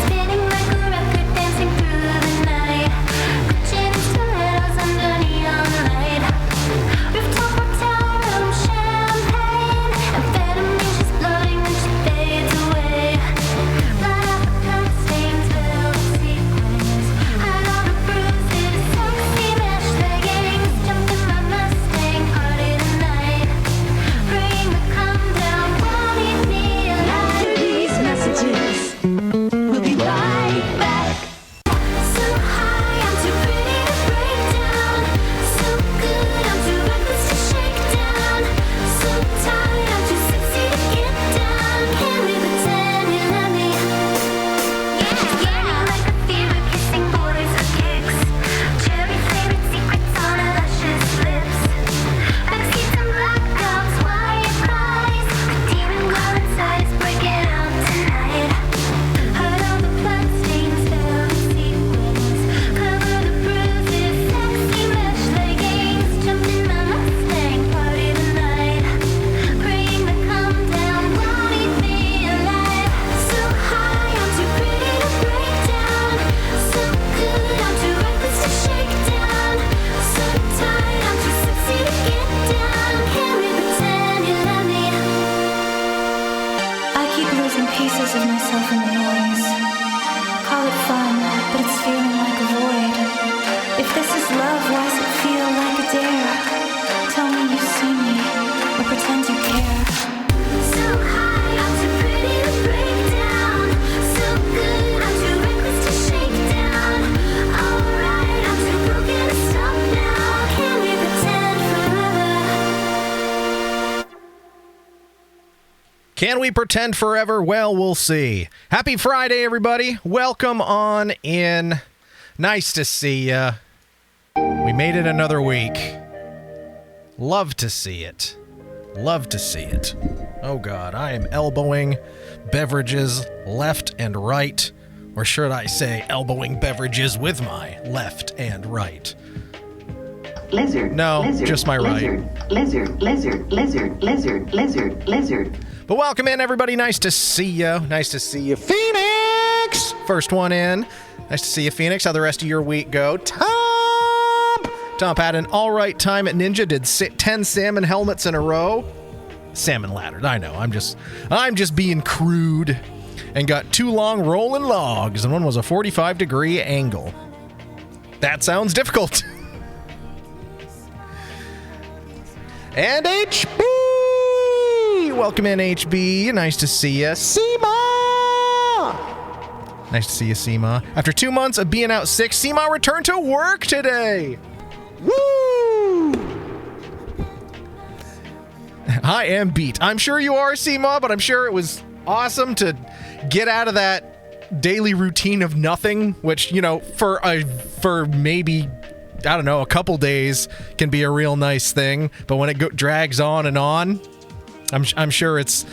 Spinning like a record, dancing through the night. Can we pretend forever? Well, we'll see. Happy Friday, everybody. Welcome on in. Nice to see ya. We made it another week. Love to see it. Love to see it. Oh God, I am elbowing beverages left and right. Or should I say elbowing beverages with my left and right? Lizard. No, lizard, just my right. Lizard, lizard, lizard, lizard, lizard, lizard. But welcome in, everybody. Nice to see you. Nice to see you. Phoenix! First one in. Nice to see you, Phoenix. How'd the rest of your week go? Tom had an all right time at Ninja. Did 10 salmon helmets in a row. Salmon laddered. I know. I'm just being crude. And got 2 long rolling logs, and one was a 45-degree angle. That sounds difficult. And HB! Welcome in, HB. Nice to see you. Seema! Nice to see you, Seema. After 2 months of being out sick, Seema returned to work today. Woo! I am beat. I'm sure you are, Seema, but I'm sure it was awesome to get out of that daily routine of nothing, which, you know, for maybe, I don't know, a couple days can be a real nice thing, but when it drags on and on, I'm sure it's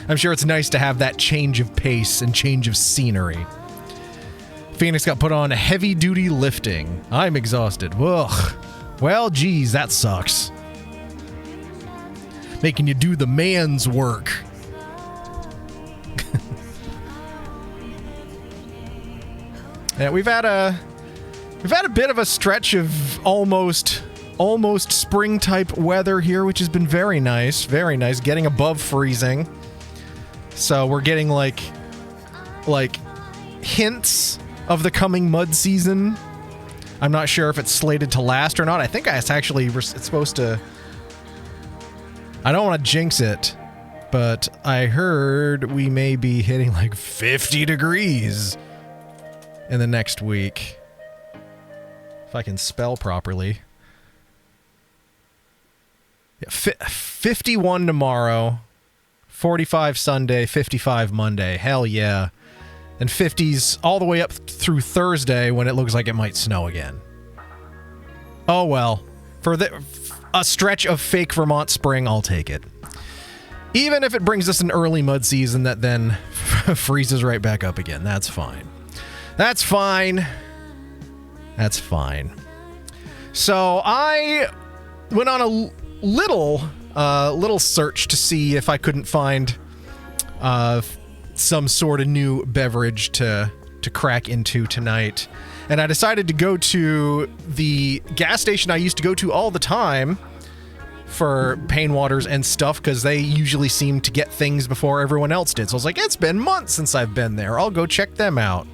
nice to have that change of pace and change of scenery. Phoenix got put on heavy-duty lifting. I'm exhausted. Ugh. Well, geez, that sucks. Making you do the man's work. Yeah, we've had a bit of a stretch of almost spring type weather here, which has been very nice, getting above freezing. So we're getting like hints of the coming mud season. I'm not sure if it's slated to last or not. I think it's supposed to. I don't want to jinx it, but I heard we may be hitting like 50 degrees in the next week. If I can spell properly. Yeah, 51 tomorrow, 45 Sunday, 55 Monday. Hell yeah. And 50s all the way up through Thursday when it looks like it might snow again. Oh well. For a stretch of fake Vermont spring, I'll take it. Even if it brings us an early mud season that then freezes right back up again. That's fine. That's fine. That's fine. So I went on a little search to see if I couldn't find some sort of new beverage to crack into tonight. And I decided to go to the gas station I used to go to all the time for pain waters and stuff, because they usually seem to get things before everyone else did. So I was like, it's been months since I've been there. I'll go check them out.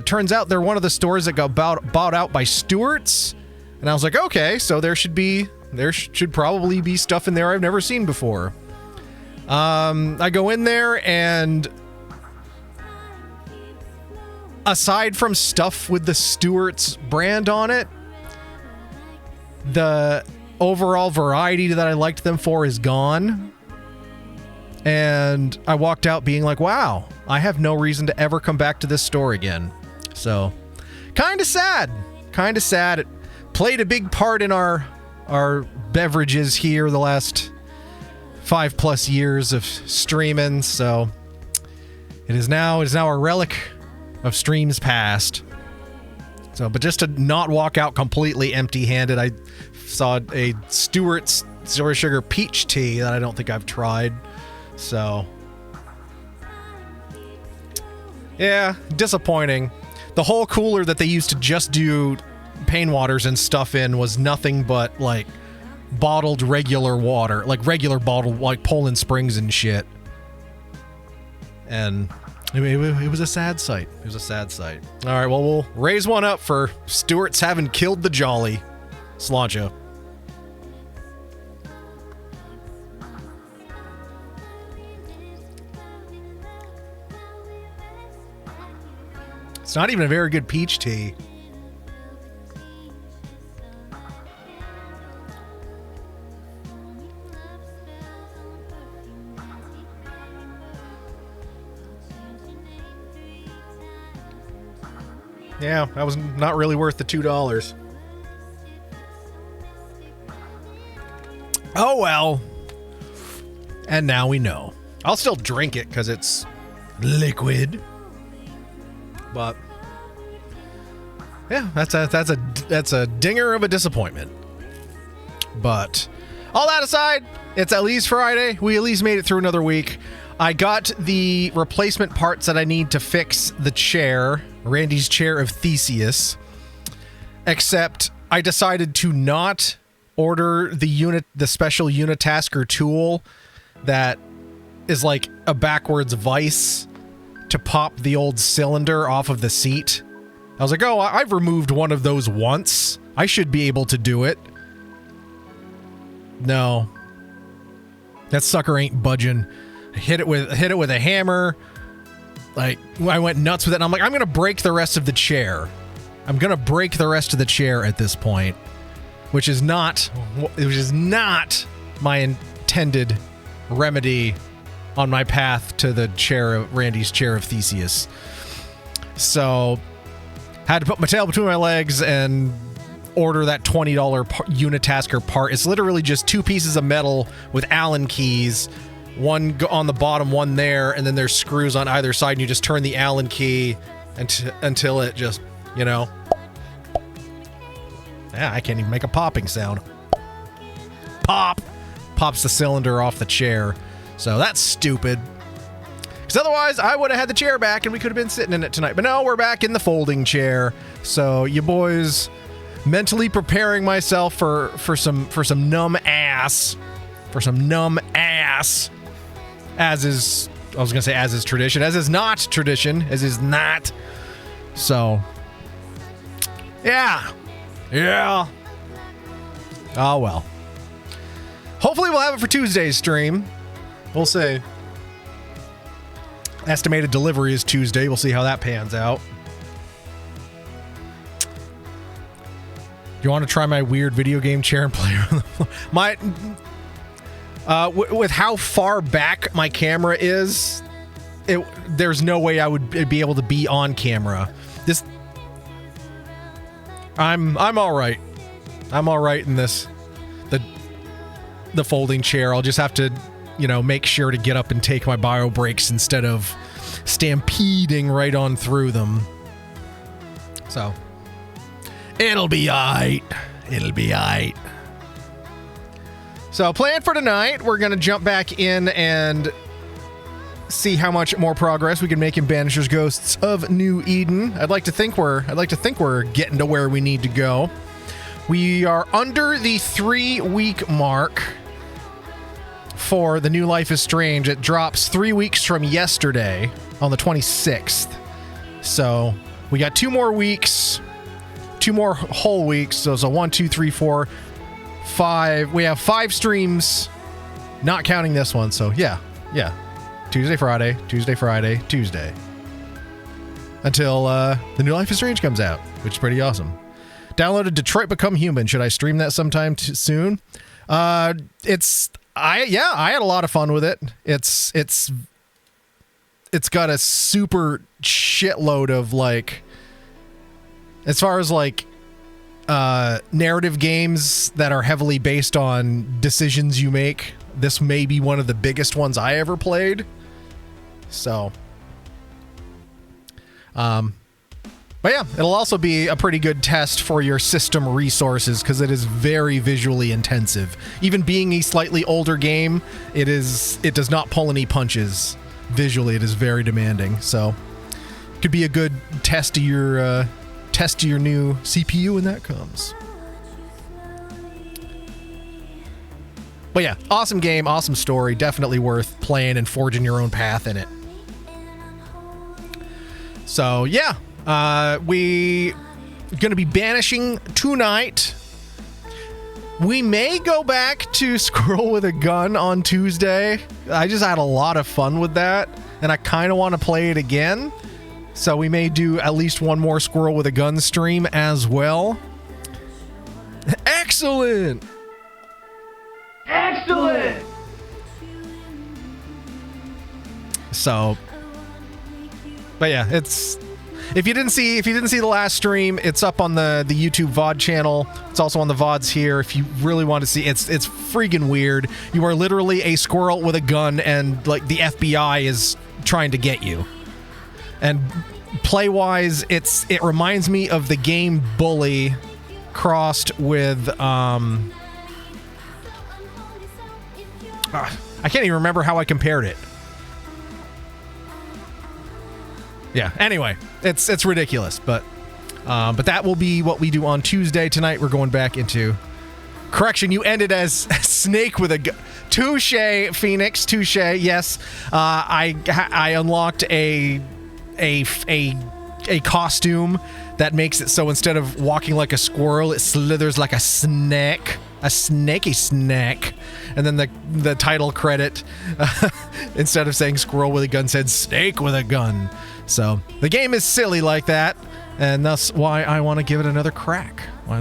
Turns out they're one of the stores that got bought out by Stewart's. And I was like, okay, so there should probably be stuff in there I've never seen before. I go in there, and aside from stuff with the Stewart's brand on it, the overall variety that I liked them for is gone. And I walked out being like, wow, I have no reason to ever come back to this store again. So, kind of sad. It played a big part in our beverages here the last 5+ years of streaming, so it is now a relic of streams past. So, but just to not walk out completely empty-handed, I saw a Stewart's Zero Sugar Peach Tea that I don't think I've tried. So, yeah, disappointing. The whole cooler that they used to just do pain waters and stuff in was nothing but like bottled regular water, like regular bottled, like Poland Springs and shit. And it was a sad sight. All right, well, we'll raise one up for Stewart's having killed the Jolly. Sláinte. It's not even a very good peach tea. Yeah, that was not really worth the $2. Oh well. And now we know. I'll still drink it because it's liquid. But yeah, that's a dinger of a disappointment. But all that aside, it's at least Friday. We at least made it through another week. I got the replacement parts that I need to fix the chair, Randy's chair of Theseus. Except I decided to not order the special unitasker tool that is like a backwards vise to pop the old cylinder off of the seat. I was like, oh, I've removed one of those once. I should be able to do it. No. That sucker ain't budging. I hit it with a hammer. Like, I went nuts with it, and I'm like, I'm gonna break the rest of the chair. I'm gonna break the rest of the chair at this point. Which is not my intended remedy on my path to the chair of Randy's chair of Theseus. So, had to put my tail between my legs and order that $20 unitasker part. It's literally just two pieces of metal with Allen keys, one on the bottom, one there, and then there's screws on either side, and you just turn the Allen key until it just, you know. Yeah, I can't even make a popping sound. Pop! Pops the cylinder off the chair. So that's stupid. Because otherwise, I would have had the chair back and we could have been sitting in it tonight. But no, we're back in the folding chair. So you boys, mentally preparing myself for some numb ass. For some numb ass. As is, I was going to say as is tradition. As is not tradition. As is not. So, yeah. Yeah. Oh, well. Hopefully we'll have it for Tuesday's stream. We'll see. Estimated delivery is Tuesday. We'll see how that pans out. You want to try my weird video game chair and play on the floor? With how far back my camera is, there's no way I would be able to be on camera. I'm all right. I'm all right in this. The folding chair. I'll just have to, make sure to get up and take my bio breaks instead of stampeding right on through them. So, it'll be aight. It'll be aight. So, plan for tonight, we're going to jump back in and see how much more progress we can make in Banisher's Ghosts of New Eden. I'd like to think we're getting to where we need to go. We are under the 3-week mark for the new Life is Strange. It drops 3 weeks from yesterday on the 26th. So we got 2 more weeks, 2 more whole weeks. So 1, 2, 3, 4, 5. We have 5 streams, not counting this one. So yeah. Tuesday, Friday, Tuesday. Until the new Life is Strange comes out, which is pretty awesome. Downloaded Detroit Become Human. Should I stream that sometime soon? I had a lot of fun with it. It's got a super shitload of as far as narrative games that are heavily based on decisions you make. This may be one of the biggest ones I ever played. So, but yeah, it'll also be a pretty good test for your system resources because it is very visually intensive. Even being a slightly older game, it does not pull any punches visually. It is very demanding. So, could be a good test of your new CPU when that comes. But yeah, awesome game, awesome story, definitely worth playing and forging your own path in it. So yeah, we gonna be banishing tonight. We may go back to Squirrel with a Gun on Tuesday. I just had a lot of fun with that, and I kind of want to play it again. So we may do at least one more Squirrel with a Gun stream as well. Excellent! Excellent! So, but yeah, it's if you didn't see the last stream, it's up on the YouTube VOD channel. It's also on the VODs here. If you really want to see, it's freaking weird. You are literally a squirrel with a gun, and like the FBI is trying to get you. And play-wise, it reminds me of the game Bully crossed with I can't even remember how I compared it. Yeah, anyway, it's ridiculous, but that will be what we do on Tuesday. Tonight we're going back into... Correction, you ended as Snake with a touche, Phoenix, touche, yes. I unlocked a costume that makes it so instead of walking like a squirrel, it slithers like a snake. A snaky snack. And then the title credit, instead of saying squirrel with a gun, said snake with a gun. So the game is silly like that, and that's why I want to give it another crack. Why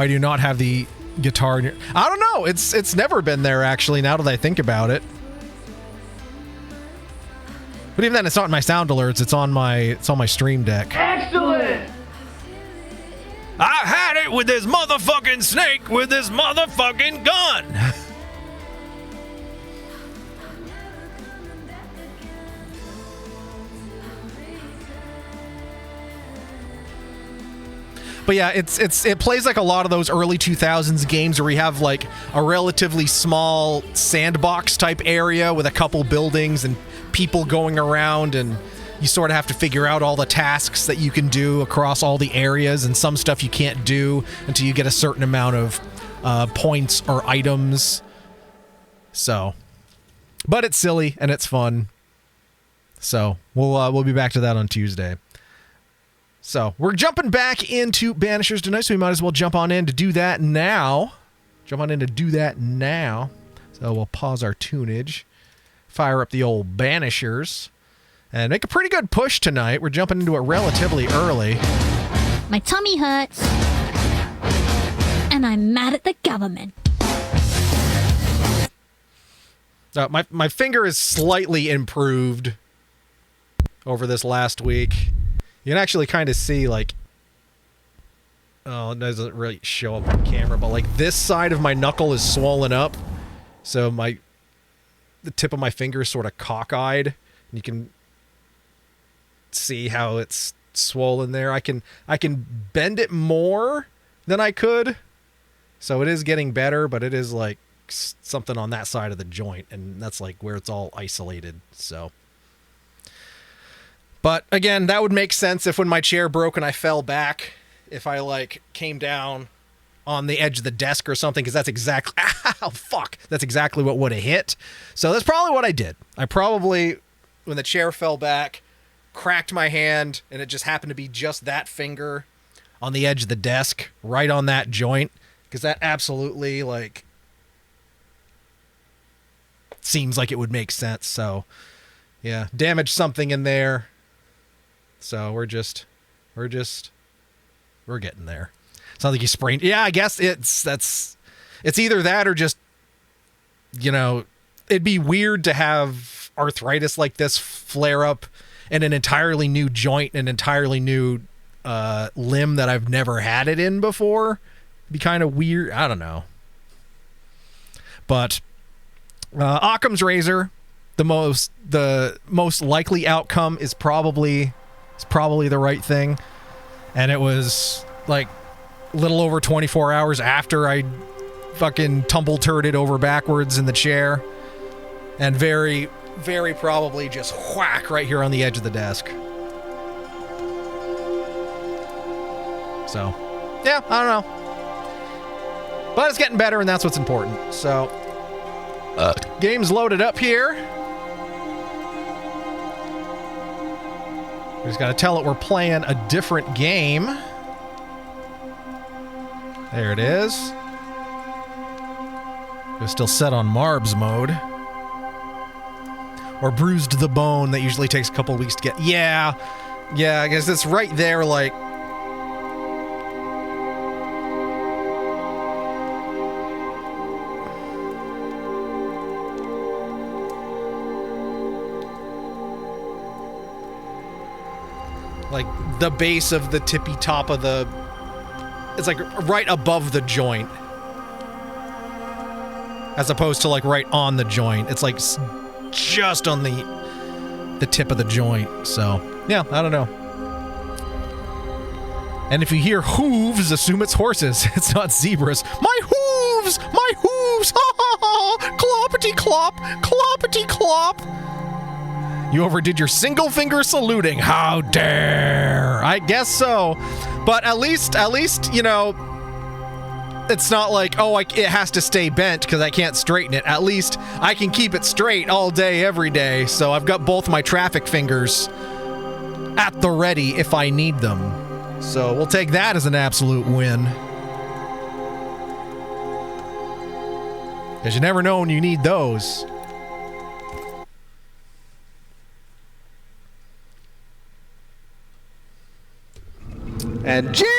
do you not have the guitar in your... I don't know. It's never been there, actually, now that I think about it. But even then, it's not in my sound alerts. It's on my Stream Deck. Excellent! I had it with this motherfucking snake with this motherfucking gun. But yeah, it plays like a lot of those early 2000s games where you have like a relatively small sandbox type area with a couple buildings and people going around, and you sort of have to figure out all the tasks that you can do across all the areas, and some stuff you can't do until you get a certain amount of points or items. So, but it's silly and it's fun. So we'll be back to that on Tuesday. So we're jumping back into Banishers tonight, so we might as well jump on in to do that now. So we'll pause our tunage, fire up the old Banishers, and make a pretty good push tonight. We're jumping into it relatively early. My tummy hurts, and I'm mad at the government. My finger is slightly improved over this last week. You can actually kind of see, like... Oh, it doesn't really show up on camera, but like this side of my knuckle is swollen up. So the tip of my finger is sort of cockeyed. And you can see how it's swollen there. I can bend it more than I could. So it is getting better, but it is like something on that side of the joint, and that's like where it's all isolated. So, but again, that would make sense if when my chair broke and I fell back, if I like came down on the edge of the desk or something, because that's exactly that's exactly what would have hit. So that's probably what I did. I probably, when the chair fell back, cracked my hand, and it just happened to be just that finger on the edge of the desk, right on that joint, because that absolutely like seems like it would make sense. So yeah, damaged something in there. So we're getting there. It's not like you sprained. Yeah, I guess it's either that or just, you know, it'd be weird to have arthritis like this flare up in an entirely new joint, an entirely new limb that I've never had it in before. It'd be kind of weird. I don't know. But Occam's razor, the most likely outcome is probably the right thing. And it was like a little over 24 hours after I fucking tumble-turded over backwards in the chair, and very, very probably just whack right here on the edge of the desk. So, yeah, I don't know. But it's getting better, and that's what's important. So, game's loaded up here. We just got to tell it we're playing a different game. There it is. It's still set on Marbs mode. Or Bruised the Bone. That usually takes a couple weeks to get... Yeah, I guess it's right there, like... Like, the base of the tippy top of the... It's like right above the joint. As opposed to like right on the joint. It's like just on the tip of the joint. So, yeah, I don't know. And if you hear hooves, assume it's horses. It's not zebras. My hooves! My hooves! Ha ha ha! Cloppity clop! Cloppity clop! You overdid your single finger saluting. How dare! I guess so. But at least, you know, it's not like, oh, it has to stay bent because I can't straighten it. At least I can keep it straight all day, every day. So I've got both my traffic fingers at the ready if I need them. So we'll take that as an absolute win. Because you never know when you need those. And Jim!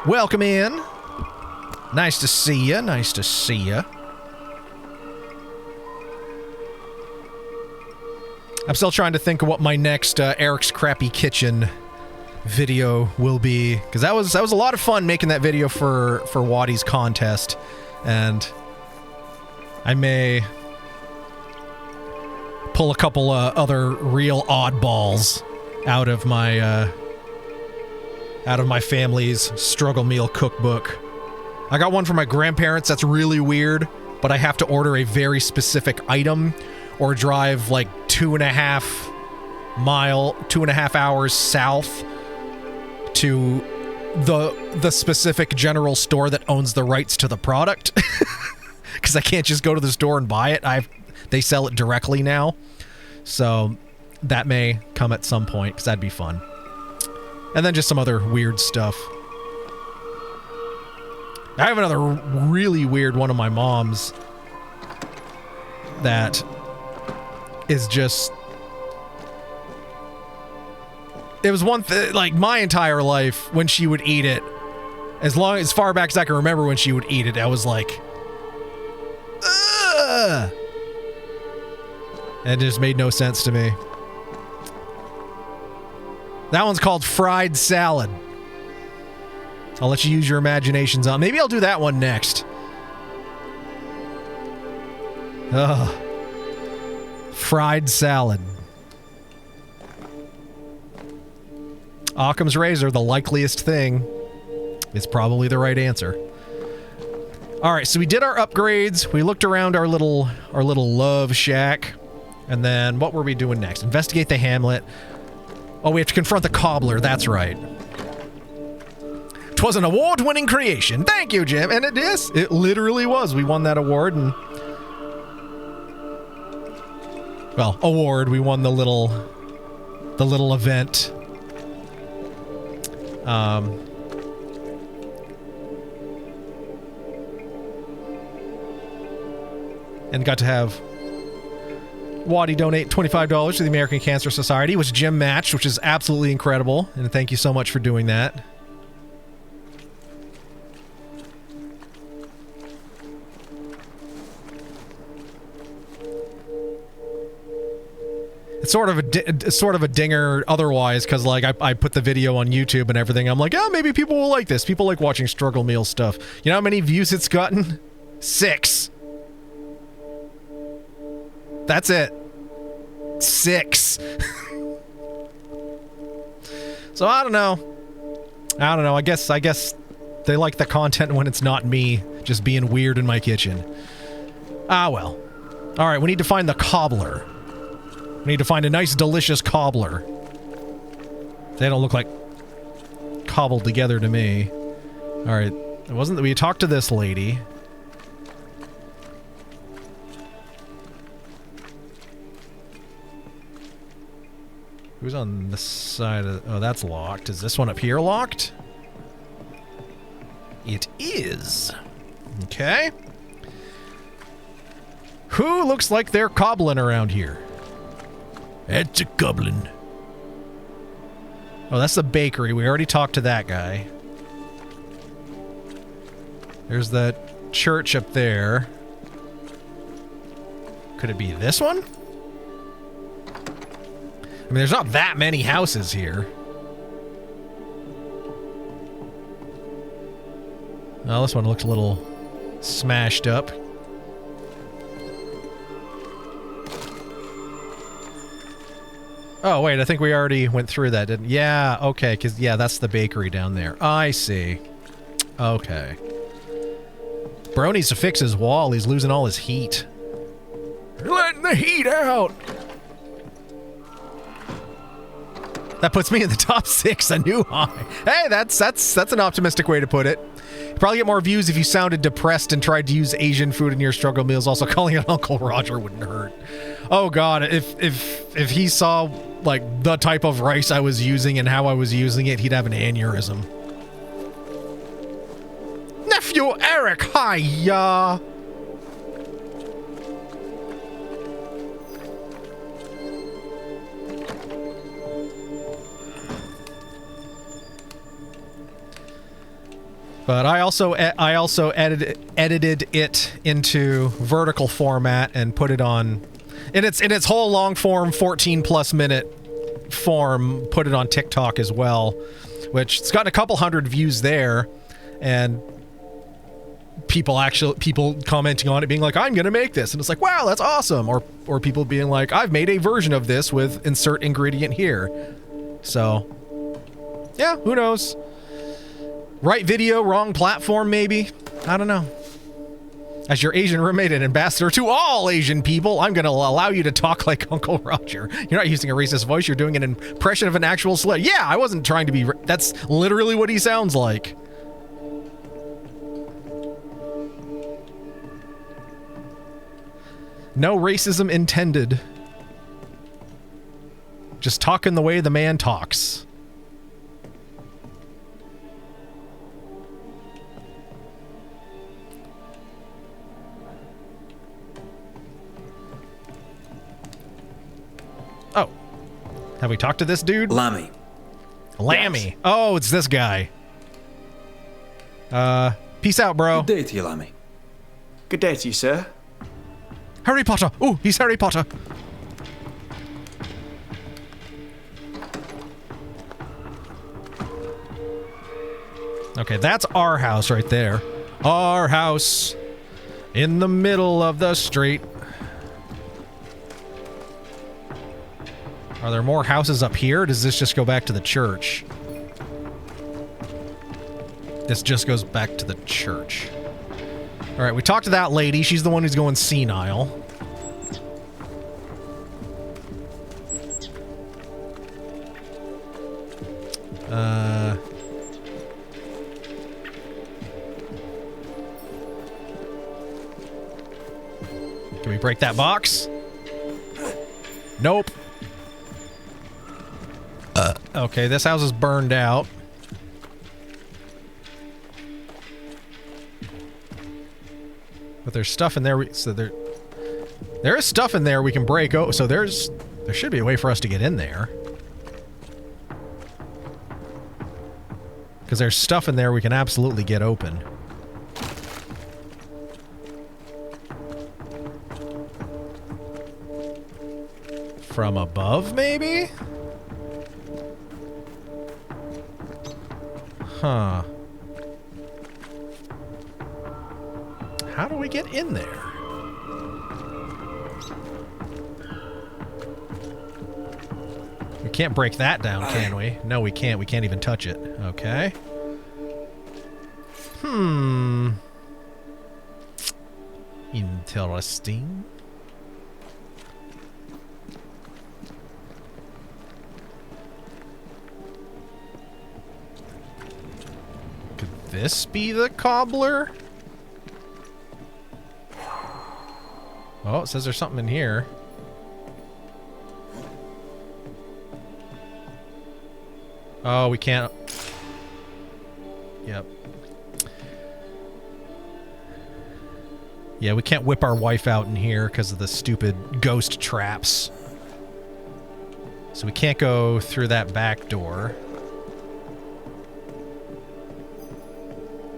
Welcome in. Nice to see you. Nice to see you. I'm still trying to think of what my next Eric's Crappy Kitchen video will be, because that was a lot of fun making that video for Waddy's contest, and I may pull a couple other real oddballs out of my family's struggle meal cookbook. I got one from my grandparents that's really weird, but I have to order a very specific item or drive like 2.5 hours south to the specific general store that owns the rights to the product. Because I can't just go to the store and buy it. They sell it directly now. So that may come at some point, because that'd be fun. And then just some other weird stuff. I have another really weird one of my mom's that is just... It was one thing, like, my entire life, when she would eat it, as far back as I can remember when she would eat it, I was like, ugh! And it just made no sense to me. That one's called fried salad. I'll let you use your imaginations on. Maybe I'll do that one next. Ugh. Fried salad. Occam's razor, the likeliest thing, is probably the right answer. All right, so we did our upgrades. We looked around our little love shack, and then what were we doing next? Investigate the hamlet. Oh, we have to confront the cobbler. That's right. 'Twas an award-winning creation. Thank you, Jim. And it is. It literally was. We won that award, and well, award. We won the little event. And got to have Waddy donate $25 to the American Cancer Society, which Jim matched, which is absolutely incredible. And thank you so much for doing that. It's sort of a dinger otherwise, because like I put the video on YouTube and everything. I'm like, oh, maybe people will like this. People like watching struggle meal stuff. You know how many views it's gotten? 6. That's it. 6. So I don't know. I guess they like the content when it's not me just being weird in my kitchen. Ah, well. All right, we need to find the cobbler. We need to find a nice, delicious cobbler. They don't look like cobbled together to me. All right, it wasn't that we talked to this lady. Who's on this side of... Oh, that's locked. Is this one up here locked? It is. Okay. Who looks like they're cobbling around here? It's a goblin. Oh, that's the bakery. We already talked to that guy. There's the church up there. Could it be this one? mean, there's not that many houses here. Oh, this one looks a little smashed up. Oh, wait, I think we already went through that, didn't we? Yeah, okay, because, yeah, that's the bakery down there. I see. Okay. Bro needs to fix his wall. He's losing all his heat. You're letting the heat out! That puts me in the top 6, a new high. Hey, that's an optimistic way to put it. You'd probably get more views if you sounded depressed and tried to use Asian food in your struggle meals. Also, calling it Uncle Roger wouldn't hurt. Oh god, if he saw like the type of rice I was using and how I was using it, he'd have an aneurysm. Nephew Eric, hiya! But I also edited it into vertical format and put it on in its whole long form 14+ minute form, put it on TikTok as well, which it's gotten a couple hundred views there, and people commenting on it being like, I'm gonna make this, and it's like, wow, that's awesome, or people being like, I've made a version of this with insert ingredient here. So yeah, who knows? Right video, wrong platform, maybe? I don't know. As your Asian roommate and ambassador to all Asian people, I'm going to allow you to talk like Uncle Roger. You're not using a racist voice, you're doing an impression of an actual slur. Yeah, I wasn't trying to be... That's literally what he sounds like. No racism intended. Just talking the way the man talks. Oh. Have we talked to this dude? Lammy. Lammy. Yes. Oh, it's this guy. Peace out, bro. Good day to you, Lammy. Good day to you, sir. Harry Potter. Ooh, he's Harry Potter. Okay, that's our house right there. Our house in the middle of the street. Are there more houses up here? Or does this just go back to the church? This just goes back to the church. All right, we talked to that lady. She's the one who's going senile. Can we break that box? Nope. Okay, this house is burned out. But there's stuff in there. So there is stuff in there we can break. Oh, so there should be a way for us to get in there. Because there's stuff in there we can absolutely get open. From above, maybe? Huh. How do we get in there? We can't break that down, can we? No, we can't. We can't even touch it. Okay. Interesting. Could this be the cobbler? Oh, it says there's something in here. Oh, we can't. Yep. Yeah, we can't whip our wife out in here because of the stupid ghost traps. So we can't go through that back door.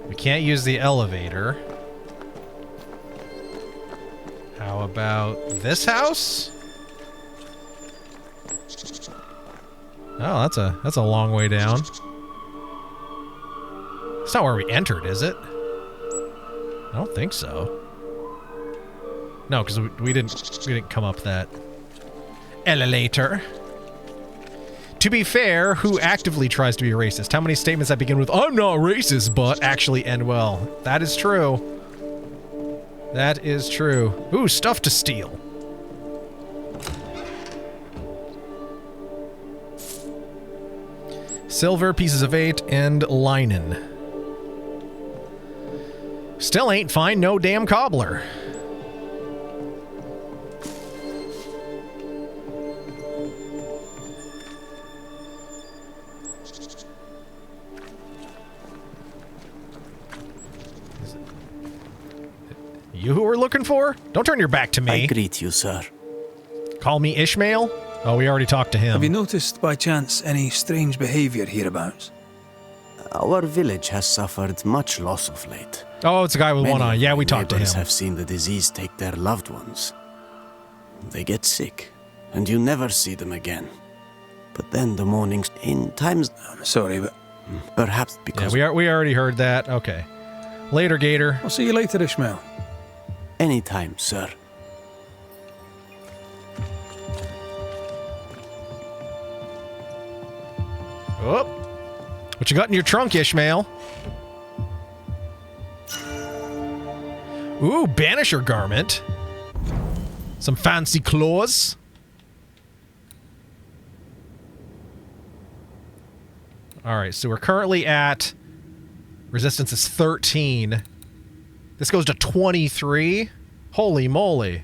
We can't use the elevator. How about this house? Oh, that's a long way down. It's not where we entered, is it? I don't think so. No, because we didn't come up that elevator. To be fair, who actively tries to be a racist? How many statements that begin with "I'm not racist," but actually end well? That is true. That is true. Ooh, stuff to steal. Silver, pieces of 8, and linen. Still ain't find no damn cobbler. You who we're looking for? Don't turn your back to me. I greet you, sir. Call me Ishmael? Oh, we already talked to him. Have you noticed, by chance, any strange behavior hereabouts? Our village has suffered much loss of late. Oh, it's a guy with Many one eye. of Yeah, my we talked to him. neighbors have seen the disease take their loved ones. They get sick, and you never see them again. But then the mornings, in times... I'm sorry, but Perhaps because... Yeah, we already heard that. Okay. Later, Gator. I'll see you later, Ishmael. Anytime, sir. Oh. What you got in your trunk, Ishmael? Ooh, banisher garment. Some fancy clothes. Alright, so we're currently at... Resistance is 13. This goes to 23. Holy moly.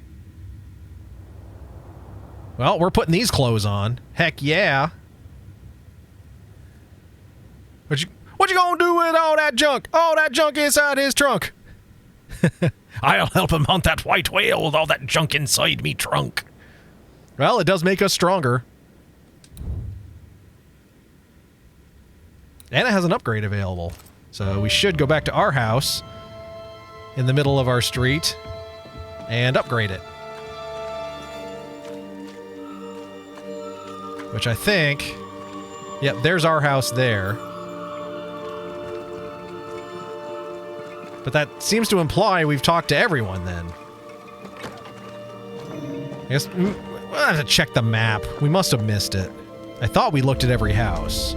Well, we're putting these clothes on. Heck yeah. What you gonna do with all that junk? All that junk inside his trunk. I'll help him hunt that white whale with all that junk inside me trunk. Well, it does make us stronger. And it has an upgrade available. So we should go back to our house in the middle of our street and upgrade it. Which I think... Yep, there's our house there. But that seems to imply we've talked to everyone then. I guess we'll have to check the map. We must have missed it. I thought we looked at every house.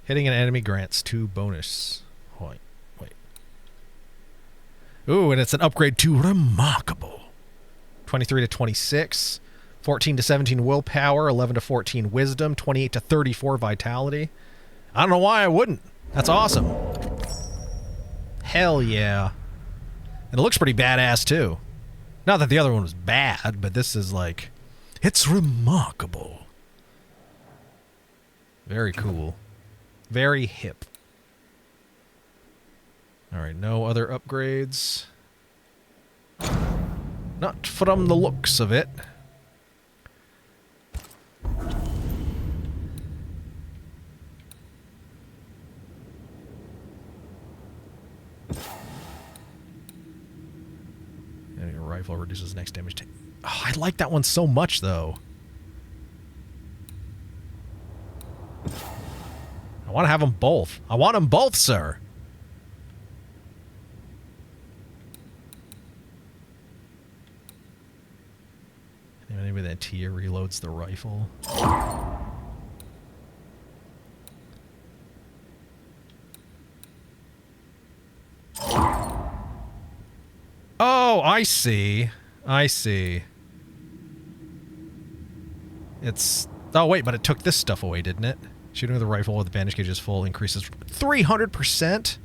Hitting an enemy grants 2 bonus. Wait. Ooh, and it's an upgrade to Remarkable. 23 to 26. 14 to 17 Willpower. 11 to 14 Wisdom. 28 to 34 Vitality. I don't know why I wouldn't. That's awesome. Hell yeah. And it looks pretty badass, too. Not that the other one was bad, but this is like... It's remarkable. Very cool. Very hip. Alright, no other upgrades. Not from the looks of it. And your rifle reduces next damage. Oh, I like that one so much, though. I want to have them both. I want them both, sir. Maybe that Tia reloads the rifle. Oh, I see. I see. It's... Oh, wait, but it took this stuff away, didn't it? Shooting with a rifle with the bandage gauge is full increases 300%.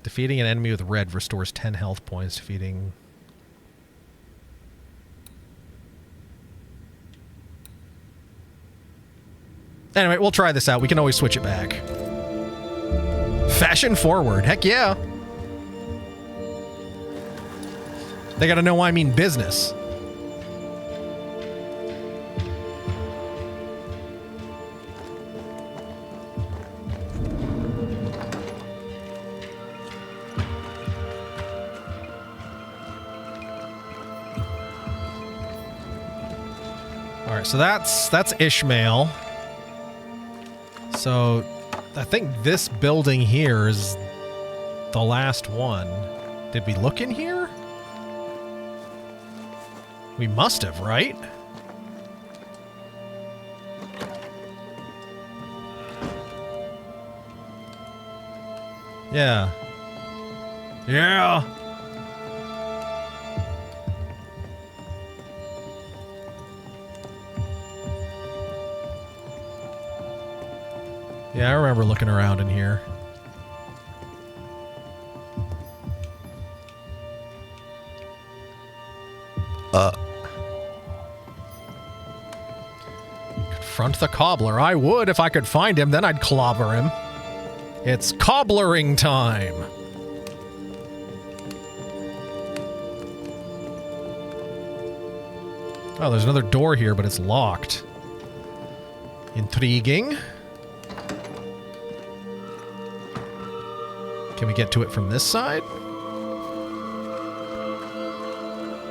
Defeating an enemy with red restores 10 health points. Defeating... Anyway, we'll try this out. We can always switch it back. Fashion forward. Heck yeah. They gotta know I mean business. All right, so that's Ishmael. So I think this building here is the last one. Did we look in here? We must have, right? Yeah. Yeah. Yeah, I remember looking around in here. Confront the cobbler. I would if I could find him, then I'd clobber him. It's cobblering time. Oh, there's another door here, but it's locked. Intriguing. Can we get to it from this side?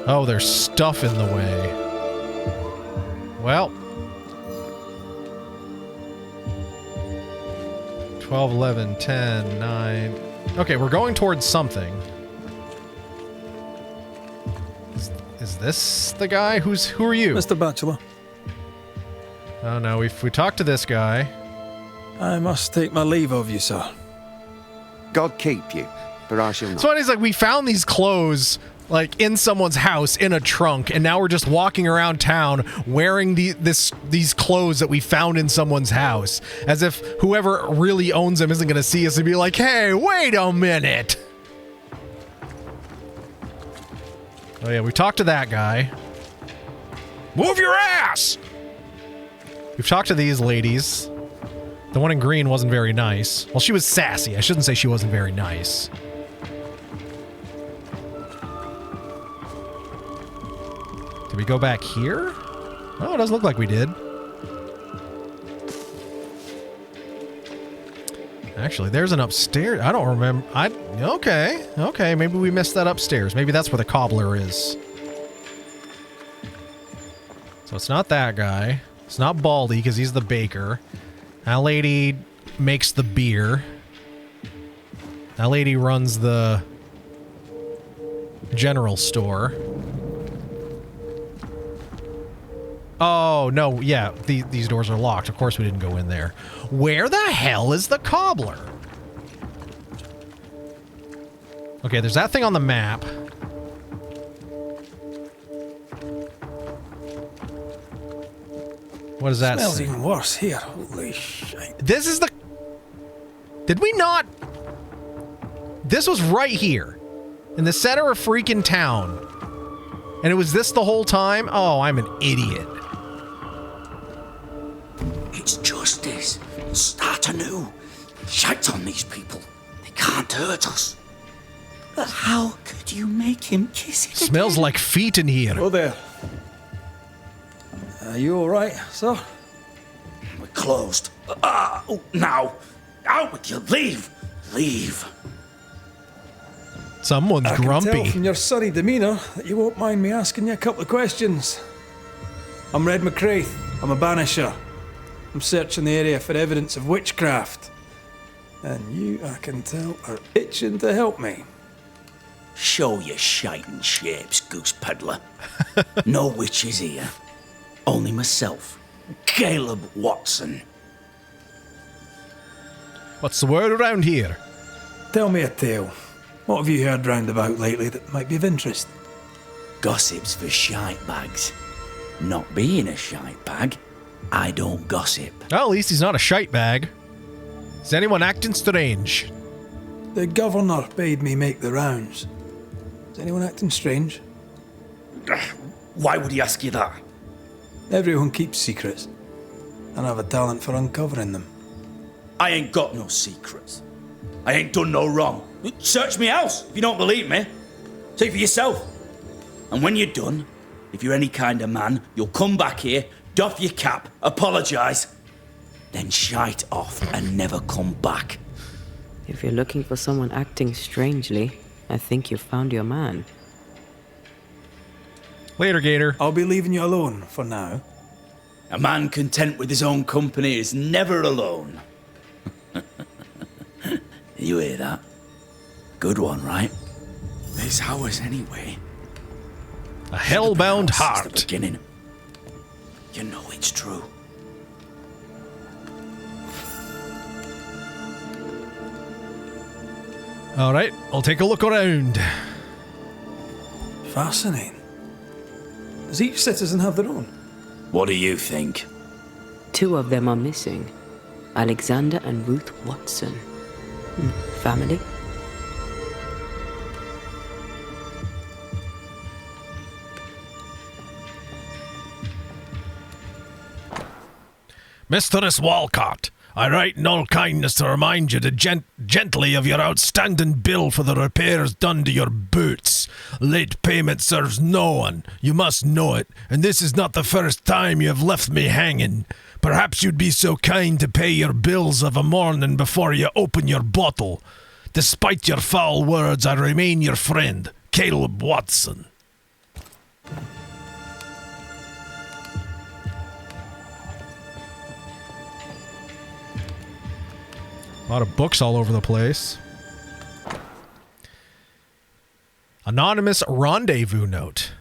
Oh, there's stuff in the way. Well. 12, 11, 10, 9. Okay, we're going towards something. Is this the guy? Who are you? Mr. Bachelor. Oh no, we talked to this guy. I must take my leave of you, sir. God keep you, but I shall not. So he's like, we found these clothes like in someone's house in a trunk, and now we're just walking around town wearing these clothes that we found in someone's house, as if whoever really owns them isn't going to see us and be like, hey, wait a minute. Oh yeah, we talked to that guy. Move your ass! We've talked to these ladies. The one in green wasn't very nice. Well, she was sassy. I shouldn't say she wasn't very nice. Did we go back here? Oh, it doesn't look like we did. Actually, there's an upstairs. I don't remember. Okay. Maybe we missed that upstairs. Maybe that's where the cobbler is. So it's not that guy. It's not Baldy, because he's the baker. That lady makes the beer. That lady runs the general store. Oh, no, yeah, these doors are locked. Of course we didn't go in there. Where the hell is the cobbler? Okay, there's that thing on the map. What does that Smells say? even worse here. Holy shit. This is the... Did we not... This was right here. In the center of freaking town. And it was this the whole time? Oh, I'm an idiot. It's justice. Start anew. Shite on these people. They can't hurt us. But how could you make him kiss it Smells again? like feet in here. Oh, there. Are you all right, sir? We're closed. Now. Out with you. Leave. Leave. Someone's I can grumpy. tell from your sunny demeanour that you won't mind me asking you a couple of questions. I'm Red McCraith. I'm a banisher. I'm searching the area for evidence of witchcraft. And you, I can tell, are itching to help me. Show your shiting shapes, goose peddler. No witches here. Only myself, Caleb Watson. What's the word around here? Tell me a tale. What have you heard round about lately that might be of interest? Gossip's for shite bags. Not being a shite bag, I don't gossip. Well, at least he's not a shite bag. Is anyone acting strange? The governor bade me make the rounds. Is anyone acting strange? Why would he ask you that? Everyone keeps secrets. and have a talent for uncovering them. I ain't got no secrets. I ain't done no wrong. Search me house if you don't believe me. See for yourself. And when you're done, if you're any kind of man, you'll come back here, doff your cap, apologise, then shite off and never come back. If you're looking for someone acting strangely, I think you've found your man. Later, Gator. I'll be leaving you alone for now. A man content with his own company is never alone. You hear that? Good one, right? This ours anyway. A hellbound Since the heart. beginning. You know it's true. All right, I'll take a look around. Fascinating. Does each citizen have their own? What do you think? 2 of them are missing. Alexander and Ruth Watson. Family? Mistress Walcott, I write in all kindness to remind you to gently of your outstanding bill for the repairs done to your boots. Late payment serves no one. You must know it, and this is not the first time you have left me hanging. Perhaps you'd be so kind to pay your bills of a morning before you open your bottle. Despite your foul words, I remain your friend, Caleb Watson. A lot of books all over the place. Anonymous rendezvous note.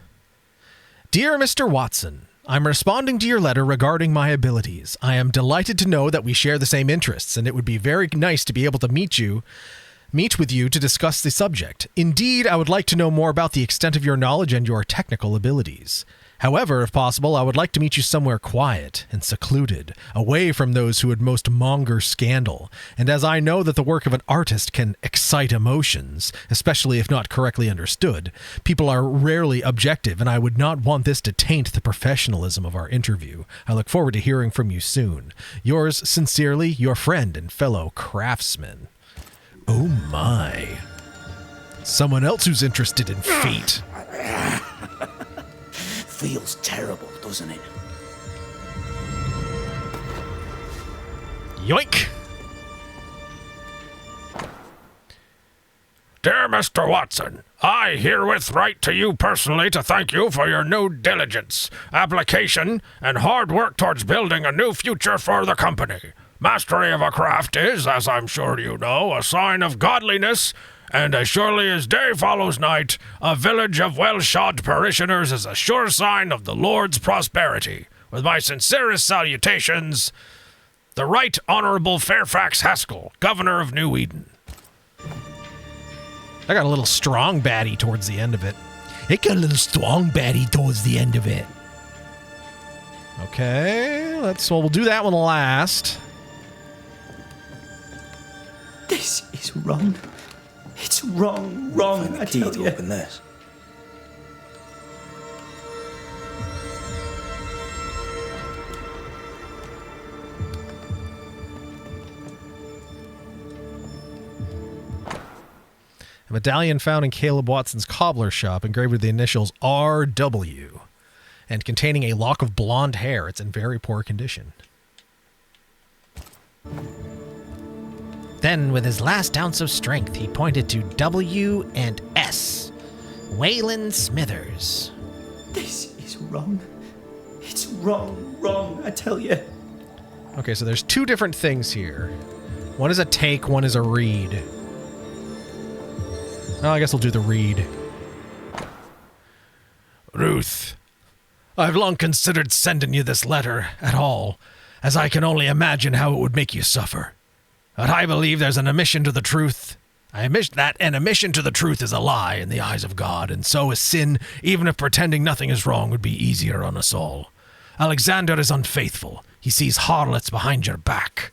Dear Mr. Watson, I'm responding to your letter regarding my abilities. I am delighted to know that we share the same interests, and it would be very nice to be able to meet with you to discuss the subject. Indeed, I would like to know more about the extent of your knowledge and your technical abilities. However, if possible, I would like to meet you somewhere quiet and secluded, away from those who would most monger scandal. And as I know that the work of an artist can excite emotions, especially if not correctly understood, people are rarely objective, and I would not want this to taint the professionalism of our interview. I look forward to hearing from you soon. Yours sincerely, your friend and fellow craftsman. Oh my. Someone else who's interested in feet. Feels terrible, doesn't it? Yoink! Dear Mr. Watson, I herewith write to you personally to thank you for your new diligence, application, and hard work towards building a new future for the company. Mastery of a craft is, as I'm sure you know, a sign of godliness, and as surely as day follows night, a village of well-shod parishioners is a sure sign of the Lord's prosperity. With my sincerest salutations, the Right Honorable Fairfax Haskell, Governor of New Eden. I got a little strong baddie towards the end of it. Okay, we'll do that one last. This is wrong. It's wrong, I tell you. Open this. A medallion found in Caleb Watson's cobbler shop, engraved with the initials R.W. and containing a lock of blonde hair. It's in very poor condition. Then, with his last ounce of strength, he pointed to W and S. Waylon Smithers. This is wrong. It's wrong, I tell you. Okay, so there's 2 different things here. One is a take, one is a read. Oh, I guess I'll do the read. Ruth, I've long considered sending you this letter at all, as I can only imagine how it would make you suffer. But I believe there's an omission to the truth. That an omission to the truth is a lie in the eyes of God, and so is sin, even if pretending nothing is wrong would be easier on us all. Alexander is unfaithful. He sees harlots behind your back.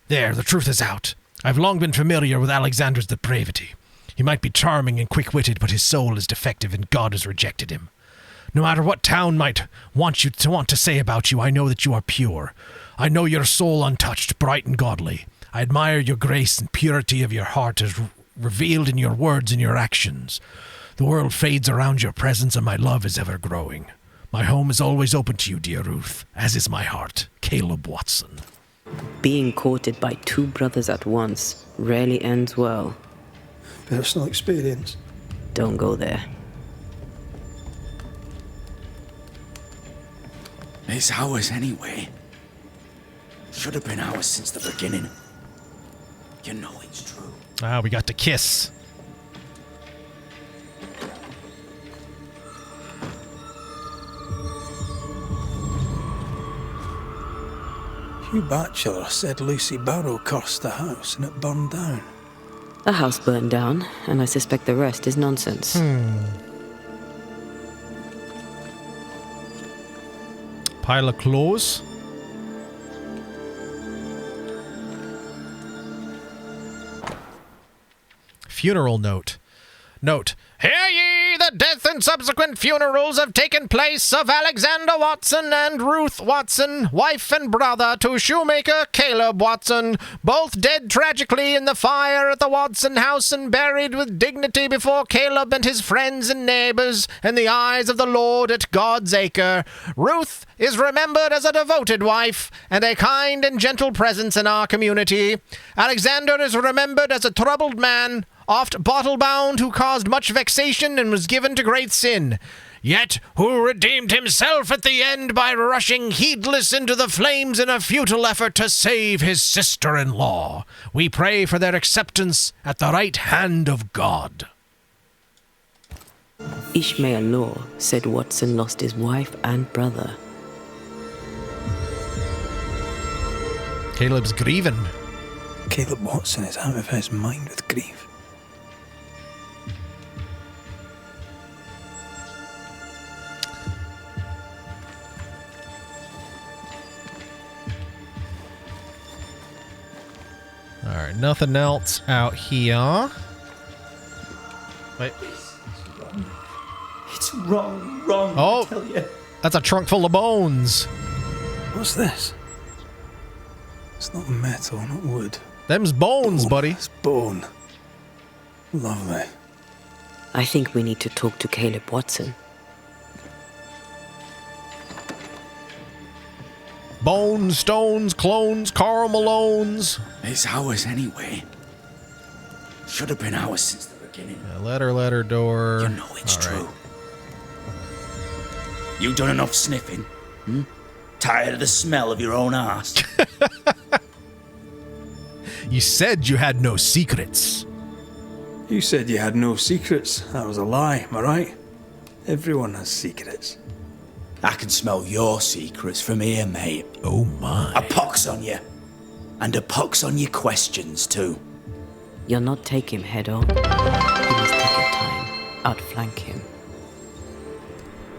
There, the truth is out. I've long been familiar with Alexander's depravity. He might be charming and quick-witted, but his soul is defective and God has rejected him. No matter what town might want to say about you, I know that you are pure. I know your soul untouched, bright and godly. I admire your grace and purity of your heart as revealed in your words and your actions. The world fades around your presence, and my love is ever growing. My home is always open to you, dear Ruth, as is my heart. Caleb Watson. Being courted by two brothers at once rarely ends well. Personal experience. Don't go there. It's ours anyway. Should have been ours since the beginning. You know it's true. Ah, we got to kiss. Hugh Batchelor said Lucy Barrow cursed the house and it burned down. The house burned down, and I suspect the rest is nonsense. Pile of clothes. Funeral note. Note. Hear ye, the death and subsequent funerals have taken place of Alexander Watson and Ruth Watson, wife and brother to shoemaker Caleb Watson, both dead tragically in the fire at the Watson house and buried with dignity before Caleb and his friends and neighbors in the eyes of the Lord at God's acre. Ruth is remembered as a devoted wife and a kind and gentle presence in our community. Alexander is remembered as a troubled man, oft bottle-bound, who caused much vexation and was given to great sin, yet who redeemed himself at the end by rushing heedless into the flames in a futile effort to save his sister-in-law. We pray for their acceptance at the right hand of God. Ishmael Law said Watson lost his wife and brother. Caleb's grieving. Caleb Watson is out of his mind with grief. Alright, nothing else out here. Wait. It's wrong, Oh, I tell you. That's a trunk full of bones. What's this? It's not metal, not wood. Them's bones, Bone. buddy. It's bone. Lovely. I think we need to talk to Caleb Watson. Bones, stones, clones, Carl Malones. It's ours anyway. Should have been ours since the beginning. Yeah, letter, door. You know it's All right. true. You done enough sniffing? Tired of the smell of your own arse? You said you had no secrets. You said you had no secrets. That was a lie, am I right? Everyone has secrets. I can smell your secrets from here, mate. Oh my. A pox on you. And a pox on your questions, too. You'll not take him head on. You must take your time. Outflank him.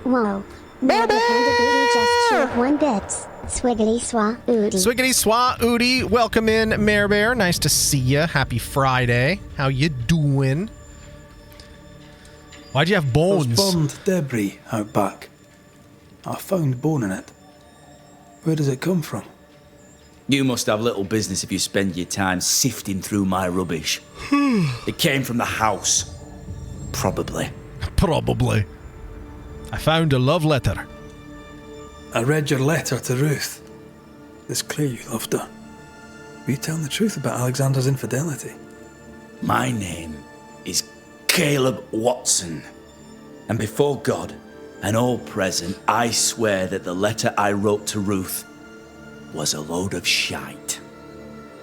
Whoa. Never handed booty gesture 1 bit. Swiggity swa oody. Swiggity swa oody. Welcome in, Mare Bear. Nice to see ya. Happy Friday. How you doing? Why'd you have bones? There's burned debris out back. I found bone in it. Where does it come from? You must have little business if you spend your time sifting through my rubbish. It came from the house. Probably. Probably. I found a love letter. I read your letter to Ruth. It's clear you loved her. Were you telling the truth about Alexander's infidelity? My name is Caleb Watson. And before God and all present, I swear that the letter I wrote to Ruth was a load of shite.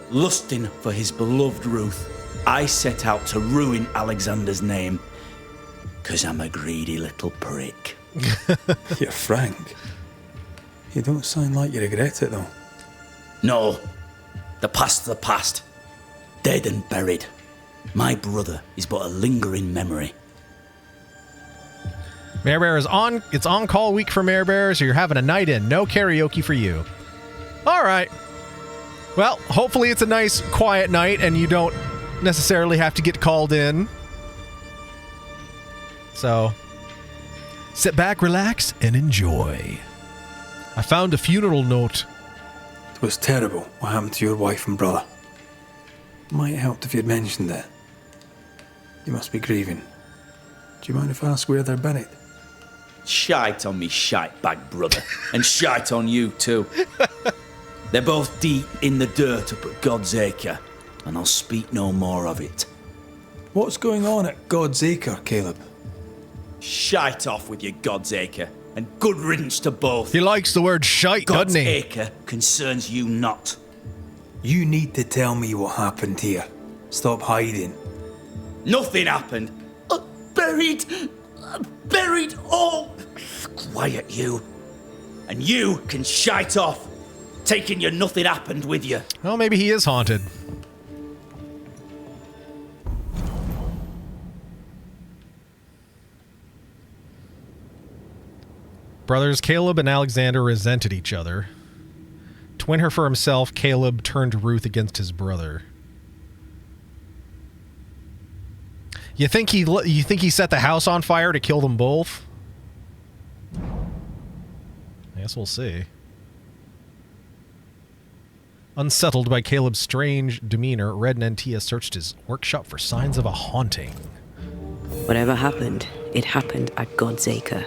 Lusting for his beloved Ruth, I set out to ruin Alexander's name, 'cause I'm a greedy little prick. You're frank. You don't sound like you regret it, though. No, the past's the past. Dead and buried. My brother is but a lingering memory. Mare Bear is on. It's on call week for Mare Bear, so you're having a night in. No karaoke for you. All right. Well, hopefully it's a nice, quiet night and you don't necessarily have to get called in. So, sit back, relax, and enjoy. I found a funeral note. It was terrible what happened to your wife and brother. Might have helped if you'd mentioned it. You must be grieving. Do you mind if I ask where they're buried? Shite on me shite bag brother, and shite on you too. They're both deep in the dirt up at God's Acre, and I'll speak no more of it. What's going on at God's Acre, Caleb? Shite off with your God's Acre, and good riddance to both. He likes the word shite, God's doesn't he? Acre concerns you not. You need to tell me what happened here. Stop hiding. Nothing happened. Buried all. Quiet, you. And you can shite off, taking your nothing happened with you. Well, maybe he is haunted. Brothers Caleb and Alexander resented each other. To win her for himself, Caleb turned Ruth against his brother. You think he set the house on fire to kill them both? I guess we'll see. Unsettled by Caleb's strange demeanor, Red and Antia searched his workshop for signs of a haunting. Whatever happened, it happened at God's Acre.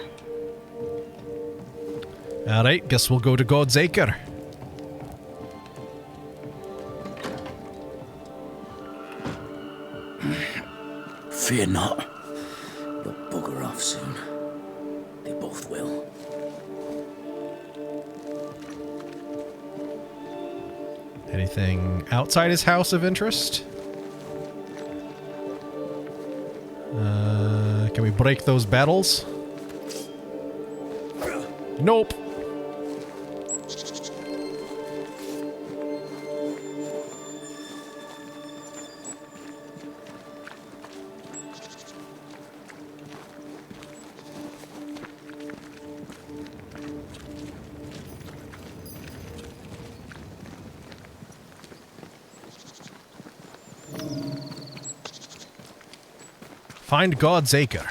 Alright, guess we'll go to God's Acre. Fear not. You'll bugger off soon. They both will. Anything outside his house of interest? Can we break those battles? Nope. Find God's Acre.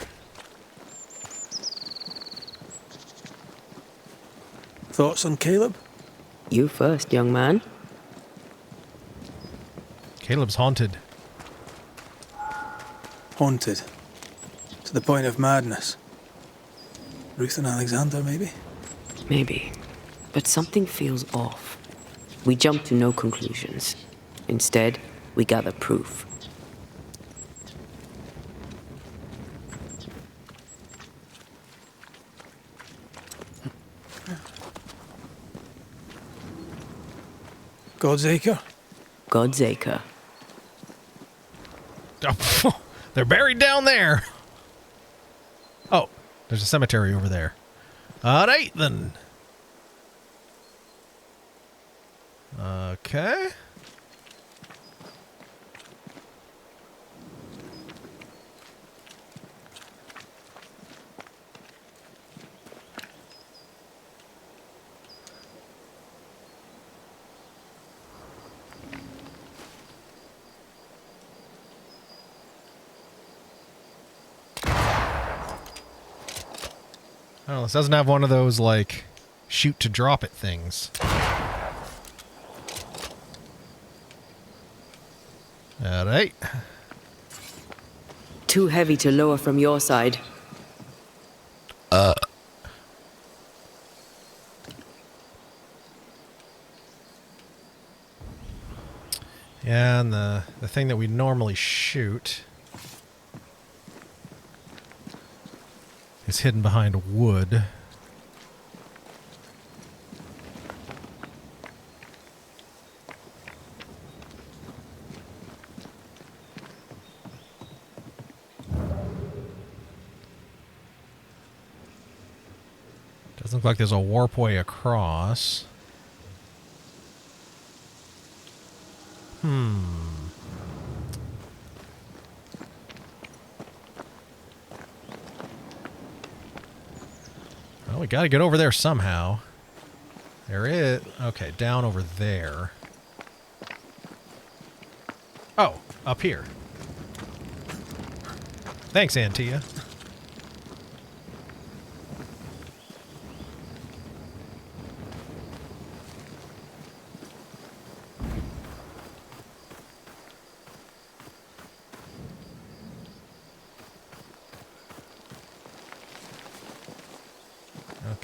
Thoughts on Caleb? You first, young man. Caleb's haunted. Haunted. To the point of madness. Ruth and Alexander, maybe? Maybe. But something feels off. We jump to no conclusions. Instead, we gather proof. God's Acre? God's Acre. Oh, they're buried down there. Oh, there's a cemetery over there. All right, then. Okay. Oh, this doesn't have one of those, like, shoot to drop it things. Alright. Too heavy to lower from your side. Yeah, and the thing that we normally shoot is hidden behind wood. Doesn't look like there's a warp way across. Well, we gotta get over there somehow. There is... Okay, down over there. Oh, up here. Thanks, Antia.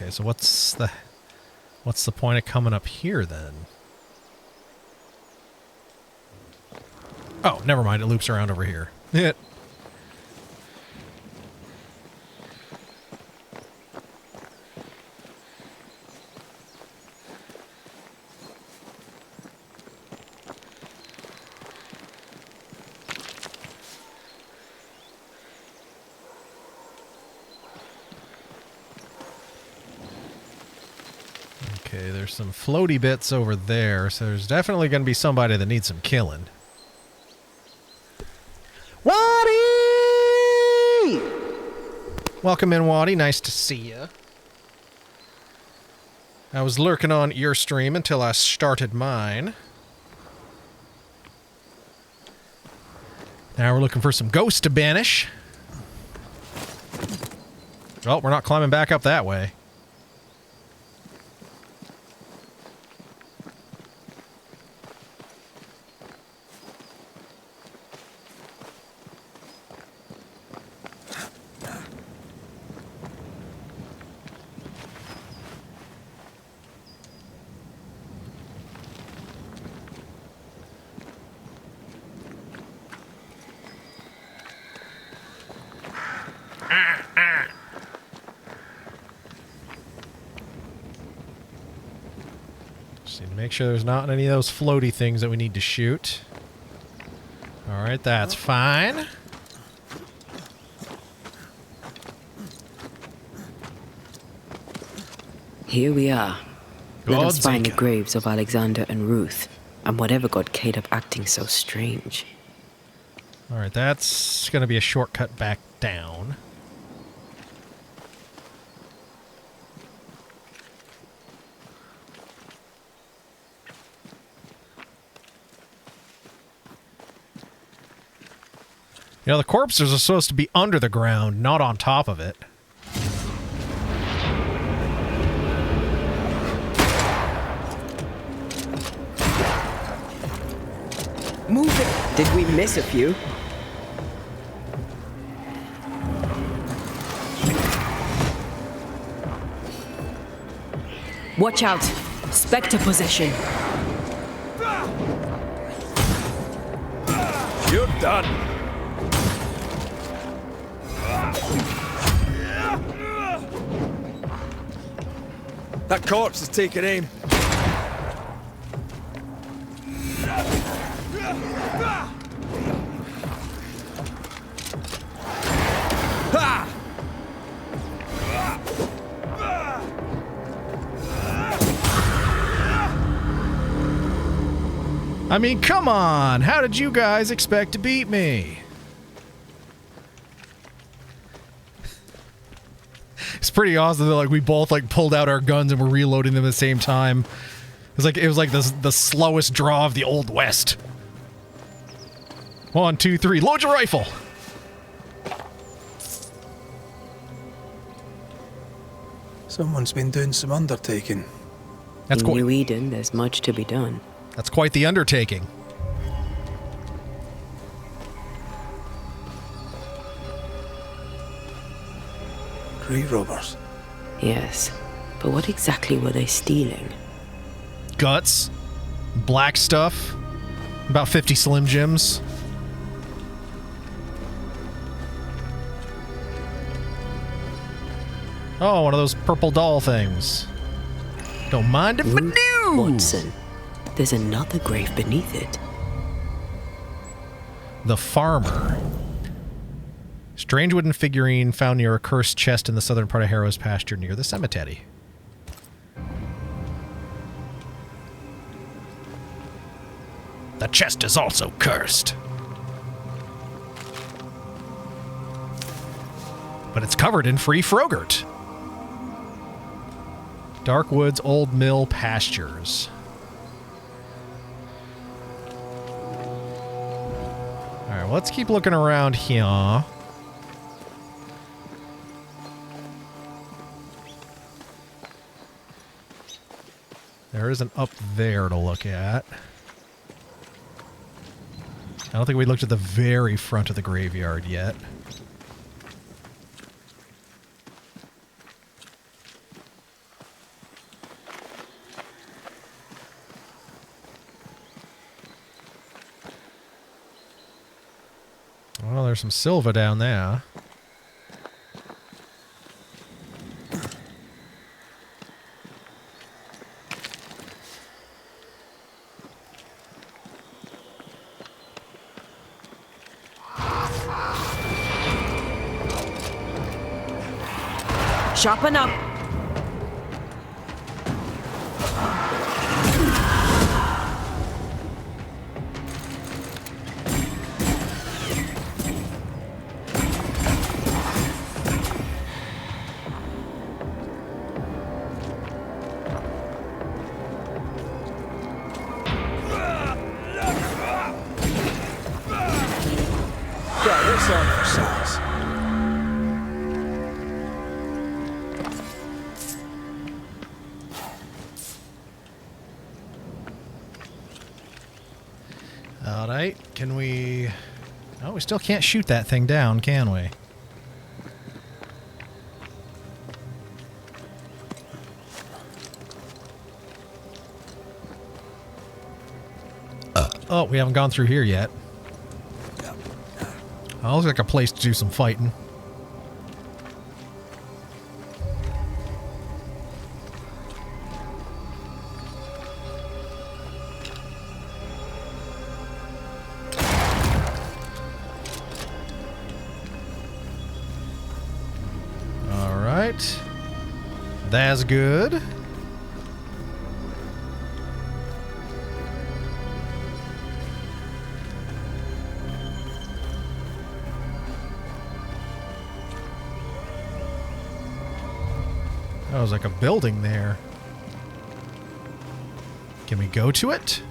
Okay, so what's the point of coming up here then? Oh, never mind. It loops around over here. It. Okay, there's some floaty bits over there, so there's definitely going to be somebody that needs some killing. Waddy! Welcome in, Waddy. Nice to see you. I was lurking on your stream until I started mine. Now we're looking for some ghosts to banish. Oh, we're not climbing back up that way. Just need to make sure there's not any of those floaty things that we need to shoot. Alright, that's fine. Here we are. Let us God's find the sake. graves of Alexander and Ruth, and whatever got Caleb acting so strange. Alright, that's going to be a shortcut back down. You know, the corpses are supposed to be under the ground, not on top of it. Move it! Did we miss a few? Watch out! Spectre possession! You're done. That corpse is taking aim. Ha! I mean, come on! How did you guys expect to beat me? It's pretty awesome that like we both like pulled out our guns and were reloading them at the same time. It was like the slowest draw of the Old West. 1, 2, 3, load your rifle! Someone's been doing some undertaking. That's In New Eden, there's much to be done. That's quite the undertaking. Grave robbers. Yes, but what exactly were they stealing? Guts. Black stuff. About 50 Slim Jims. Oh, one of those purple doll things. Don't mind if I do! Watson, there's another grave beneath it. The Farmer. Strange wooden figurine found near a cursed chest in the southern part of Harrow's pasture near the cemetery. The chest is also cursed. But it's covered in free frogurt. Dark Woods Old Mill Pastures. Alright, well, let's keep looking around here. There isn't up there to look at. I don't think we looked at the very front of the graveyard yet. there's some silver down there. Sharpen up. Right, what's on for size? Alright, can we... Oh, we still can't shoot that thing down, can we? Oh, we haven't gone through here yet. Oh, looks like a place to do some fighting. Alright. That's good. Oh, there's like a building there. Can we go to it?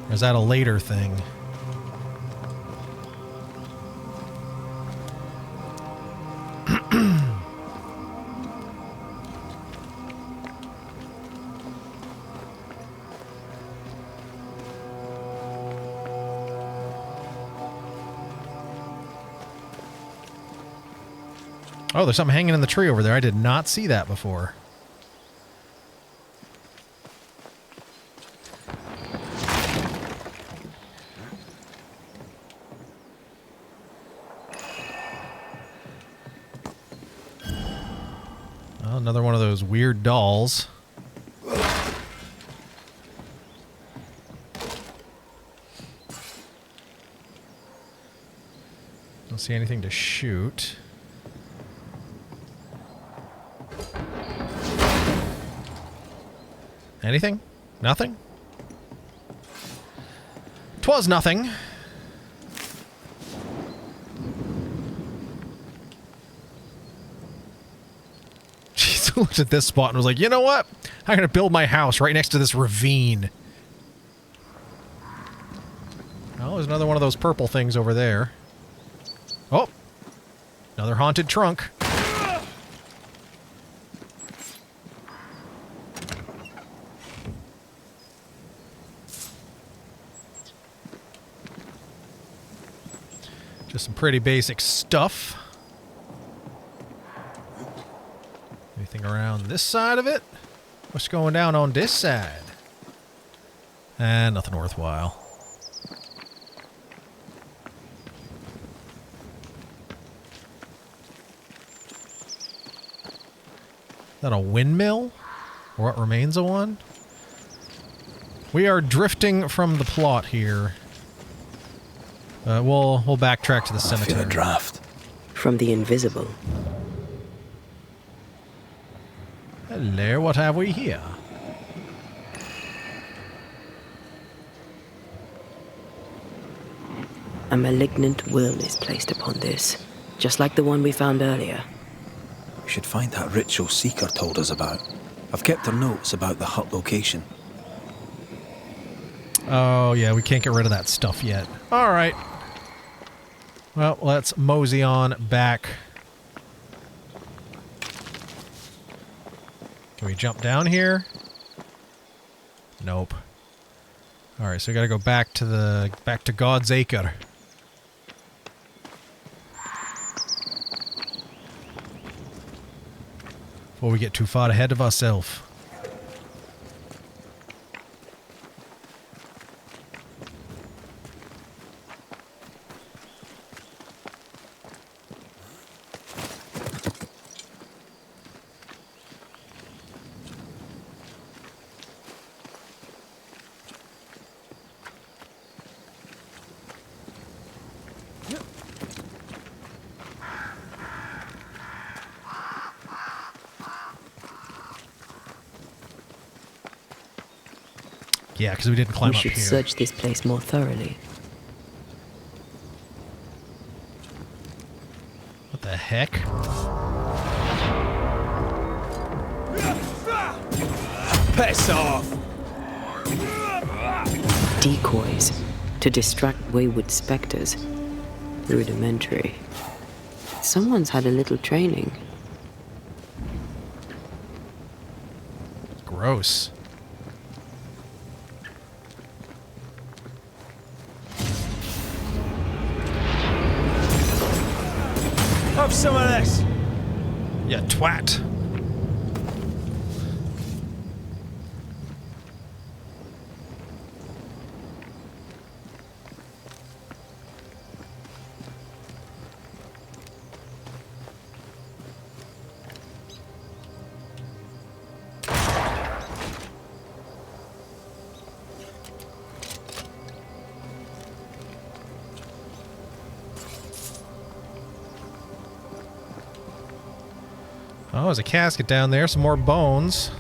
Or is that a later thing? Oh, there's something hanging in the tree over there. I did not see that before. Well, another one of those weird dolls. Don't see anything to shoot. Anything? Nothing? 'Twas nothing. She looked at this spot and was like, you know what? I'm going to build my house right next to this ravine. Oh, there's another one of those purple things over there. Oh! Another haunted trunk. Just some pretty basic stuff. Anything around this side of it? What's going down on this side? Nothing worthwhile. Is that a windmill? Or what remains of one? We are drifting from the plot here. We'll backtrack to the cemetery. I feel a draft. From the invisible. Hello, what have we here? A malignant will is placed upon this, just like the one we found earlier. We should find that ritual Seeker told us about. I've kept her notes about the hut location. Oh, yeah, we can't get rid of that stuff yet. Alright. Well, let's mosey on back. Can we jump down here? Nope. Alright, so we gotta go back to God's Acre. Before we get too far ahead of ourselves. Yeah, because we didn't climb We up should here. search this place more thoroughly. What the heck? Piss off! Decoys to distract wayward specters. Rudimentary. Someone's had a little training. Gross. Have some of this! Yeah, twat. Oh, there's a casket down there. Some more bones.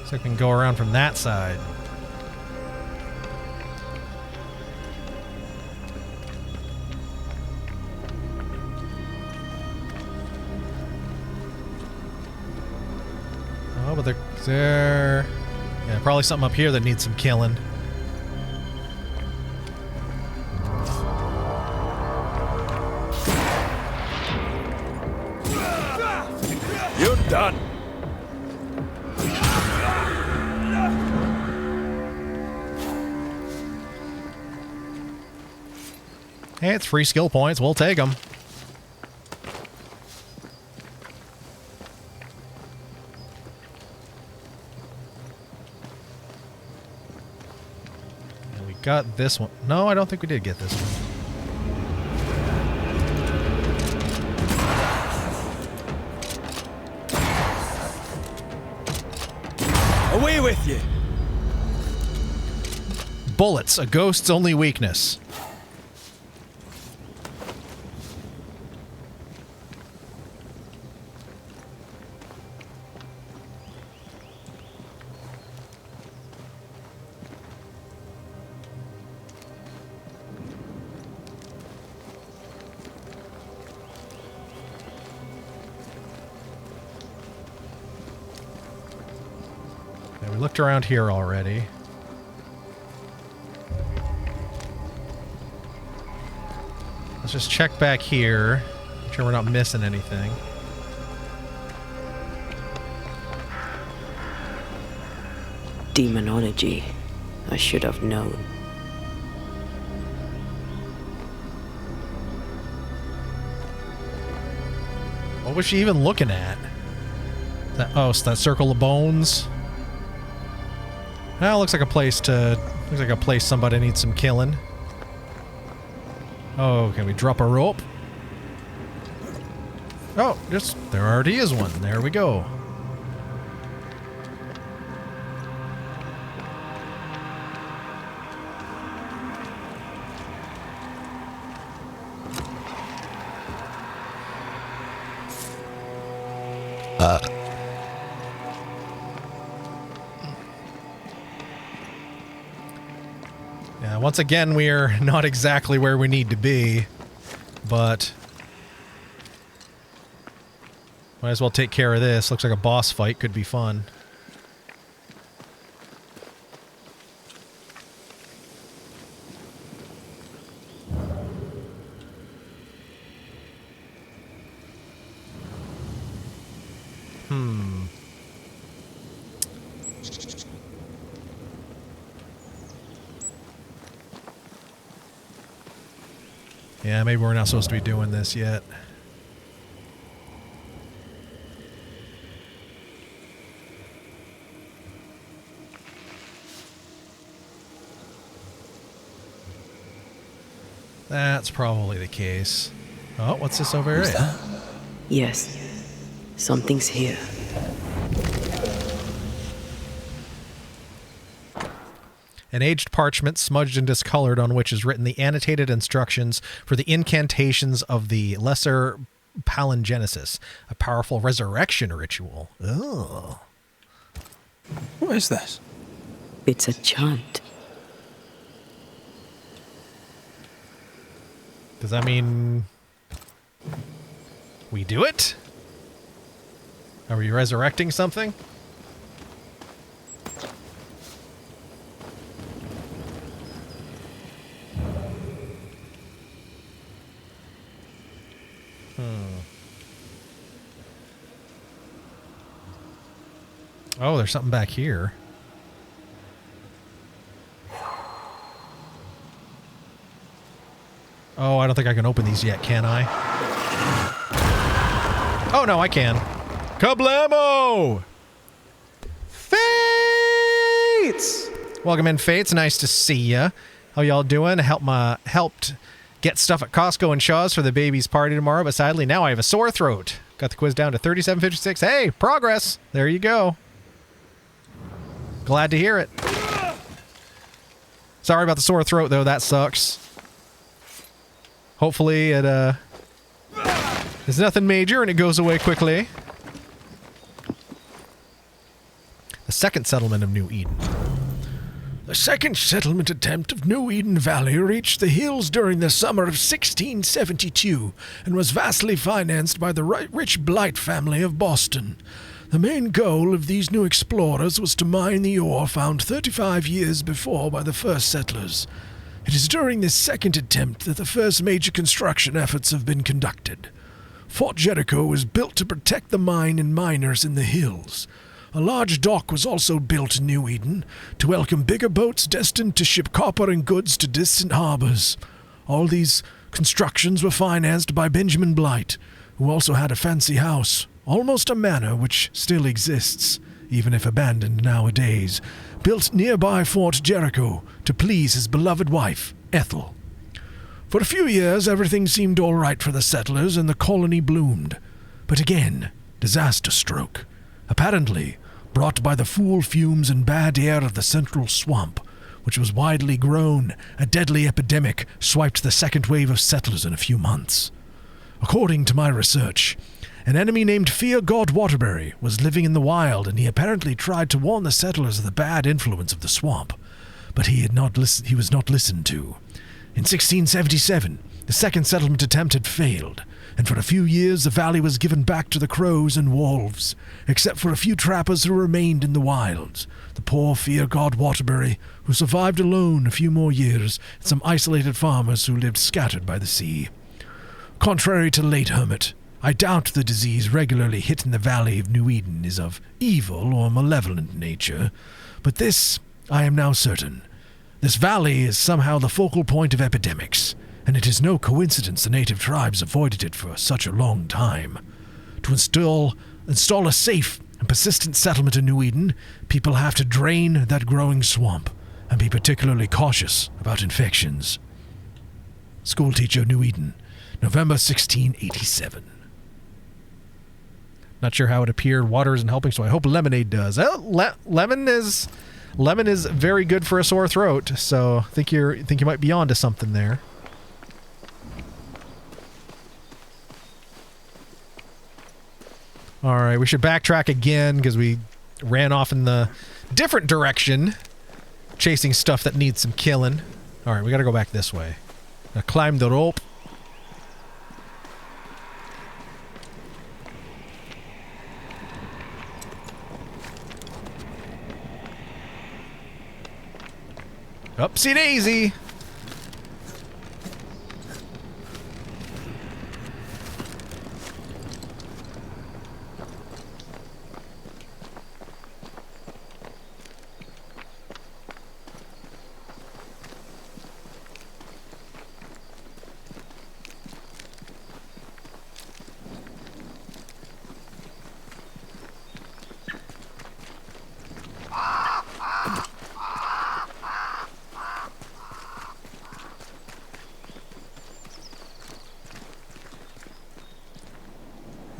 So I can go around from that side. Oh, but there... Yeah, probably something up here that needs some killing. You're done! Hey, it's free skill points. We'll take them. And we got this one. No, I don't think we did get this one. Away with you! Bullets, a ghost's only weakness. Yeah, we looked around here already. Let's just check back here. Make sure we're not missing anything. Demonology. I should have known. What was she even looking at? Oh, it's that circle of bones. Well, looks like a place somebody needs some killing. Oh, can we drop a rope? Oh, there already is one. There we go. Yeah, once again, we are not exactly where we need to be, but might as well take care of this. Looks like a boss fight could be fun. Yeah, maybe we're not supposed to be doing this yet. That's probably the case. Oh, what's this over here? Yes. Something's here. An aged parchment, smudged and discolored, on which is written the annotated instructions for the incantations of the lesser palingenesis, a powerful resurrection ritual. Oh. What is this? It's a chant. Does that mean we do it? Are we resurrecting something? Oh, there's something back here. Oh, I don't think I can open these yet, can I? Oh, no, I can. Kablamo! Fates! Welcome in, Fates. Nice to see ya. How y'all doing? Helped get stuff at Costco and Shaw's for the baby's party tomorrow, but sadly now I have a sore throat. Got the quiz down to 3756. Hey, progress! There you go. Glad to hear it. Sorry about the sore throat, though. That sucks. Hopefully it is nothing major and it goes away quickly. The second settlement of New Eden. The second settlement attempt of New Eden Valley reached the hills during the summer of 1672 and was vastly financed by the rich Blight family of Boston. The main goal of these new explorers was to mine the ore found 35 years before by the first settlers. It is during this second attempt that the first major construction efforts have been conducted. Fort Jericho was built to protect the mine and miners in the hills. A large dock was also built in New Eden to welcome bigger boats destined to ship copper and goods to distant harbors. All these constructions were financed by Benjamin Blight, who also had a fancy house, almost a manor which still exists, even if abandoned nowadays, built nearby Fort Jericho to please his beloved wife, Ethel. For a few years, everything seemed all right for the settlers and the colony bloomed. But again, disaster struck. Apparently, brought by the foul fumes and bad air of the central swamp, which was widely grown, a deadly epidemic swiped the second wave of settlers in a few months. According to my research, an enemy named Fear God Waterbury was living in the wild, and he apparently tried to warn the settlers of the bad influence of the swamp. But he was not listened to. In 1677, the second settlement attempt had failed, and for a few years the valley was given back to the crows and wolves, except for a few trappers who remained in the wilds. The poor Fear God Waterbury, who survived alone a few more years, and some isolated farmers who lived scattered by the sea. Contrary to late Hermit, I doubt the disease regularly hitting the valley of New Eden is of evil or malevolent nature, but this I am now certain. This valley is somehow the focal point of epidemics, and it is no coincidence the native tribes avoided it for such a long time. To install a safe and persistent settlement in New Eden, people have to drain that growing swamp and be particularly cautious about infections. Schoolteacher, New Eden, November 1687. Not sure how it appeared. Water isn't helping, so I hope lemonade does. Lemon is very good for a sore throat, so I think you might be onto something there. All right, we should backtrack again because we ran off in the different direction, chasing stuff that needs some killing. All right, we got to go back this way. Now climb the rope. Upsy daisy.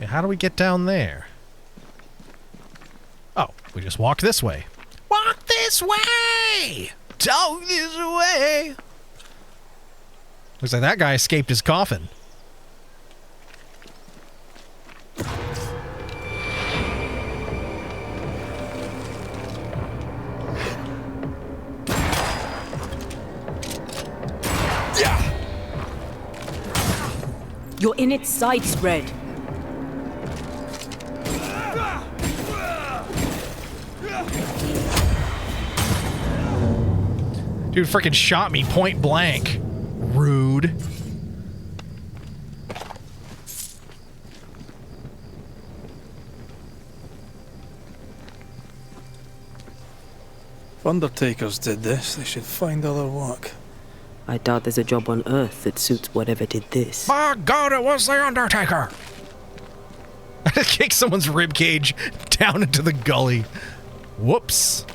How do we get down there? Oh, we just walk this way. Walk this way! Talk this way! Looks like that guy escaped his coffin. You're in its sights, Red. Dude freaking shot me point blank. Rude. If Undertakers did this, they should find other work. I doubt there's a job on Earth that suits whatever did this. My God, it was the Undertaker! I just kicked someone's ribcage down into the gully. Whoops.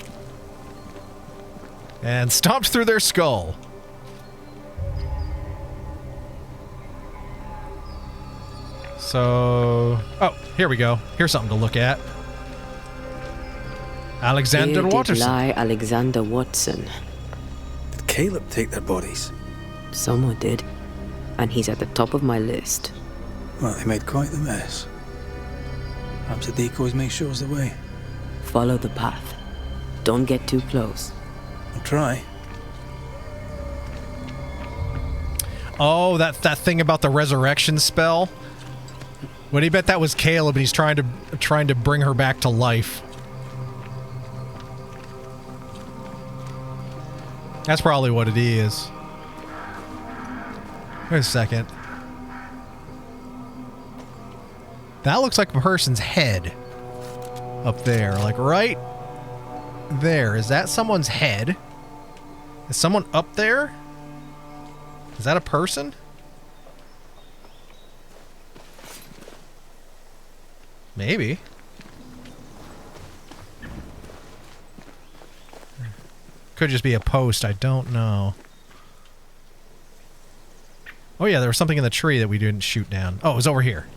And stomped through their skull. So... Oh, here we go. Here's something to look at. Alexander Here Watterson. did lie Alexander Watson. Did Caleb take their bodies? Someone did. And he's at the top of my list. Well, they made quite the mess. Perhaps the decoys may show us the way. Follow the path. Don't get too close. I'll try. Oh, that thing about the resurrection spell. What do you bet that was Caleb and he's trying to bring her back to life? That's probably what it is. Wait a second. That looks like a person's head up there, like right there. Is that someone's head? Is someone up there? Is that a person? Maybe. Could just be a post, I don't know. Oh yeah, there was something in the tree that we didn't shoot down. Oh, it was over here.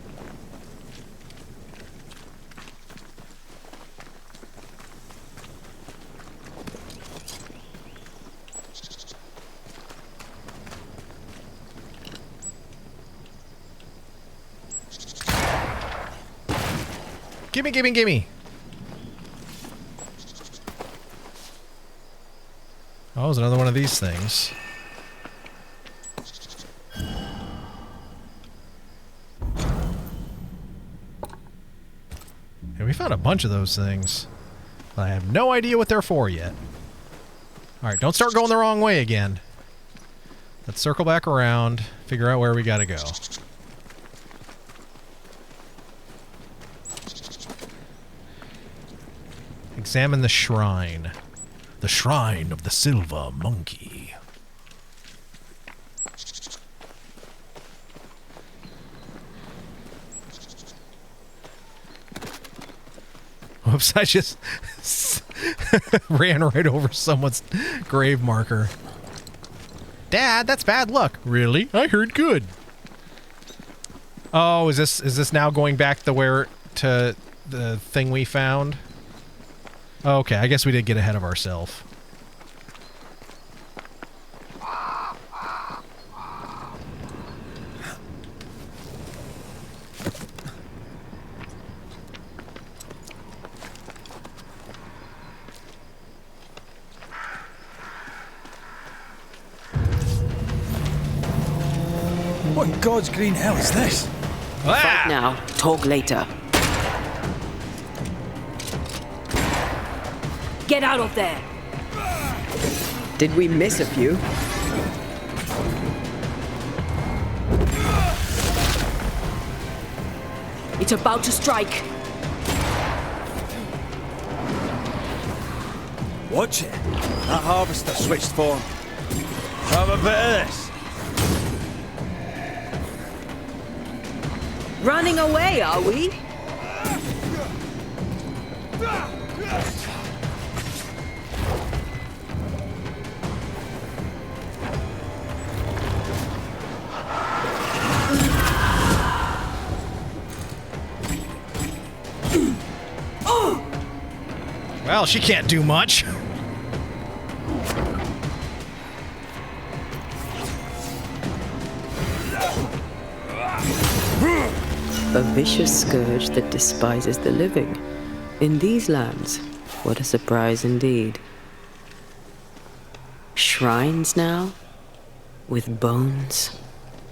Gimme, gimme, gimme! Oh, there's another one of these things. And we found a bunch of those things. But I have no idea what they're for yet. Alright, don't start going the wrong way again. Let's circle back around, figure out where we gotta go. Examine the shrine. The Shrine of the Silver Monkey. Whoops, I just ran right over someone's grave marker. Dad, that's bad luck. Really? I heard good. Oh, is this now going back to the thing we found? Okay, I guess we did get ahead of ourselves. What in God's green hell is this? Fight now, talk later. Get out of there! Did we miss a few? It's about to strike. Watch it. That harvester switched form. Have a bit of this. Running away, are we? Well, she can't do much. A vicious scourge that despises the living. In these lands, what a surprise indeed. Shrines now? With bones?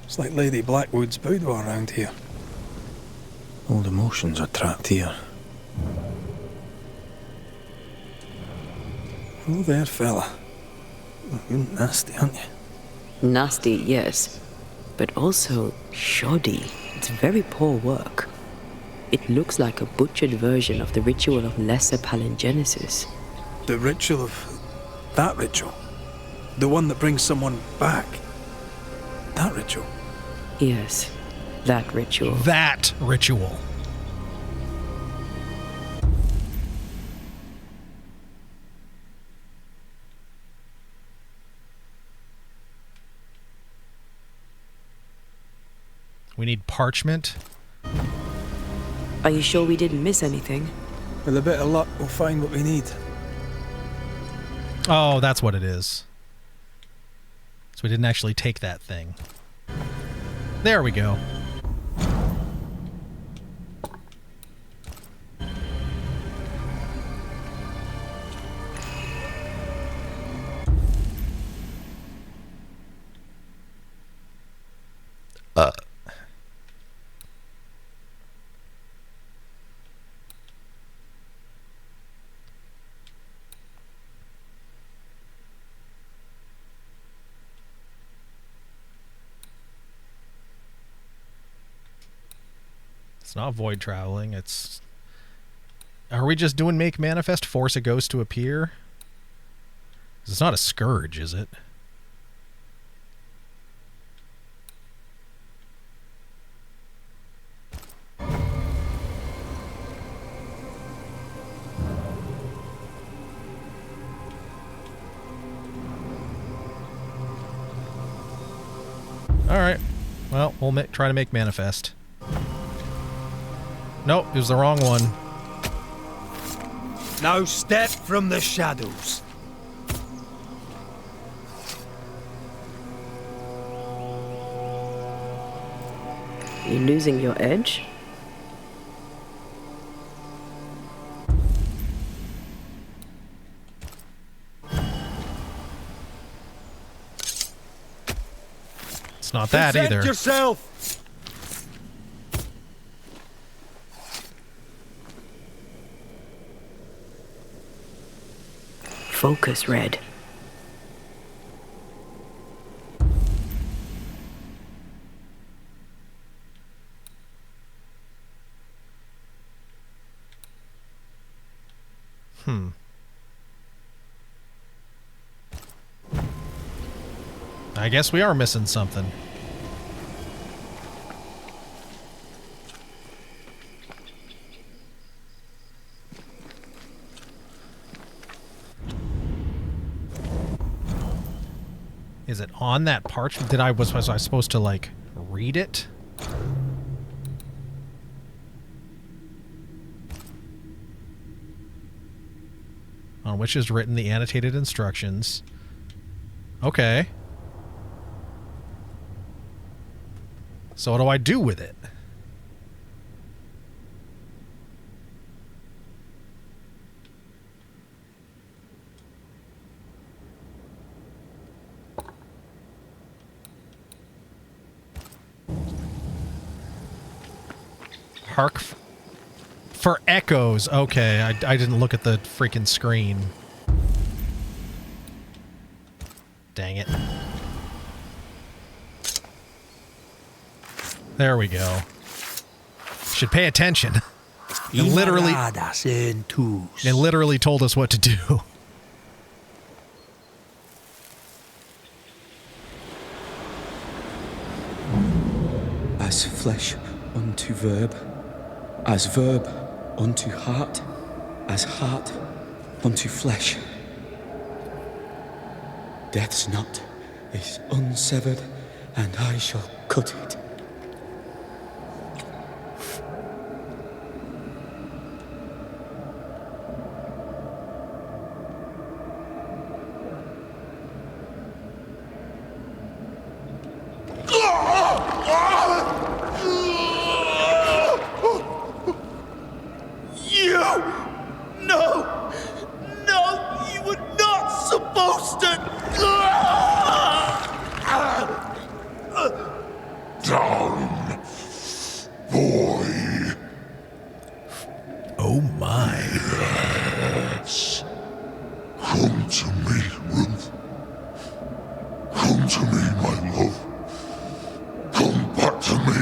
It's like Lady Blackwood's boudoir around here. Old emotions are trapped here. Oh, there, fella. You're nasty, aren't you? Nasty, yes. But also shoddy. It's very poor work. It looks like a butchered version of the ritual of Lesser Palingenesis. The ritual of... that ritual? The one that brings someone back? That ritual? Yes, that ritual. That ritual. We need parchment. Are you sure we didn't miss anything? With a bit of luck, we'll find what we need. Oh, that's what it is. So we didn't actually take that thing. There we go. It's not void traveling, it's... Are we just doing make manifest, force a ghost to appear? 'Cause it's not a scourge, is it? Alright. Well, we'll try to make manifest. Nope, it was the wrong one. Now step from the shadows. You're losing your edge? It's not that Present either. yourself. Focus, Red. I guess we are missing something. Is it on that parchment? Was I supposed to, like, read it? On which is written the annotated instructions. Okay. So what do I do with it? Hark for echoes. Okay, I didn't look at the freaking screen. Dang it. There we go. Should pay attention. It literally told us what to do. As flesh unto verb, as verb unto heart, as heart unto flesh. Death's knot is unsevered, and I shall cut it. Oh my. Yes. Come to me, Ruth. Come to me, my love. Come back to me.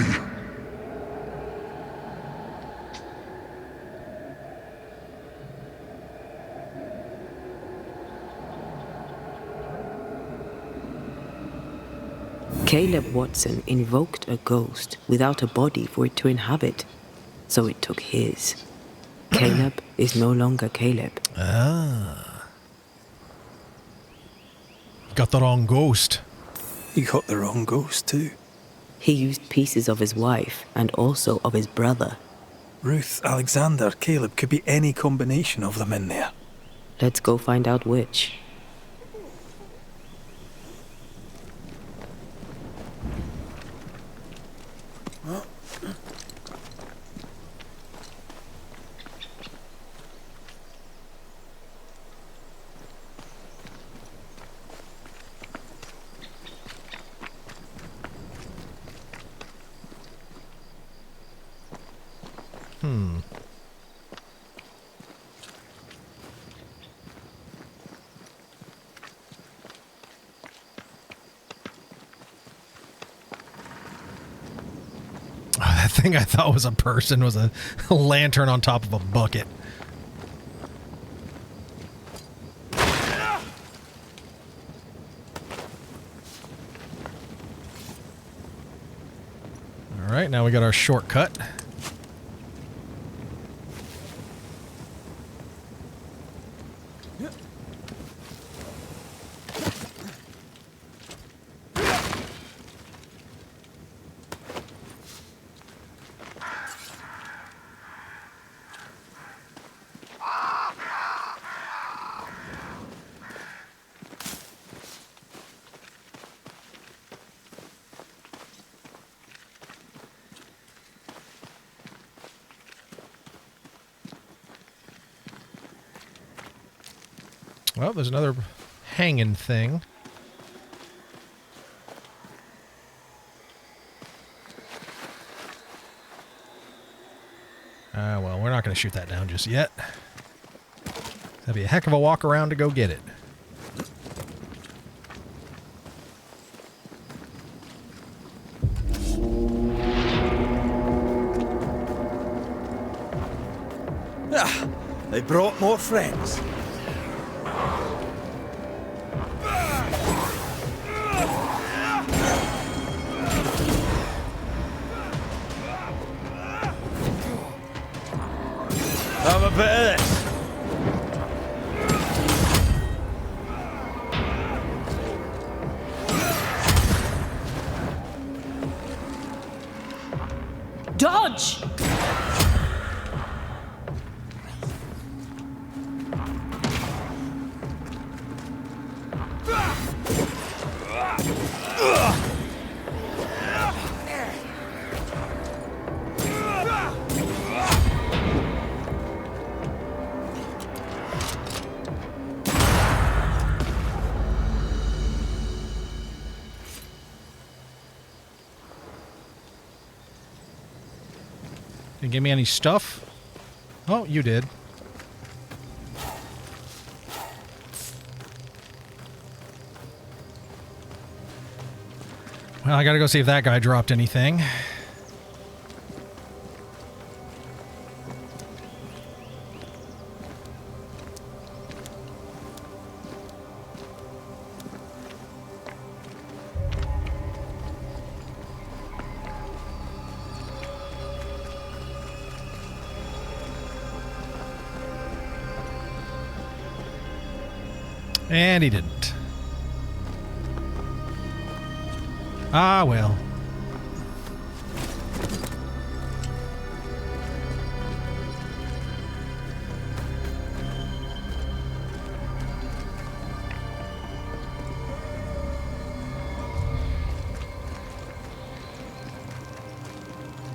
Caleb Watson invoked a ghost without a body for it to inhabit, so it took his. Caleb is no longer Caleb. Ah. Got the wrong ghost. You got the wrong ghost, too. He used pieces of his wife and also of his brother. Ruth, Alexander, Caleb, could be any combination of them in there. Let's go find out which. That thing I thought was a person was a lantern on top of a bucket. All right, now we got our shortcut. Well, there's another hanging thing. Well, we're not going to shoot that down just yet. That'd be a heck of a walk around to go get it. Ah, they brought more friends. Have a bit of this. Dodge! Didn't give me any stuff? Oh, you did. Well, I gotta go see if that guy dropped anything. And he didn't. Ah, well.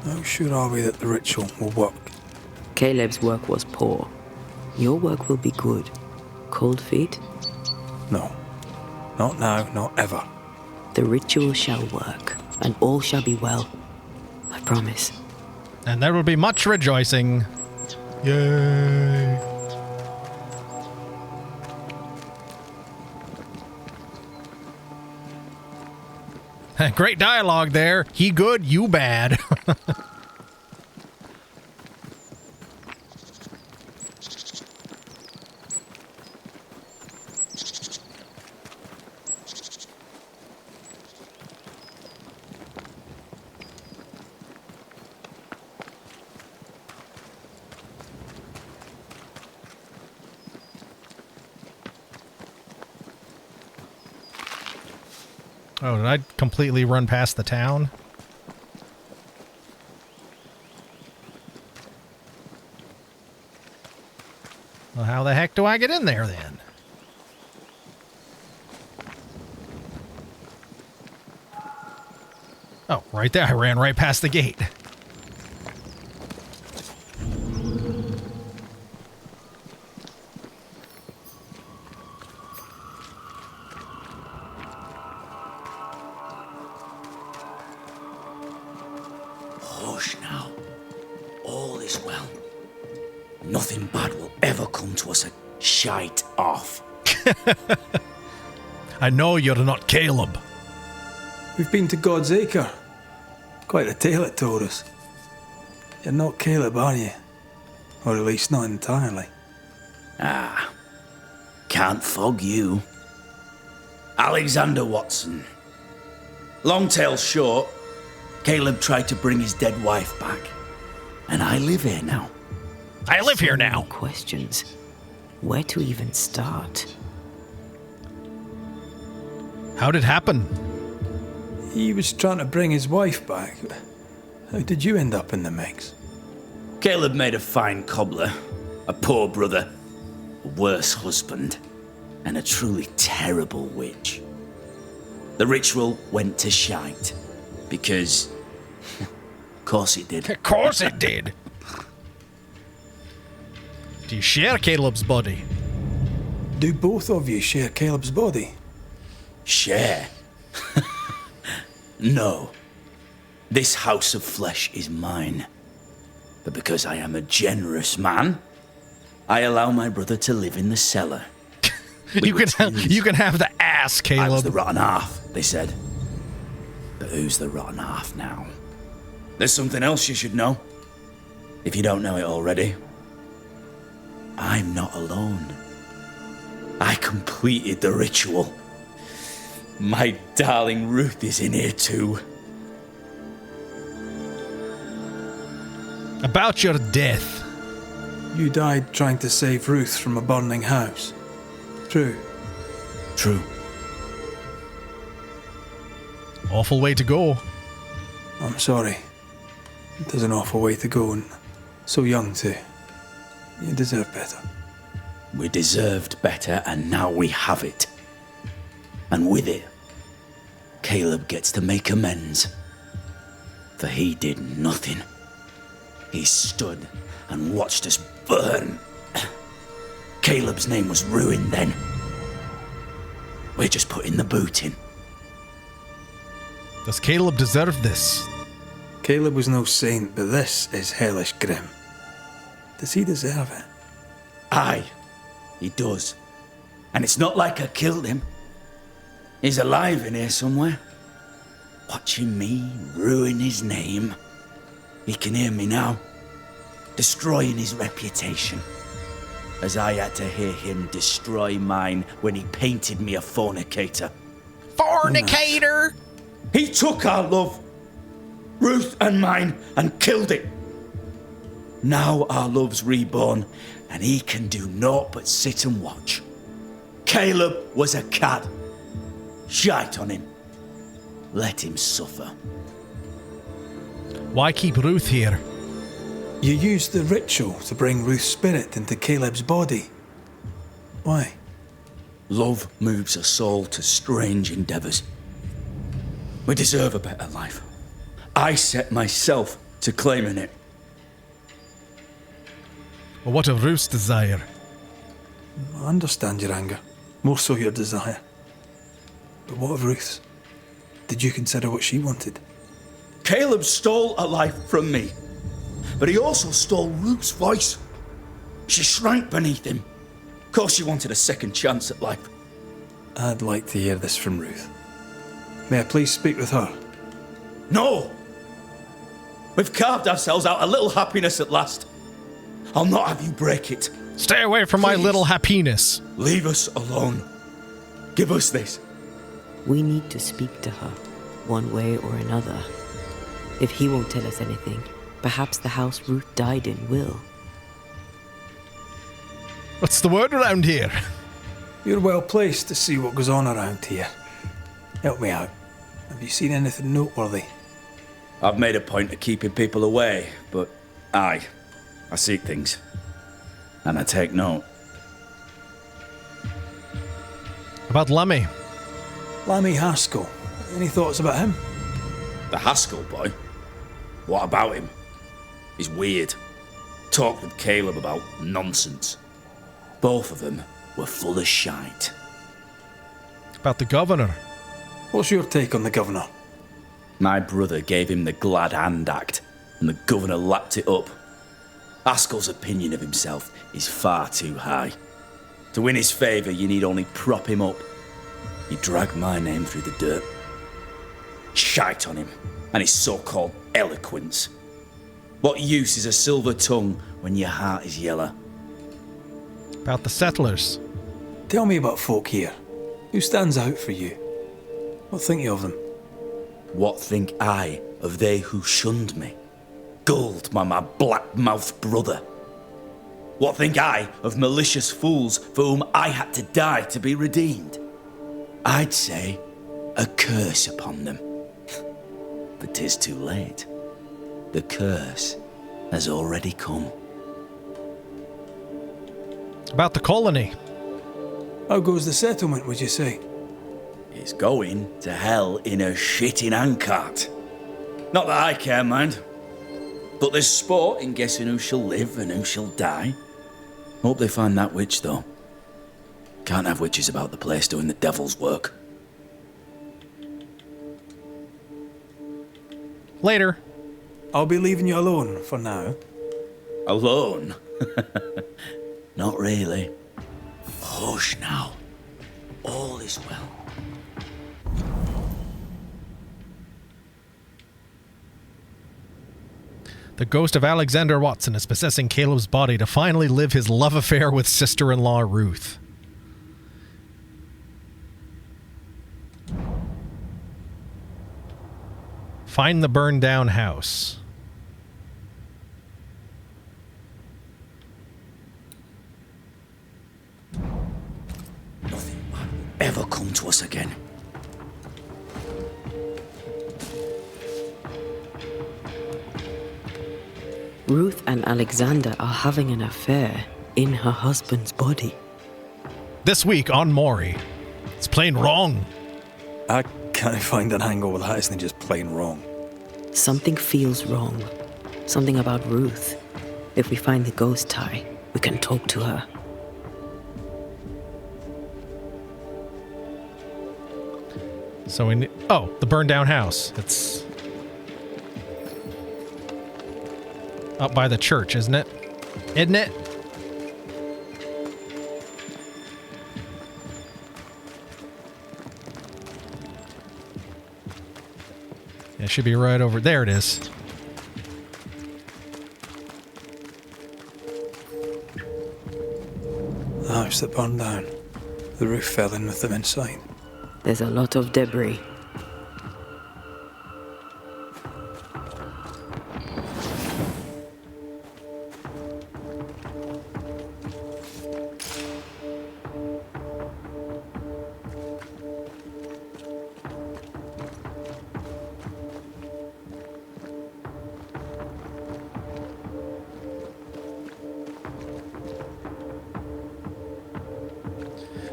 How sure are we that the ritual will work? Caleb's work was poor. Your work will be good. Cold feet? No. Not now, not ever. The ritual shall work, and all shall be well. I promise. And there will be much rejoicing. Yay. Great dialogue there. He good, you bad. Oh, did I completely run past the town? Well, how the heck do I get in there then? Oh, right there. I ran right past the gate. Hush now. All is well. Nothing bad will ever come to us at shite off. I know you're not Caleb. We've been to God's Acre. Quite a tale it told us. You're not Caleb, are you? Or at least not entirely. Ah, can't fog you. Alexander Watson. Long tale short, Caleb tried to bring his dead wife back. And I live here now. I live here now. Questions. Where to even start? How'd it happen? He was trying to bring his wife back. How did you end up in the mix? Caleb made a fine cobbler, a poor brother, a worse husband, and a truly terrible witch. The ritual went to shite, because... of course it did. Of course it did. Do you share Caleb's body? Do both of you share Caleb's body? Share? No. This house of flesh is mine. But because I am a generous man, I allow my brother to live in the cellar. You can have the ass, Caleb. I was the rotten half, they said. But who's the rotten half now? There's something else you should know. If you don't know it already. I'm not alone. I completed the ritual. My darling Ruth is in here too. About your death. You died trying to save Ruth from a burning house. True. True. Awful way to go. I'm sorry. It is an awful way to go, and so young too. You deserve better. We deserved better, and now we have it. And with it, Caleb gets to make amends. For he did nothing. He stood and watched us burn. Caleb's name was ruined then. We're just putting the boot in. Does Caleb deserve this? Caleb was no saint, but this is hellish grim. Does he deserve it? Aye, he does. And it's not like I killed him. He's alive in here somewhere. Watching me ruin his name. He can hear me now. Destroying his reputation. As I had to hear him destroy mine when he painted me a fornicator. Fornicator! He took our love, Ruth and mine, and killed it. Now our love's reborn, and he can do naught but sit and watch. Caleb was a cad. Shite on him. Let him suffer. Why keep Ruth here? You used the ritual to bring Ruth's spirit into Caleb's body. Why? Love moves a soul to strange endeavors. We deserve a better life. I set myself to claiming it. Well, what of Ruth's desire? I understand your anger. More so your desire. But what of Ruth's? Did you consider what she wanted? Caleb stole a life from me. But he also stole Ruth's voice. She shrank beneath him. Of course she wanted a second chance at life. I'd like to hear this from Ruth. May I please speak with her? No! We've carved ourselves out a little happiness at last. I'll not have you break it. Stay away from my little happiness. Leave us alone. Give us this. We need to speak to her, one way or another. If he won't tell us anything, perhaps the house Ruth died in will. What's the word around here? You're well placed to see what goes on around here. Help me out. Have you seen anything noteworthy? I've made a point of keeping people away, but I seek things. And I take note. About Lemmy. Lemmy Haskell. Any thoughts about him? The Haskell boy? What about him? He's weird. Talked with Caleb about nonsense. Both of them were full of shite. About the governor. What's your take on the governor? My brother gave him the glad hand act, and the governor lapped it up. Haskell's opinion of himself is far too high. To win his favour, you need only prop him up. He dragged my name through the dirt. Shite on him, and his so-called eloquence. What use is a silver tongue when your heart is yellow? About the settlers. Tell me about folk here. Who stands out for you? What think you of them? What think I of they who shunned me? Gulled my black-mouthed brother. What think I of malicious fools for whom I had to die to be redeemed? I'd say a curse upon them. But 'tis too late. The curse has already come. About the colony. How goes the settlement, would you say? It's going to hell in a shitting handcart. Not that I care, mind. But there's sport in guessing who shall live and who shall die. Hope they find that witch, though. Can't have witches about the place doing the devil's work. Later. I'll be leaving you alone for now. Alone? Not really. Hush now. All is well. The ghost of Alexander Watson is possessing Caleb's body to finally live his love affair with sister-in-law Ruth. Find the burned down house. Nothing bad will ever come to us again. Ruth and Alexander are having an affair in her husband's body. This week on Maury. It's plain wrong. I can't find an angle with that isn't just plain wrong. Something feels wrong. Something about Ruth. If we find the ghost tie, we can talk to her. So we need... Oh, the burned down house. It's... up by the church, isn't it? Isn't it? It should be right over... There it is. The house that burned down. The roof fell in with them inside. There's a lot of debris.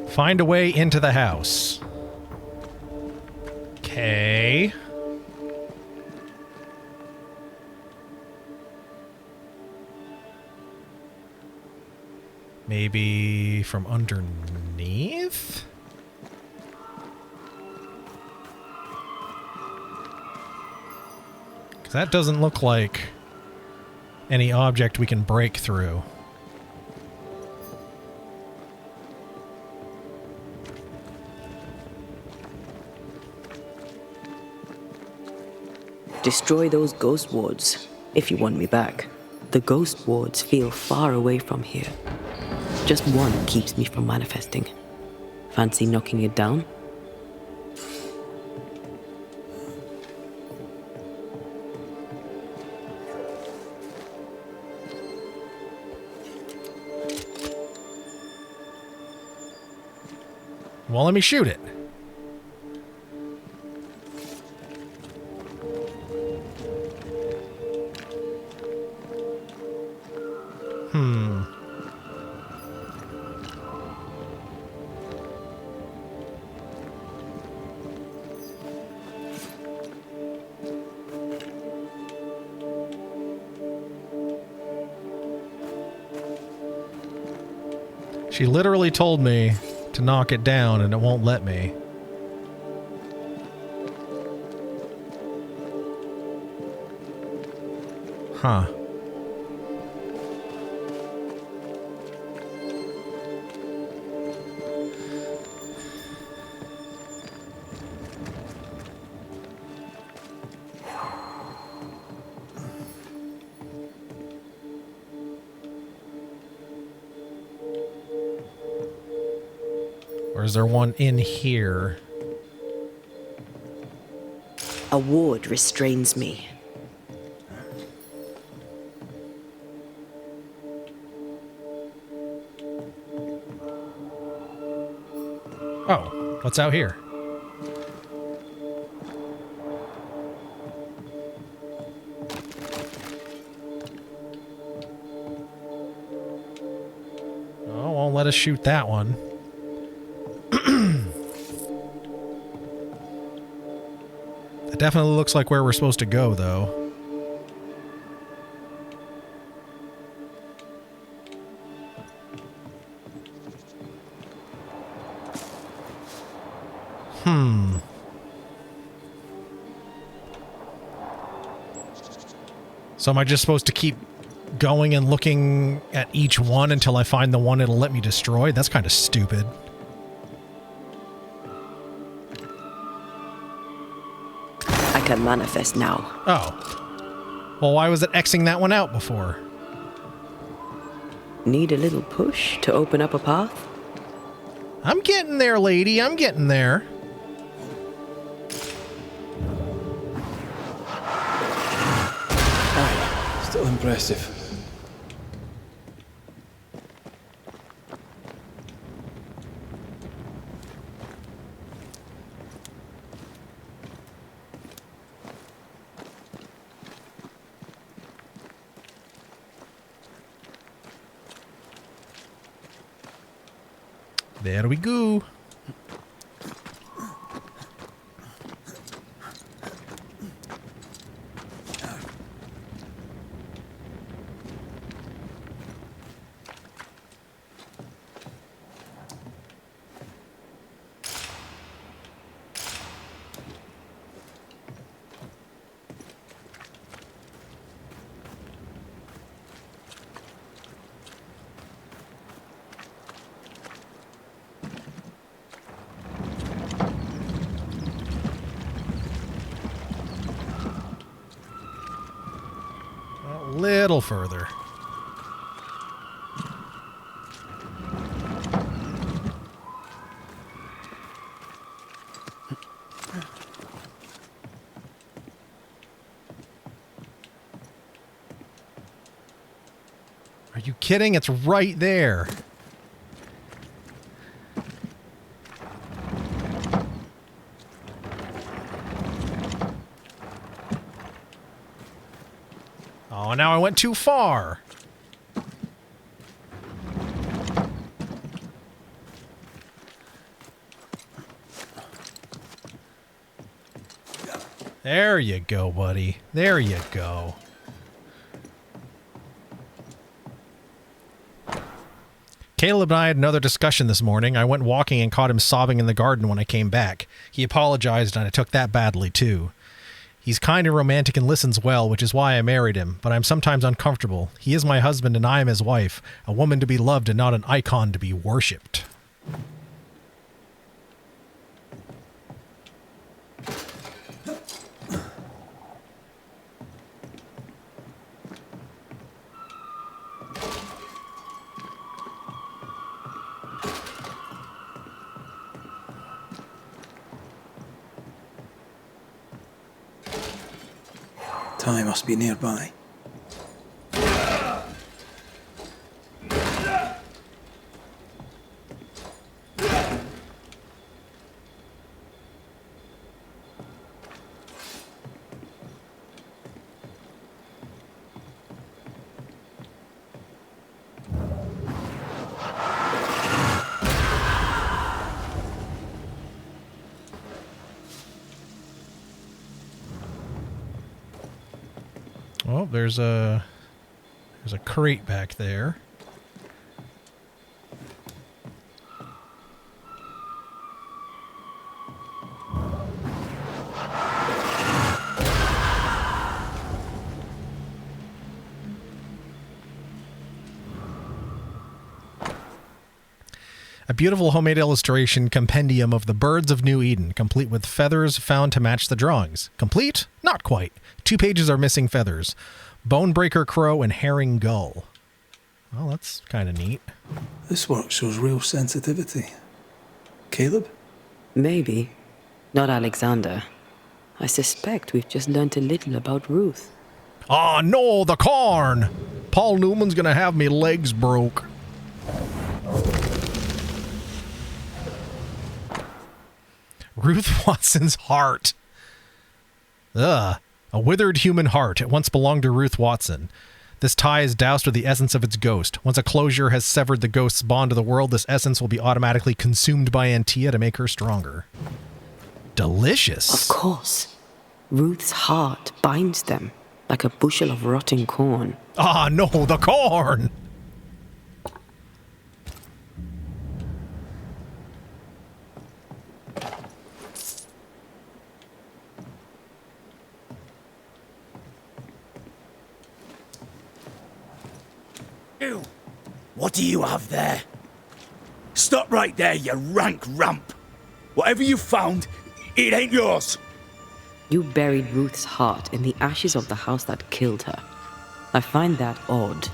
Find a way into the house. Okay. Maybe from underneath? Because that doesn't look like any object we can break through. Destroy those ghost wards, if you want me back. The ghost wards feel far away from here. Just one keeps me from manifesting. Fancy knocking it down? Well, let me shoot it. She literally told me to knock it down and it won't let me. Huh. Or is there one in here? A ward restrains me. Oh, what's out here? Oh, won't let us shoot that one. It definitely looks like where we're supposed to go, though. So am I just supposed to keep going and looking at each one until I find the one it'll let me destroy? That's kind of stupid. I can manifest now. Oh. Well, why was it Xing that one out before? Need a little push to open up a path? I'm getting there, lady. I'm getting there. Still impressive. There we go. Little further. Are you kidding? It's right there. Oh, now I went too far. There you go, buddy. There you go. Caleb and I had another discussion this morning. I went walking and caught him sobbing in the garden when I came back. He apologized and I took that badly too. He's kind and romantic and listens well, which is why I married him, but I'm sometimes uncomfortable. He is my husband and I am his wife, a woman to be loved and not an icon to be worshipped. Tommy must be nearby. Oh, there's a crate back there. A beautiful homemade illustration compendium of the birds of New Eden, complete with feathers found to match the drawings. Complete? Not quite. 2 pages are missing feathers. Bonebreaker crow and herring gull. Well, that's kind of neat. This work shows real sensitivity. Caleb? Maybe. Not Alexander. I suspect we've just learnt a little about Ruth. Ah, no, the corn! Paul Newman's gonna have me legs broke. Ruth Watson's heart. Ugh. A withered human heart. It once belonged to Ruth Watson. This tie is doused with the essence of its ghost. Once a closure has severed the ghost's bond to the world, this essence will be automatically consumed by Antia to make her stronger. Delicious. Of course. Ruth's heart binds them like a bushel of rotting corn. Ah, no, the corn! You! What do you have there? Stop right there, you rank rump! Whatever you found, it ain't yours! You buried Ruth's heart in the ashes of the house that killed her. I find that odd.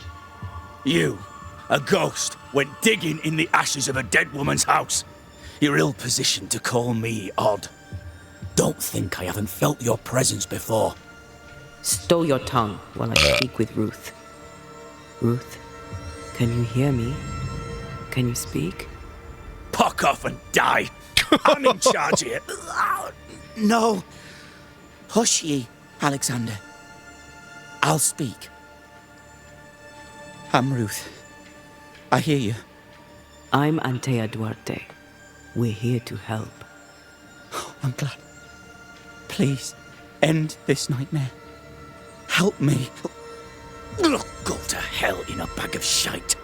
You, a ghost, went digging in the ashes of a dead woman's house. You're ill-positioned to call me odd. Don't think I haven't felt your presence before. Stow your tongue while I speak with Ruth. Ruth, can you hear me? Can you speak? Puck off and die! I'm in charge here. No. Hush ye, Alexander. I'll speak. I'm Ruth. I hear you. I'm Antea Duarte. We're here to help. Oh, I'm glad. Please, end this nightmare. Help me. Go to hell in a bag of shite.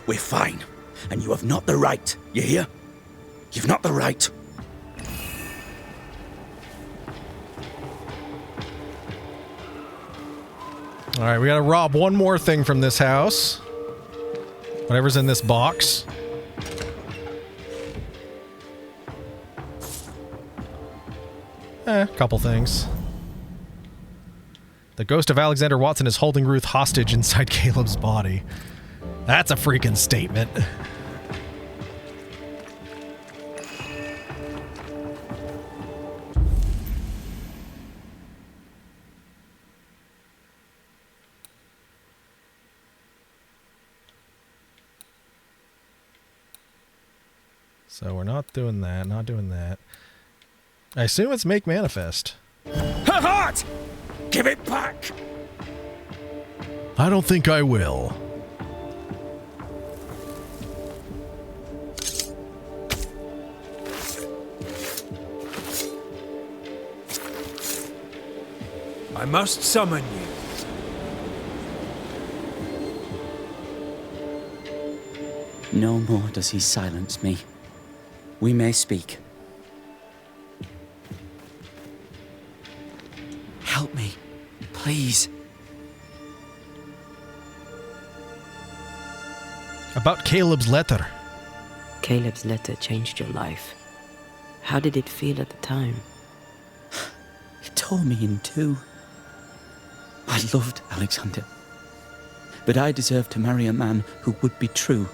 We're fine, and you have not the right. You hear? You've not the right. All right, we gotta rob one more thing from this house. Whatever's in this box. A couple things. The ghost of Alexander Watson is holding Ruth hostage inside Caleb's body. That's a freaking statement. So we're not doing that, not doing that. I assume it's make manifest. Her heart! Give it back! I don't think I will. I must summon you. No more does he silence me. We may speak. Help me, please. About Caleb's letter. Caleb's letter changed your life. How did it feel at the time? It tore me in two. I loved Alexander, but I deserved to marry a man who would be true.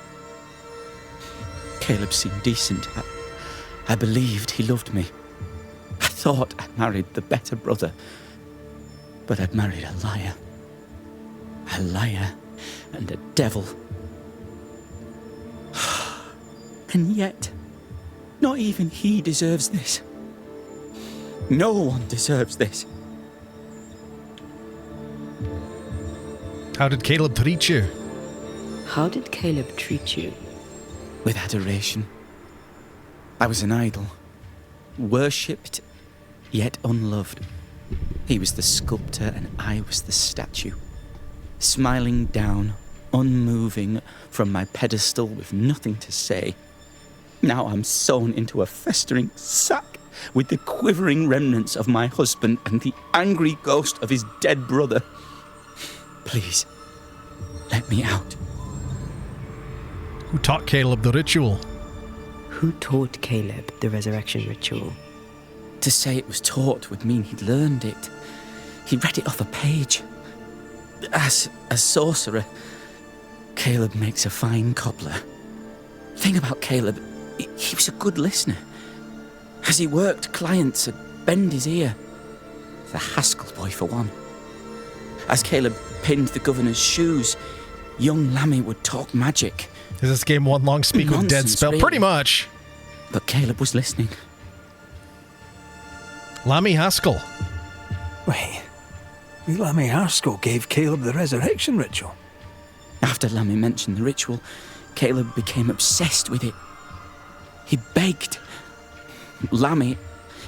Caleb seemed decent. I believed he loved me. I thought I married the better brother. But I'd married a liar. A liar and a devil. And yet, not even he deserves this. No one deserves this. How did Caleb treat you? How did Caleb treat you? With adoration. I was an idol. Worshipped, yet unloved. He was the sculptor and I was the statue. Smiling down, unmoving from my pedestal with nothing to say. Now I'm sewn into a festering sack with the quivering remnants of my husband and the angry ghost of his dead brother. Please, let me out. Who taught Caleb the ritual? Who taught Caleb the resurrection ritual? To say it was taught would mean he'd learned it. He read it off a page. As a sorcerer, Caleb makes a fine cobbler. Thing about Caleb, he was a good listener. As he worked, clients would bend his ear. The Haskell boy, for one. As Caleb pinned the governor's shoes, young Lammy would talk magic. Is this game one long speak with dead spell? Really. Pretty much. But Caleb was listening. Lammy Haskell. Wait. Lammy Haskell gave Caleb the resurrection ritual. After Lammy mentioned the ritual, Caleb became obsessed with it. He begged. Lammy,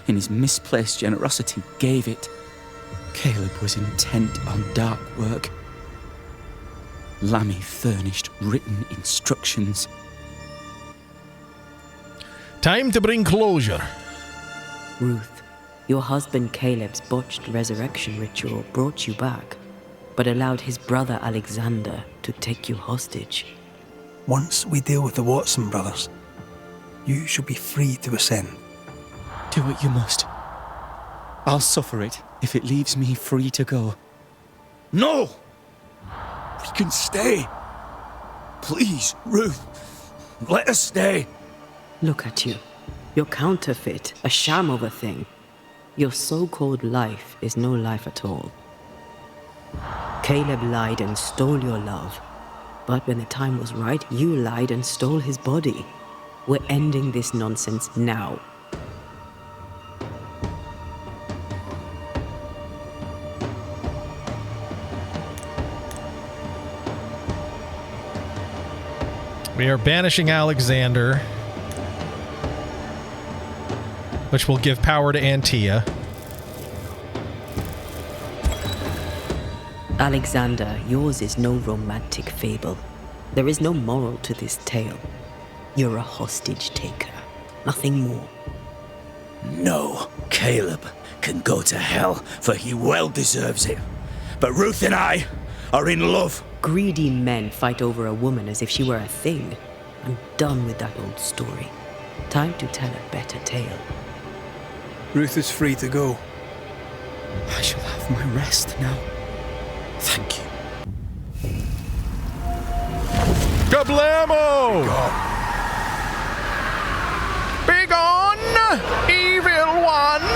in his misplaced generosity, gave it. Caleb was intent on dark work. Lammy furnished written instructions. Time to bring closure. Ruth, your husband Caleb's botched resurrection ritual brought you back, but allowed his brother Alexander to take you hostage. Once we deal with the Watson brothers, you shall be free to ascend. Do what you must. I'll suffer it if it leaves me free to go. No! We can stay. Please, Ruth, let us stay. Look at you. You're counterfeit, a sham of a thing. Your so-called life is no life at all. Caleb lied and stole your love. But when the time was right, you lied and stole his body. We're ending this nonsense now. We are banishing Alexander, which will give power to Antia. Alexander, yours is no romantic fable. There is no moral to this tale. You're a hostage taker, nothing more. No, Caleb can go to hell, for he well deserves it. But Ruth and I are in love. Greedy men fight over a woman as if she were a thing. I'm done with that old story. Time to tell a better tale. Ruth is free to go. I shall have my rest now. Thank you. Kablamo! Begone, evil one!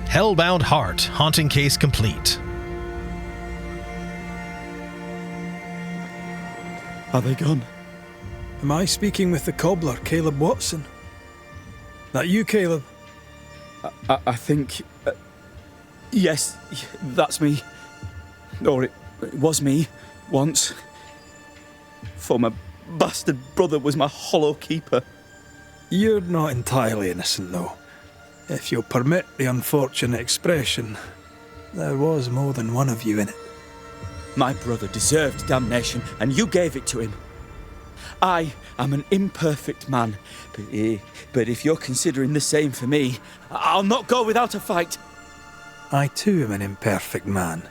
Hellbound Heart, haunting case complete. Are they gone? Am I speaking with the cobbler, Caleb Watson? That you, Caleb? I think... yes, that's me. Or it was me, once. For my bastard brother was my hollow keeper. You're not entirely innocent, though. If you'll permit the unfortunate expression, there was more than one of you in it. My brother deserved damnation, and you gave it to him. I am an imperfect man, but if you're considering the same for me, I'll not go without a fight. I too am an imperfect man.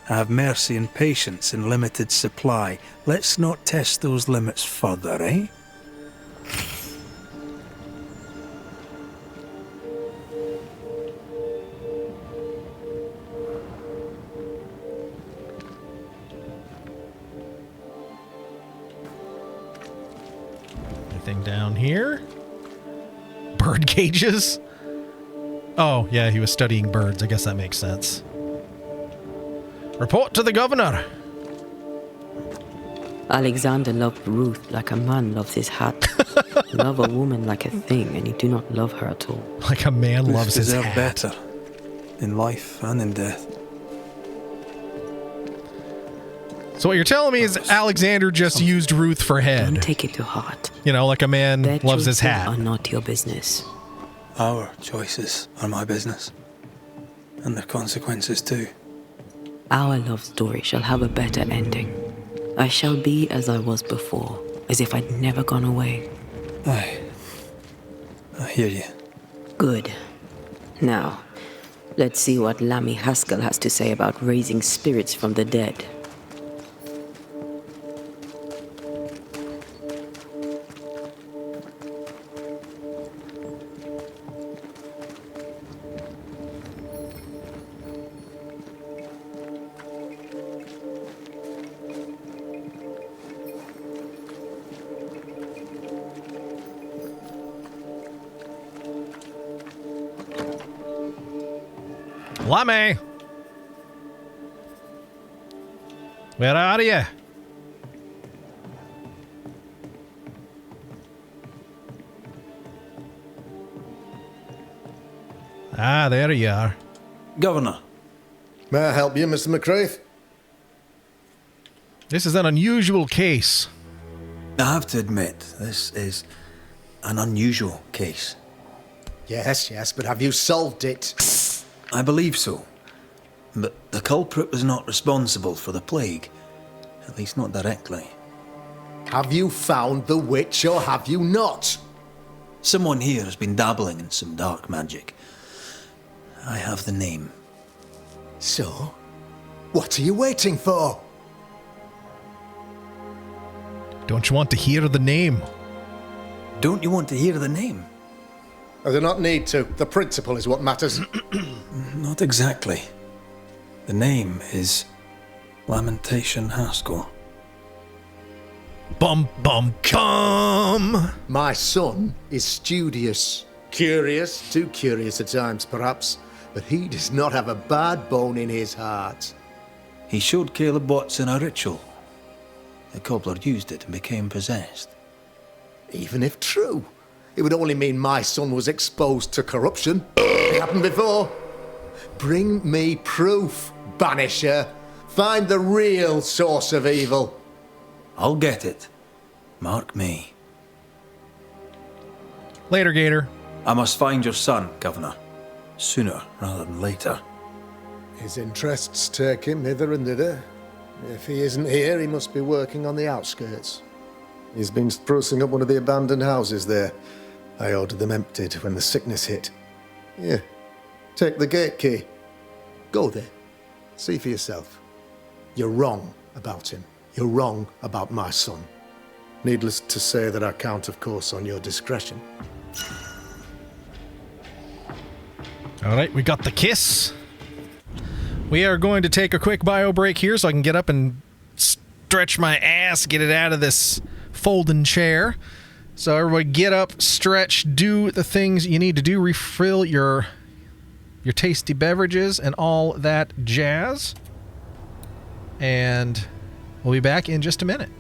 I have mercy and patience in limited supply. Let's not test those limits further, eh? anything down here? Bird cages? Oh, yeah, he was studying birds. I guess that makes sense. Report to the governor. Alexander loved Ruth like a man loves his hat. Love a woman like a thing, and you do not love her at all. Like a man loves his deserve hat. better. In life and in death. So what you're telling me is Alexander just used Ruth for head. Don't take it to heart. You know, like a man Their loves his choices hat. are not your business. Our choices are my business. And their consequences too. Our love story shall have a better ending. I shall be as I was before, as if I'd never gone away. I hear you. Good. Now, let's see what Lammy Haskell has to say about raising spirits from the dead. Lammy! Where are you? Ah, there you are. Governor. May I help you, Mr. McCraith? This is an unusual case. I have to admit, this is an unusual case. Yes, but have you solved it? I believe so. But the culprit was not responsible for the plague. At least not directly. Have you found the witch or have you not? Someone here has been dabbling in some dark magic. I have the name. So? What are you waiting for? Don't you want to hear the name? Don't you want to hear the name? I do not need to. The principle is what matters. Not exactly. The name is Lamentation Haskell. Bum, bum, bum! My son is studious. Curious, too curious at times perhaps, but he does not have a bad bone in his heart. He showed Caleb Watson a ritual. The cobbler used it and became possessed. Even if true, it would only mean my son was exposed to corruption. It happened before. Bring me proof, Banisher. Find the real source of evil. I'll get it. Mark me. Later, Gator. I must find your son, Governor. Sooner rather than later. His interests take him hither and thither. If he isn't here, he must be working on the outskirts. He's been sprucing up one of the abandoned houses there. I ordered them emptied when the sickness hit. Here, take the gate key. Go there. See for yourself. You're wrong about him. You're wrong about my son. Needless to say that I count, of course, on your discretion. All right, we got the kiss. We are going to take a quick bio break here so I can get up and stretch my ass, get it out of this folding chair. So everybody get up, stretch, do the things you need to do, refill your tasty beverages and all that jazz. And we'll be back in just a minute.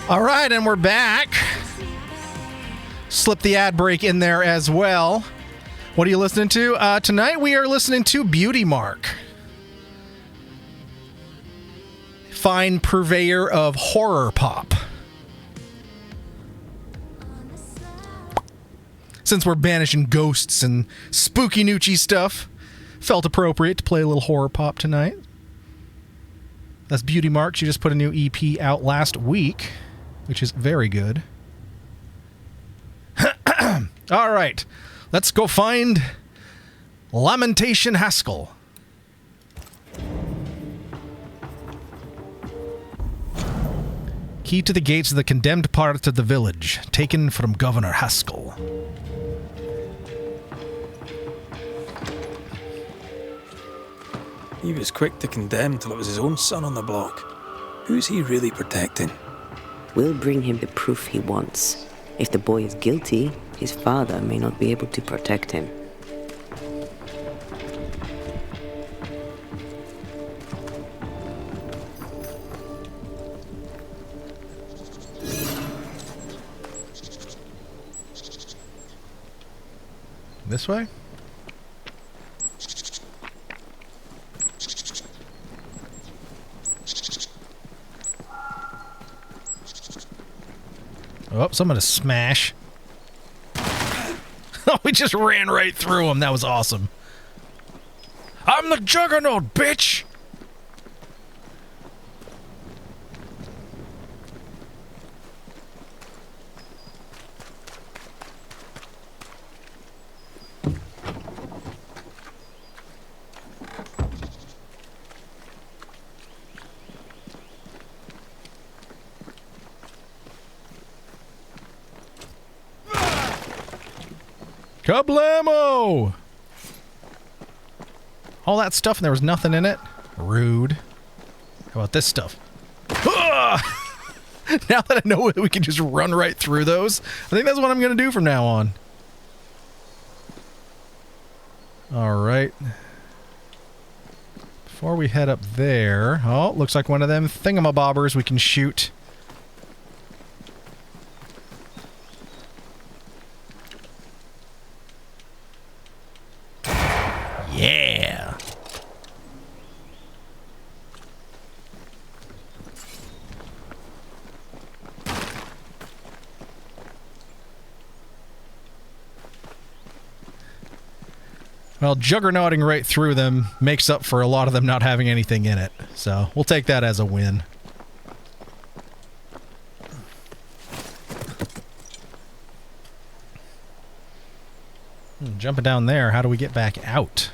All right, and we're back. Slip the ad break in there as well. What are you listening to? Tonight we are listening to Beauty Mark. Fine purveyor of horror pop. Since we're banishing ghosts and spooky noochie stuff, felt appropriate to play a little horror pop tonight. That's Beauty Mark. She just put a new EP out last week, which is very good. All right, let's go find Lamentation Haskell. Key to the gates of the condemned part of the village, taken from Governor Haskell. He was quick to condemn till it was his own son on the block. Who's he really protecting? We'll bring him the proof he wants. If the boy is guilty, his father may not be able to protect him. This way? Oh, someone to smash. Oh, we just ran right through him. That was awesome. I'm the Juggernaut, bitch! Kablamo! All that stuff and there was nothing in it? Rude. How about this stuff? Now that I know we can just run right through those, I think that's what I'm going to do from now on. Alright. Before we head up there... Oh, looks like one of them thingamabobbers we can shoot. Yeah! Well, juggernauting right through them makes up for a lot of them not having anything in it. So, we'll take that as a win. Jumping down there, how do we get back out?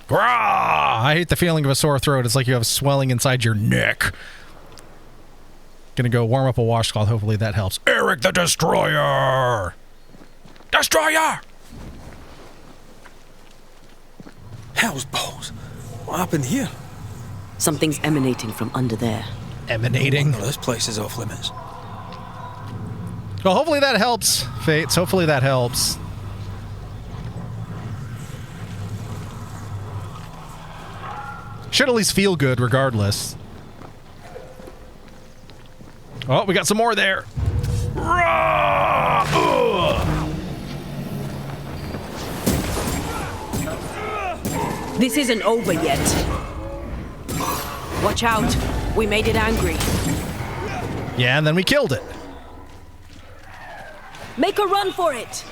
Grah! I hate the feeling of a sore throat. It's like you have swelling inside your neck. Gonna go warm up a washcloth. Hopefully that helps. Eric the Destroyer! Destroyer! Hell's balls. What happened here? Something's emanating from under there. Emanating? No, this place is off limits. Well, hopefully that helps, Fates. Hopefully that helps. Should at least feel good regardless. Oh, we got some more there. This isn't over yet. Watch out. We made it angry. Yeah, and then we killed it. Make a run for it!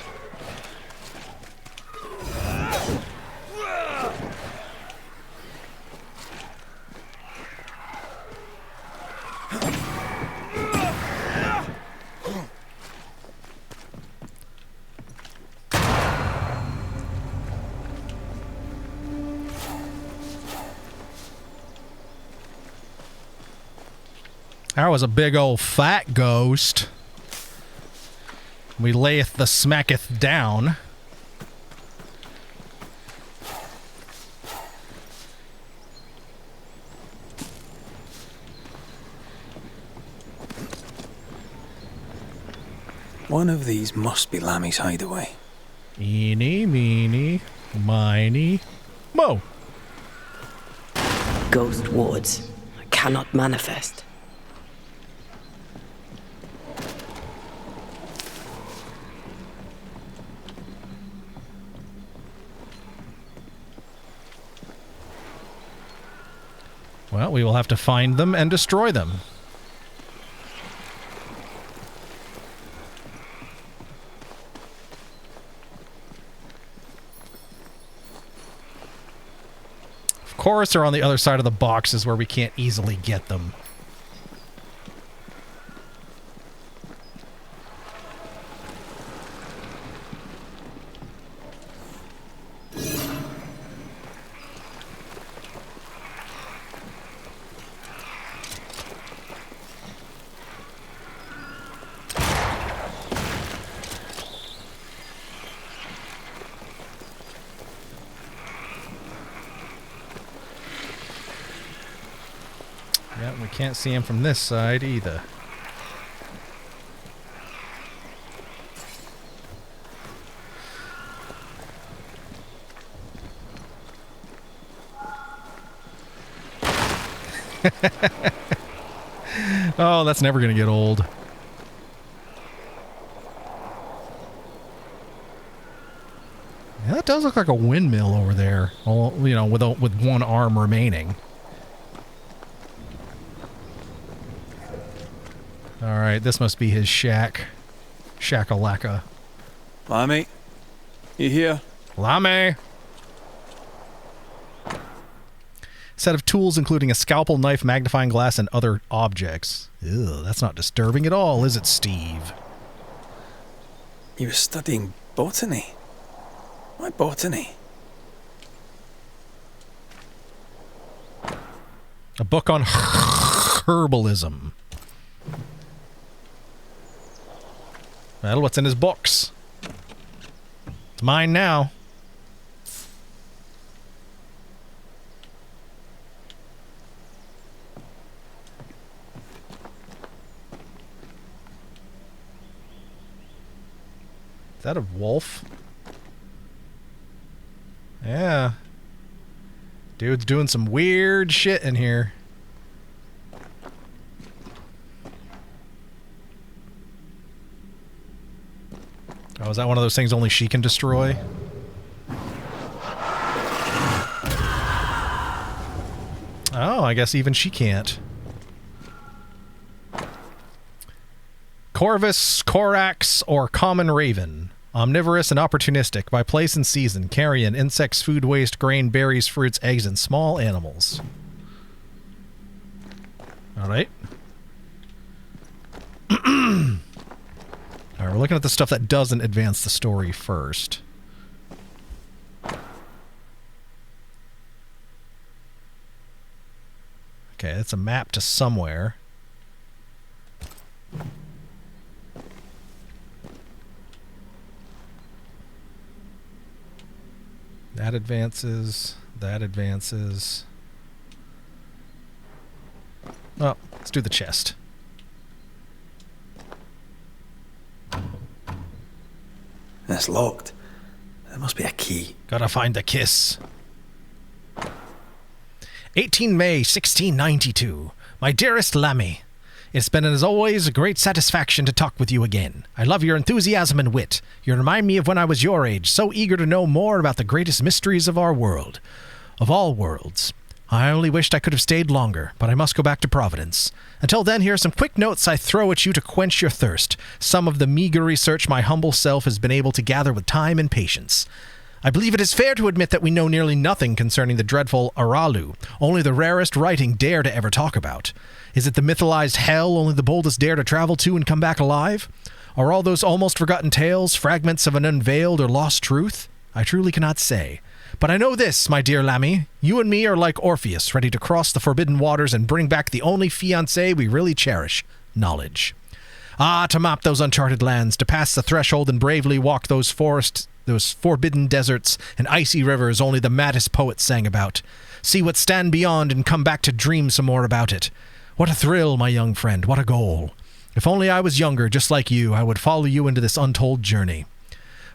That was a big old fat ghost. We layeth the smacketh down. One of these must be Lammy's hideaway. Eeny, meeny, miny, mo. Ghost wards cannot manifest. Well, we will have to find them and destroy them. Of course, they're on the other side of the boxes where we can't easily get them. Yeah, we can't see him from this side either. Oh, that's never going to get old. Yeah, that does look like a windmill over there. All, you know, with one arm remaining. All right, this must be his shack. Shakalaka. Lammy, you here? Lammy! Set of tools including a scalpel, knife, magnifying glass, and other objects. Ew, that's not disturbing at all, is it, Steve? You were studying botany? Why botany? A book on herbalism. Well, what's in his books? It's mine now. Is that a wolf? Yeah. Dude's doing some weird shit in here. Oh, is that one of those things only she can destroy? Oh, I guess even she can't. Corvus, Corax, or common raven. Omnivorous and opportunistic, by place and season, carrion, insects, food waste, grain, berries, fruits, eggs, and small animals. Alright. Alright, we're looking at the stuff that doesn't advance the story first. Okay, it's a map to somewhere. That advances. That advances. Well, let's do the chest. It's locked. There must be a key. Gotta find the kiss. 18 May 1692. My dearest Lammy, it's been as always a great satisfaction to talk with you again. I love your enthusiasm and wit. You remind me of when I was your age, so eager to know more about the greatest mysteries of our world. Of all worlds. I only wished I could have stayed longer, but I must go back to Providence. Until then, here are some quick notes I throw at you to quench your thirst. Some of the meager research my humble self has been able to gather with time and patience. I believe it is fair to admit that we know nearly nothing concerning the dreadful Aralu, only the rarest writing dare to ever talk about. Is it the mytholized hell only the boldest dare to travel to and come back alive? Are all those almost forgotten tales fragments of an unveiled or lost truth? I truly cannot say. But I know this, my dear Lammy. You and me are like Orpheus, ready to cross the forbidden waters and bring back the only fiancé we really cherish, knowledge. Ah, to map those uncharted lands, to pass the threshold and bravely walk those forests, those forbidden deserts and icy rivers only the maddest poets sang about. See what stand beyond and come back to dream some more about it. What a thrill, my young friend, what a goal. If only I was younger, just like you, I would follow you into this untold journey.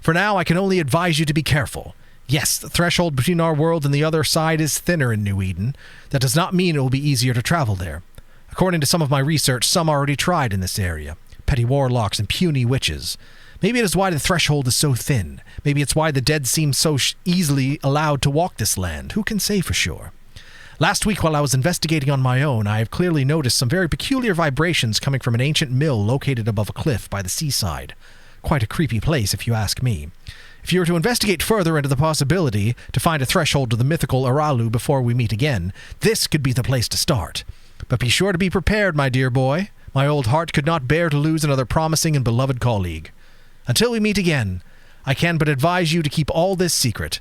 For now, I can only advise you to be careful. Yes, the threshold between our world and the other side is thinner in New Eden. That does not mean it will be easier to travel there. According to some of my research, some already tried in this area. Petty warlocks and puny witches. Maybe it is why the threshold is so thin. Maybe it's why the dead seem so easily allowed to walk this land. Who can say for sure? Last week, while I was investigating on my own, I have clearly noticed some very peculiar vibrations coming from an ancient mill located above a cliff by the seaside. Quite a creepy place, if you ask me. If you were to investigate further into the possibility to find a threshold to the mythical Aralu before we meet again, this could be the place to start. But be sure to be prepared, my dear boy. My old heart could not bear to lose another promising and beloved colleague. Until we meet again, I can but advise you to keep all this secret.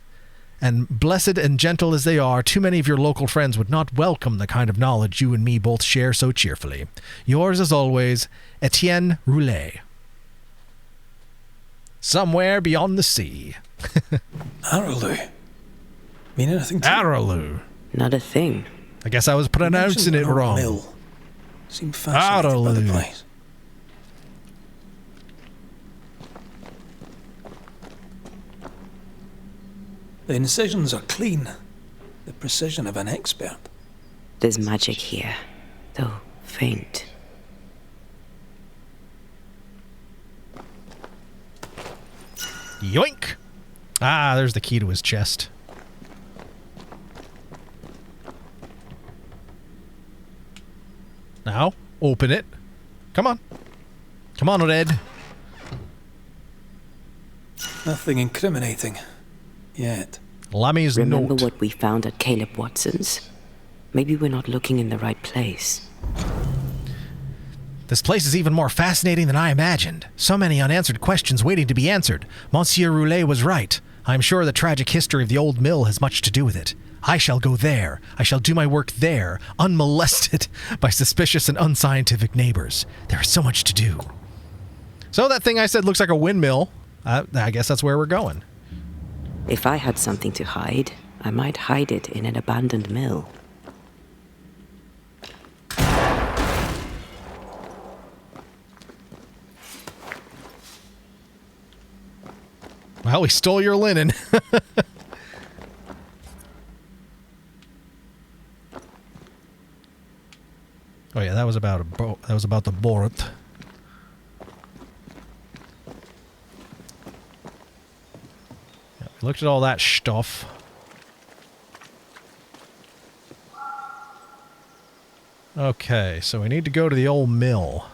And blessed and gentle as they are, too many of your local friends would not welcome the kind of knowledge you and me both share so cheerfully. Yours, as always, Etienne Roulet. Somewhere beyond the sea. Aralu. Mean anything to you? Aralu. Not a thing. I guess I was pronouncing it wrong. Mill. Seemed fascinated by the place. The incisions are clean. The precision of an expert. There's magic here, though faint. Yoink! Ah, there's the key to his chest. Now, open it. Come on. Come on, Red. Nothing incriminating. Yet. Lammy's Remember note. what we found at Caleb Watson's? Maybe we're not looking in the right place. This place is even more fascinating than I imagined. So many unanswered questions waiting to be answered. Monsieur Roulet was right. I am sure the tragic history of the old mill has much to do with it. I shall go there. I shall do my work there, unmolested by suspicious and unscientific neighbors. There is so much to do. So that thing I said looks like a windmill. I guess that's where we're going. If I had something to hide, I might hide it in an abandoned mill. Well, we stole your linen. Oh yeah, that was about the Borot. Yeah, we looked at all that stuff. Okay, so we need to go to the old mill.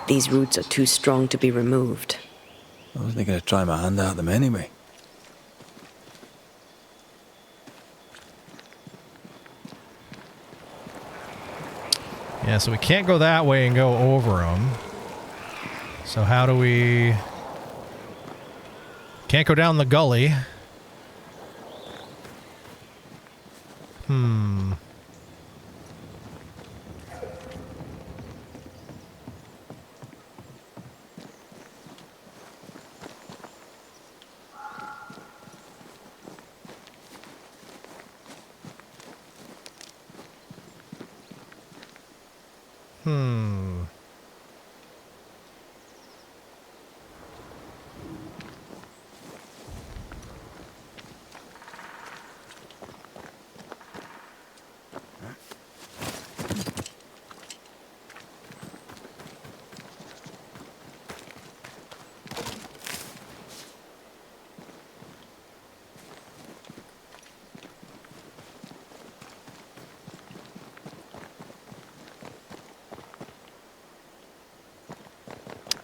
These roots are too strong to be removed. I wasn't going to try my hand at them anyway. Yeah, so we can't go that way and go over them. So how do we... Can't go down the gully.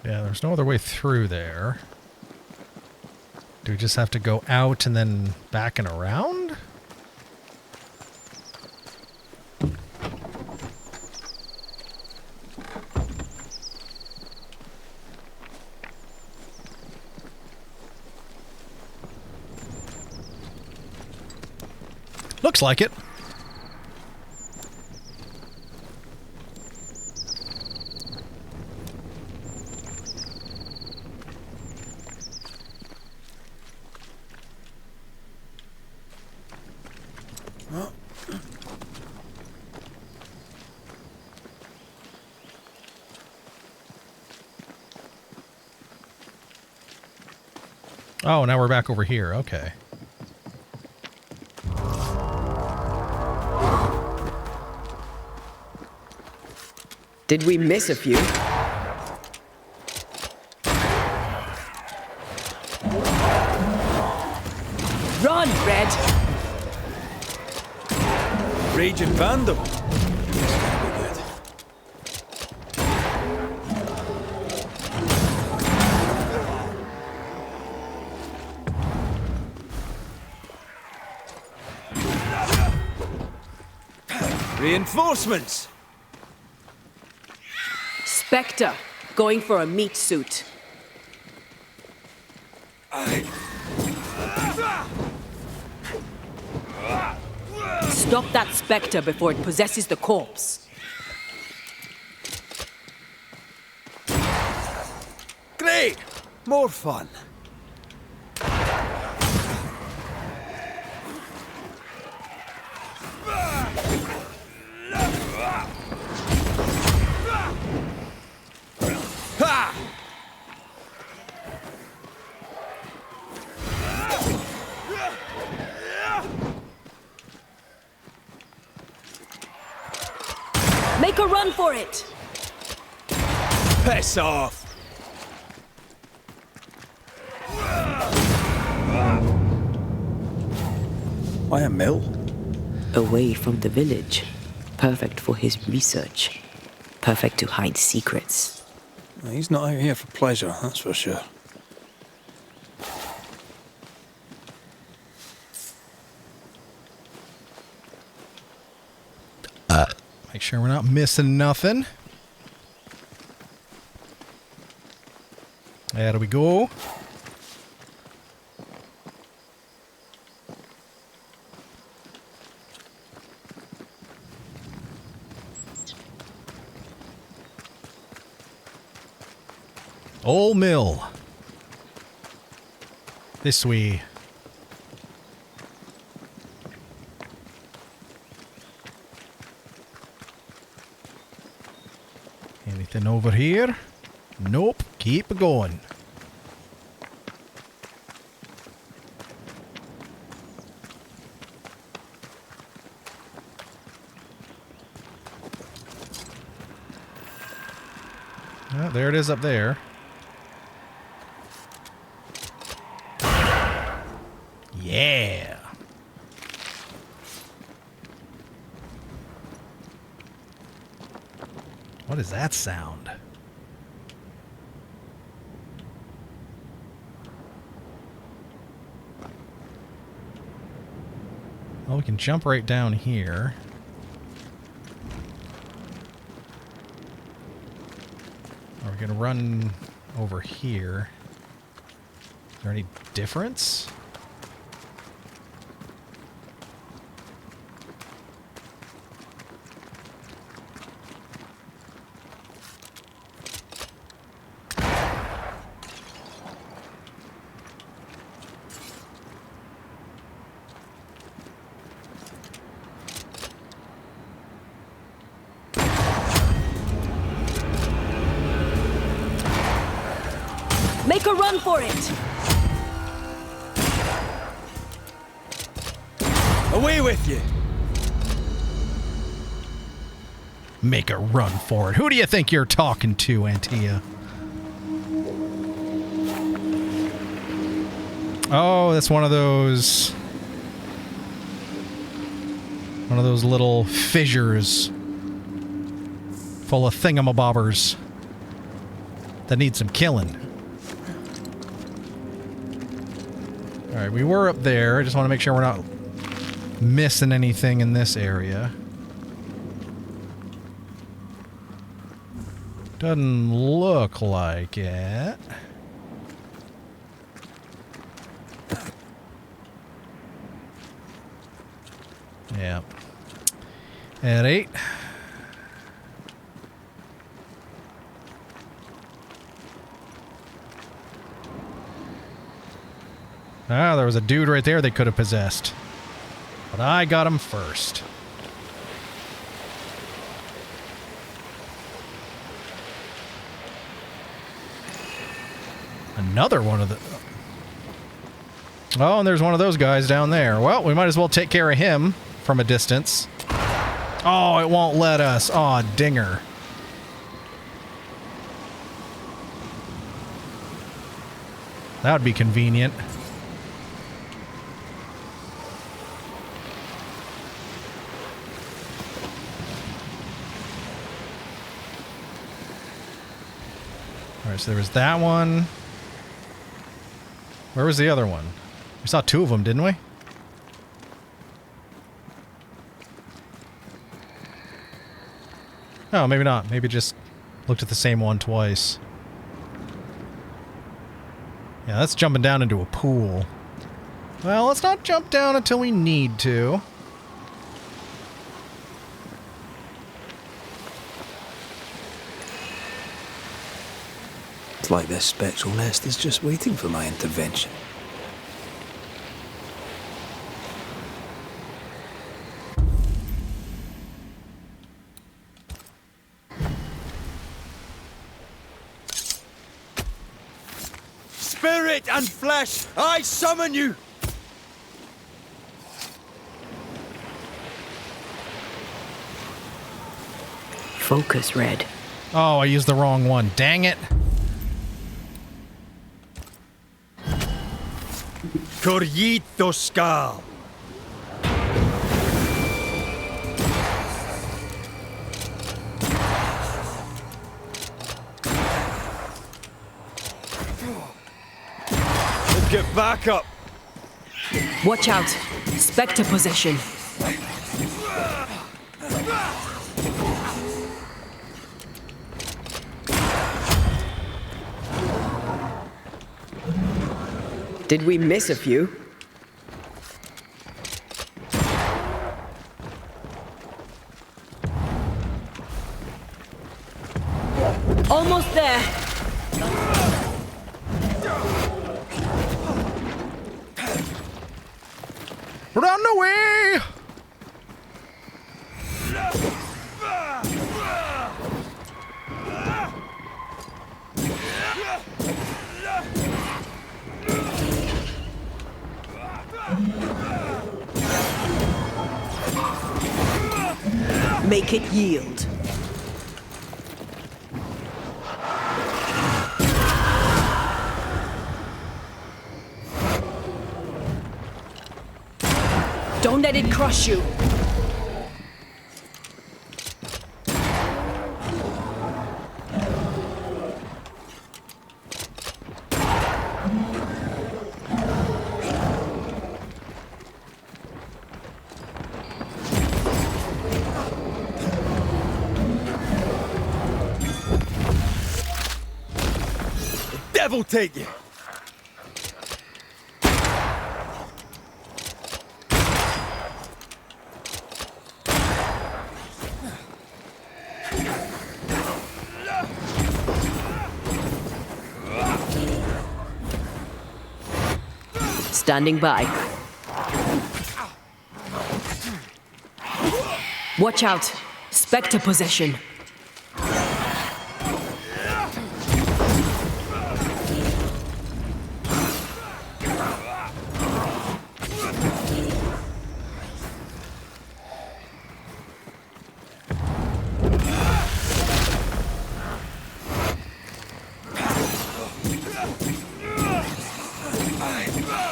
Yeah, there's no other way through there. Do we just have to go out and then back and around? Looks like it. Oh, now we're back over here. Okay. Did we miss a few? Run, Red! Raging Vandal. Reinforcements! Spectre, going for a meat suit. Stop that Spectre before it possesses the corpse. Great! More fun. Ha! Make a run for it! Piss off! Why a mill? Away from the village. Perfect for his research. Perfect to hide secrets. He's not out here for pleasure, that's for sure. Make sure we're not missing nothing. There we go. Old mill. This way. Anything over here? Nope. Keep going. Oh, there it is up there. Yeah. What is that sound? Well, we can jump right down here. Are we going to run over here? Is there any difference? Make a run for it! Away with you! Make a run for it. Who do you think you're talking to, Antia? Oh, that's one of those little fissures full of thingamabobbers that need some killing. Alright, we were up there. I just want to make sure we're not missing anything in this area. Doesn't look like it. Yeah. At 8. Ah, there was a dude right there they could have possessed. But I got him first. Another one of the... Oh, and there's one of those guys down there. Well, we might as well take care of him from a distance. Oh, it won't let us. Aw, dinger. That would be convenient. Alright, so there was that one. Where was the other one? We saw two of them, didn't we? Oh, maybe not. Maybe just looked at the same one twice. Yeah, that's jumping down into a pool. Well, let's not jump down until we need to. It's like this spectral nest is just waiting for my intervention. Spirit and flesh, I summon you! Focus, Red. Oh, I used the wrong one. Dang it. Corrito Skal. Get back up! Watch out! Spectre possession. Did we miss a few? Almost there! Run away! Make it yield. Don't let it crush you. Devil take you! Standing by. Watch out! Spectre possession.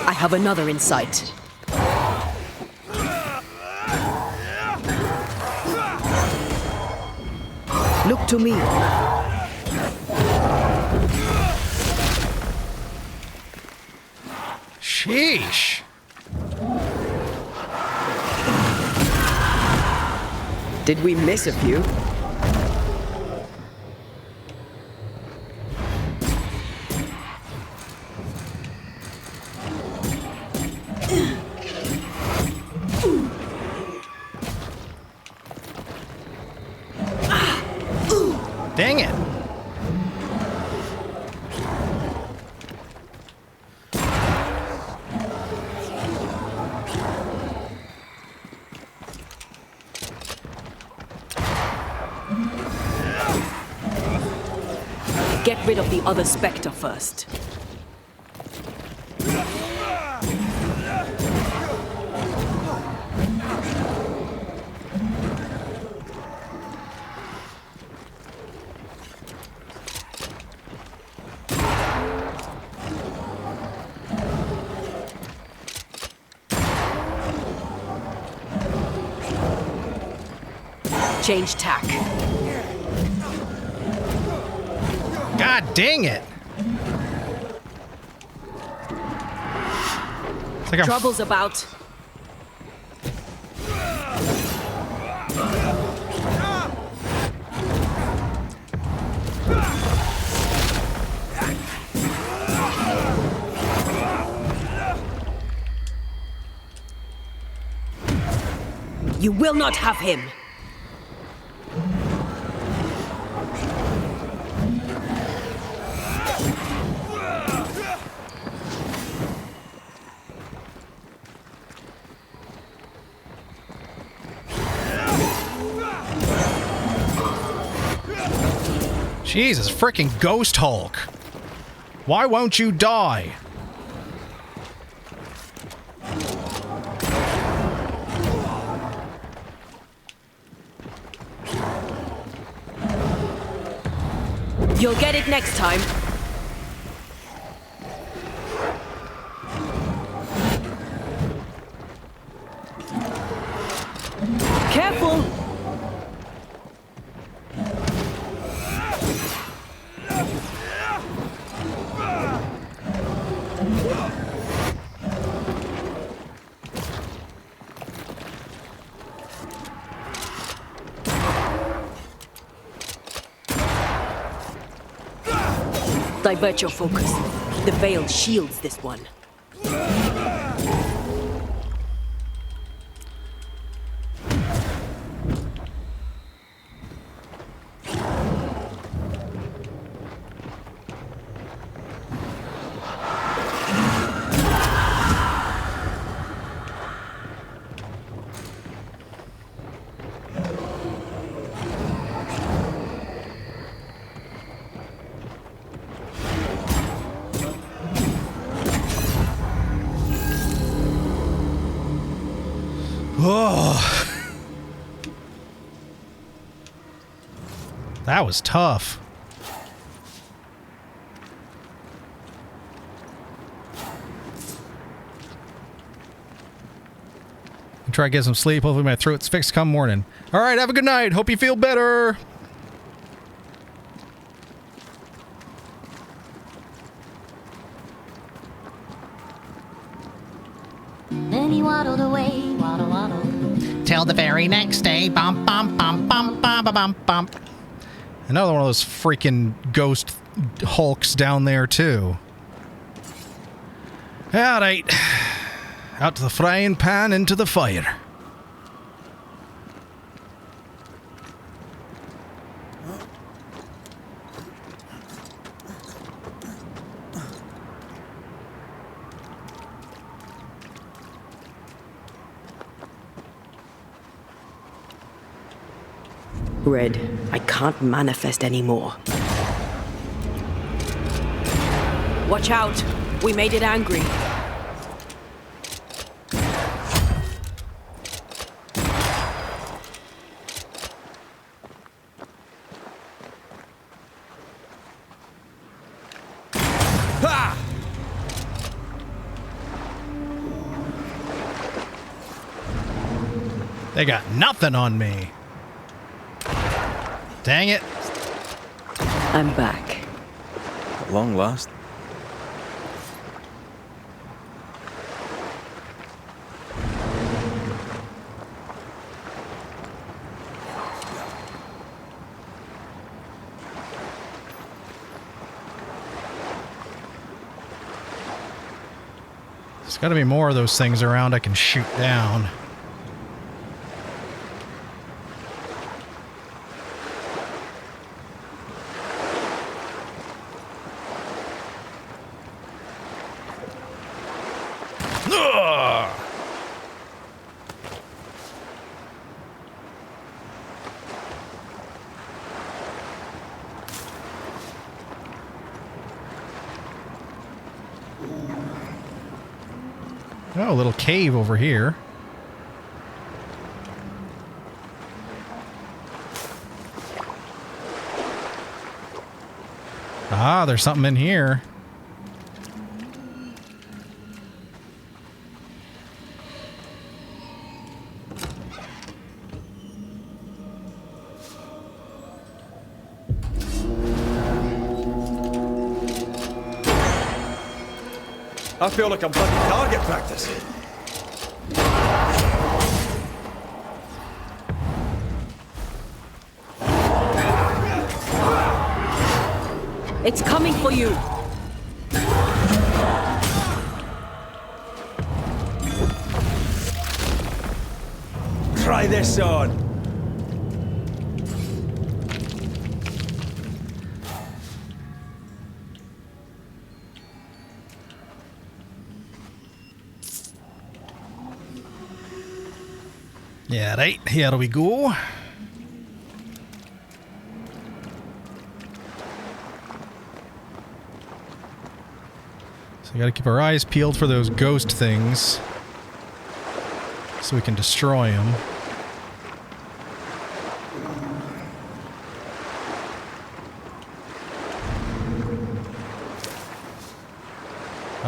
I have another in sight. Look to me. Sheesh. Did we miss a few? Dang it. Get rid of the other Spectre first. Change tack. God dang it! It's like Trouble's about. You will not have him. Jesus, freaking Ghost Hulk. Why won't you die? You'll get it next time. Careful! Divert your focus. The veil shields this one. Oh, that was tough. Try to get some sleep. Hopefully my throat's fixed come morning. All right, have a good night. Hope you feel better. Then he waddled away, waddle, waddle. Till the very next day. Bum, bum, bum, bum, bum, bum, bum, bum. Another one of those freaking ghost hulks down there, too. All right. Out to the frying pan, into the fire. Red, I can't manifest anymore. Watch out. We made it angry. They got nothing on me. Dang it. I'm back. At long last. There's got to be more of those things around I can shoot down. Oh, a little cave over here. Ah, there's something in here. I feel like I'm bloody target practice. It's coming for you. Try this on. Yeah, right. Here we go. So we gotta keep our eyes peeled for those ghost things so we can destroy them.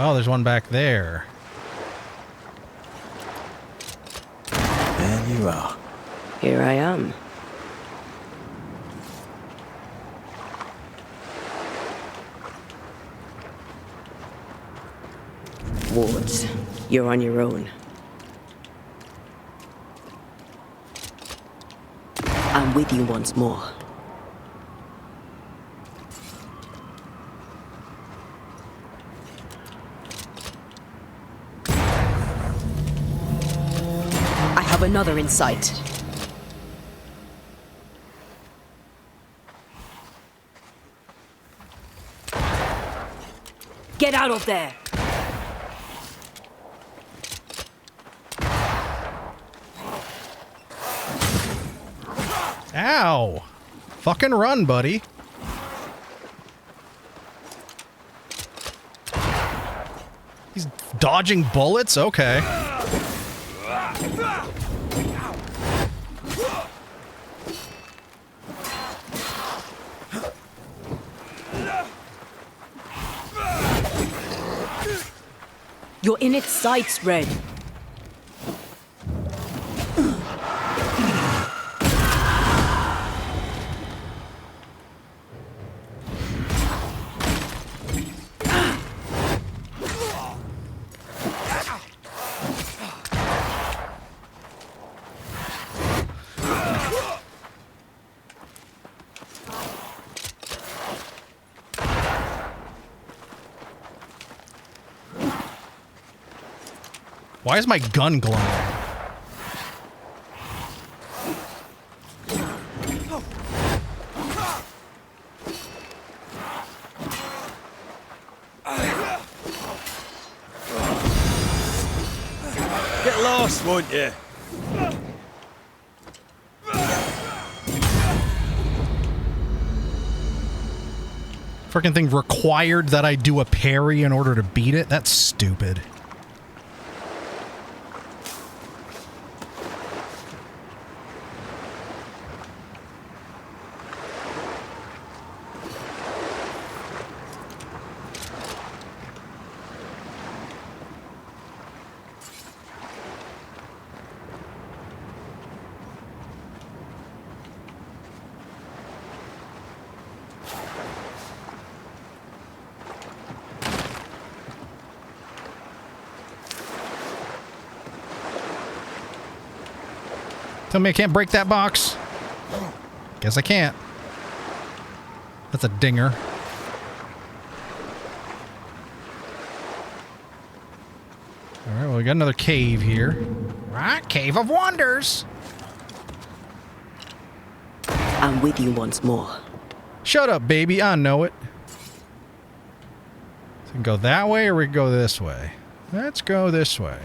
Oh, there's one back there. There you are. Here I am. Wards, you're on your own. I'm with you once more. I have another in sight. Get out of there! Ow! Fucking run, buddy. He's dodging bullets? Okay. You're in its sights, Red. Why is my gun glowing? Get lost, won't you? Frickin' thing required that I do a parry in order to beat it? That's stupid. Tell me I can't break that box. Guess I can't. That's a dinger. Alright, well, we got another cave here. Right, Cave of Wonders. I'm with you once more. Shut up, baby. I know it. So we can go that way or we can go this way? Let's go this way.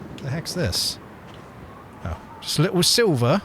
What the heck's this? Oh, just lit with silver.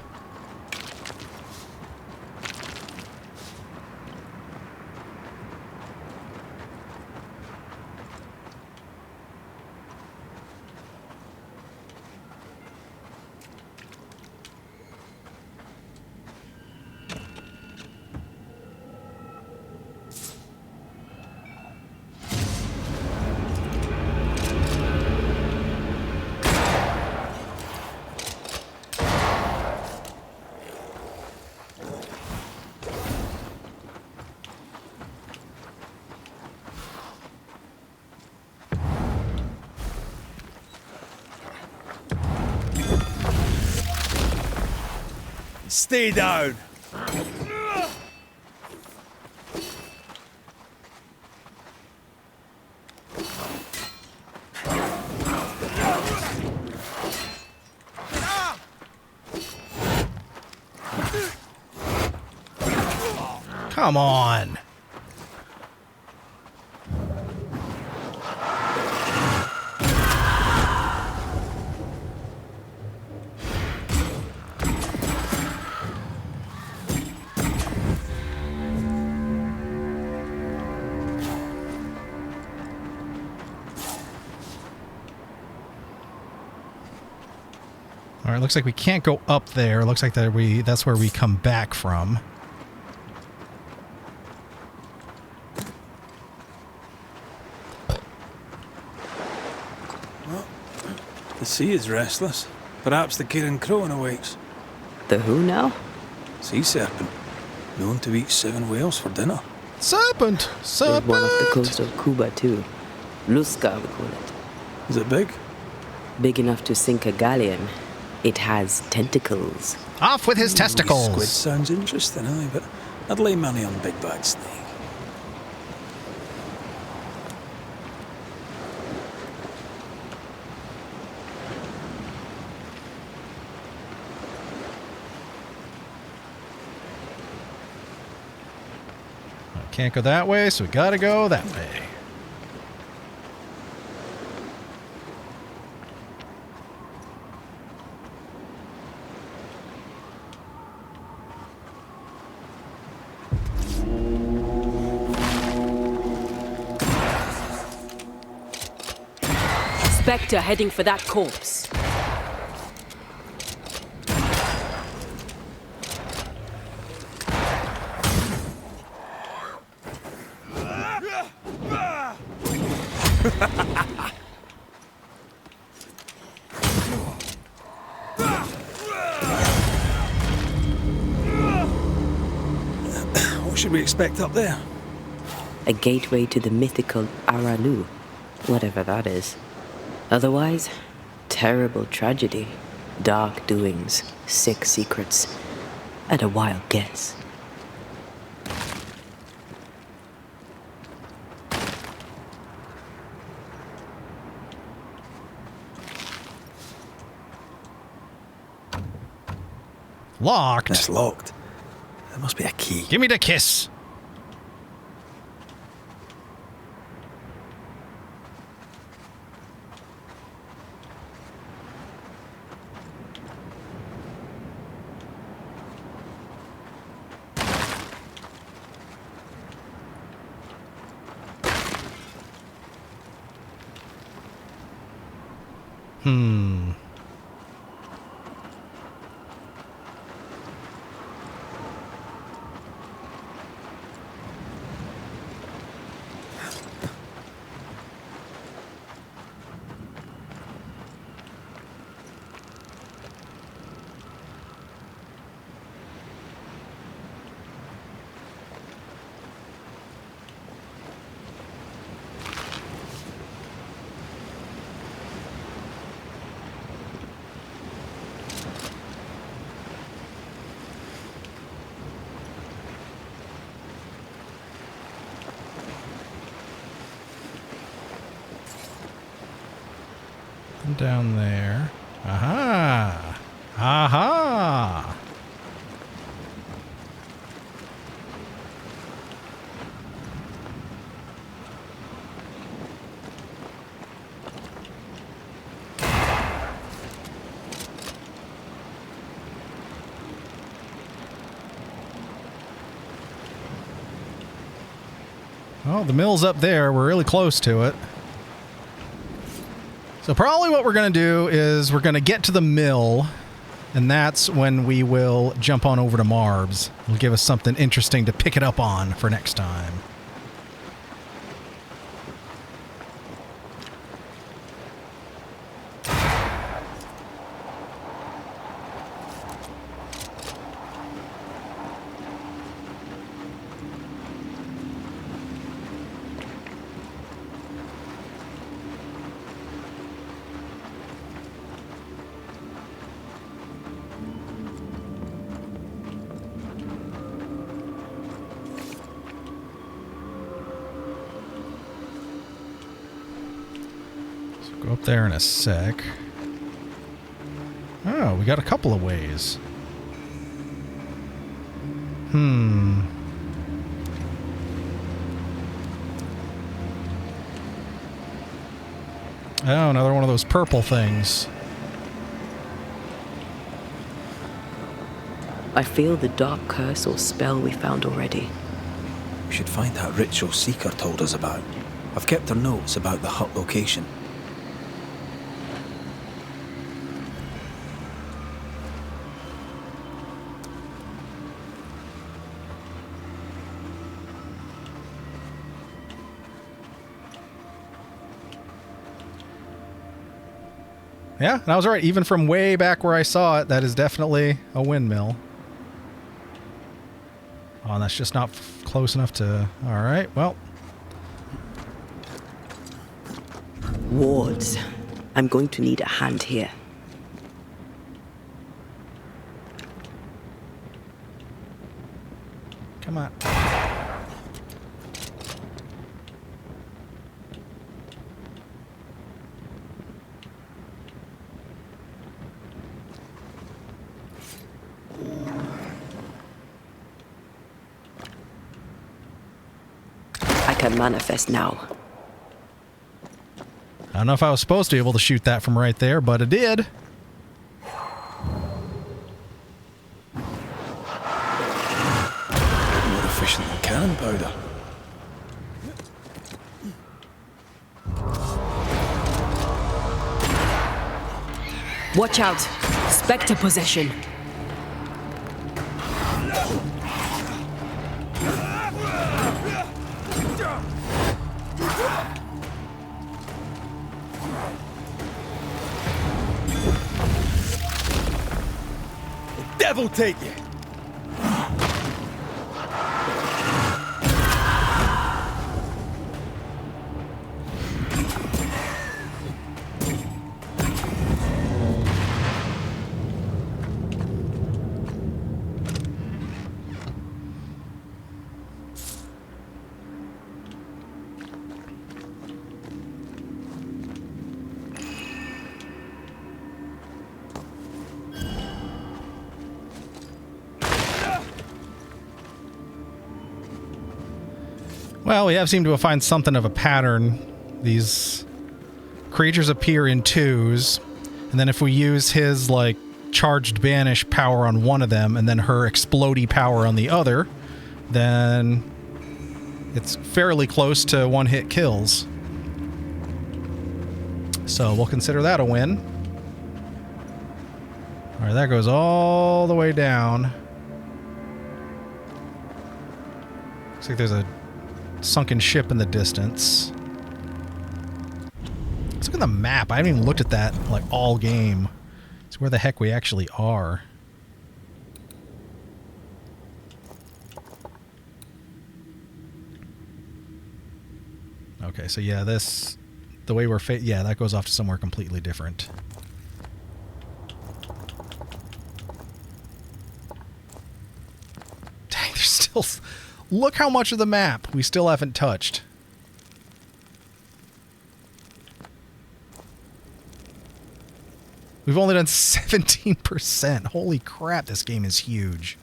Stay down. Come on. All right, looks like we can't go up there. Looks like that's where we come back from. Well, the sea is restless. Perhaps the Kirin Crone awaits. The who now? Sea serpent. Known to eat 7 whales for dinner. Serpent! Serpent! There's one off the coast of Cuba, too. Luska, we call it. Is it big? Big enough to sink a galleon. It has tentacles. Off with his testicles! Squid sounds interesting, aye, but I'd lay money on big bad snake. Can't go that way, so we gotta go that way. Spectre heading for that corpse. What should we expect up there? A gateway to the mythical Aralu, whatever that is. Otherwise, terrible tragedy, dark doings, sick secrets, and a wild guess. Locked? It's locked. There must be a key. Give me the kiss! Down there. Aha! Aha! Oh, the mill's up there. We're really close to it. So probably what we're going to do is we're going to get to the mill, and that's when we will jump on over to Marbs. It'll give us something interesting to pick it up on for next time. up there in a sec. Oh, we got a couple of ways. Oh, another one of those purple things. I feel the dark curse or spell we found already. We should find that ritual Seeker told us about. I've kept her notes about the hut location. Yeah, and I was right. Even from way back where I saw it, that is definitely a windmill. Oh, and that's just not close enough to... All right, well. Wards. I'm going to need a hand here. Come on. I can manifest now. I don't know if I was supposed to be able to shoot that from right there, but it did. More efficient than cannon powder. Watch out! Spectre possession. Devil take you! Well, we have seemed to find something of a pattern. These creatures appear in twos, and then if we use his, like, charged banish power on one of them, and then her explodey power on the other, then it's fairly close to one-hit kills. So we'll consider that a win. Alright, that goes all the way down. Looks like there's a sunken ship in the distance. Let's look at the map. I haven't even looked at that, like, all game. It's where the heck we actually are. Okay, so yeah, this... The way we're yeah, that goes off to somewhere completely different. Dang, there's still... Look how much of the map we still haven't touched. We've only done 17%. Holy crap, this game is huge.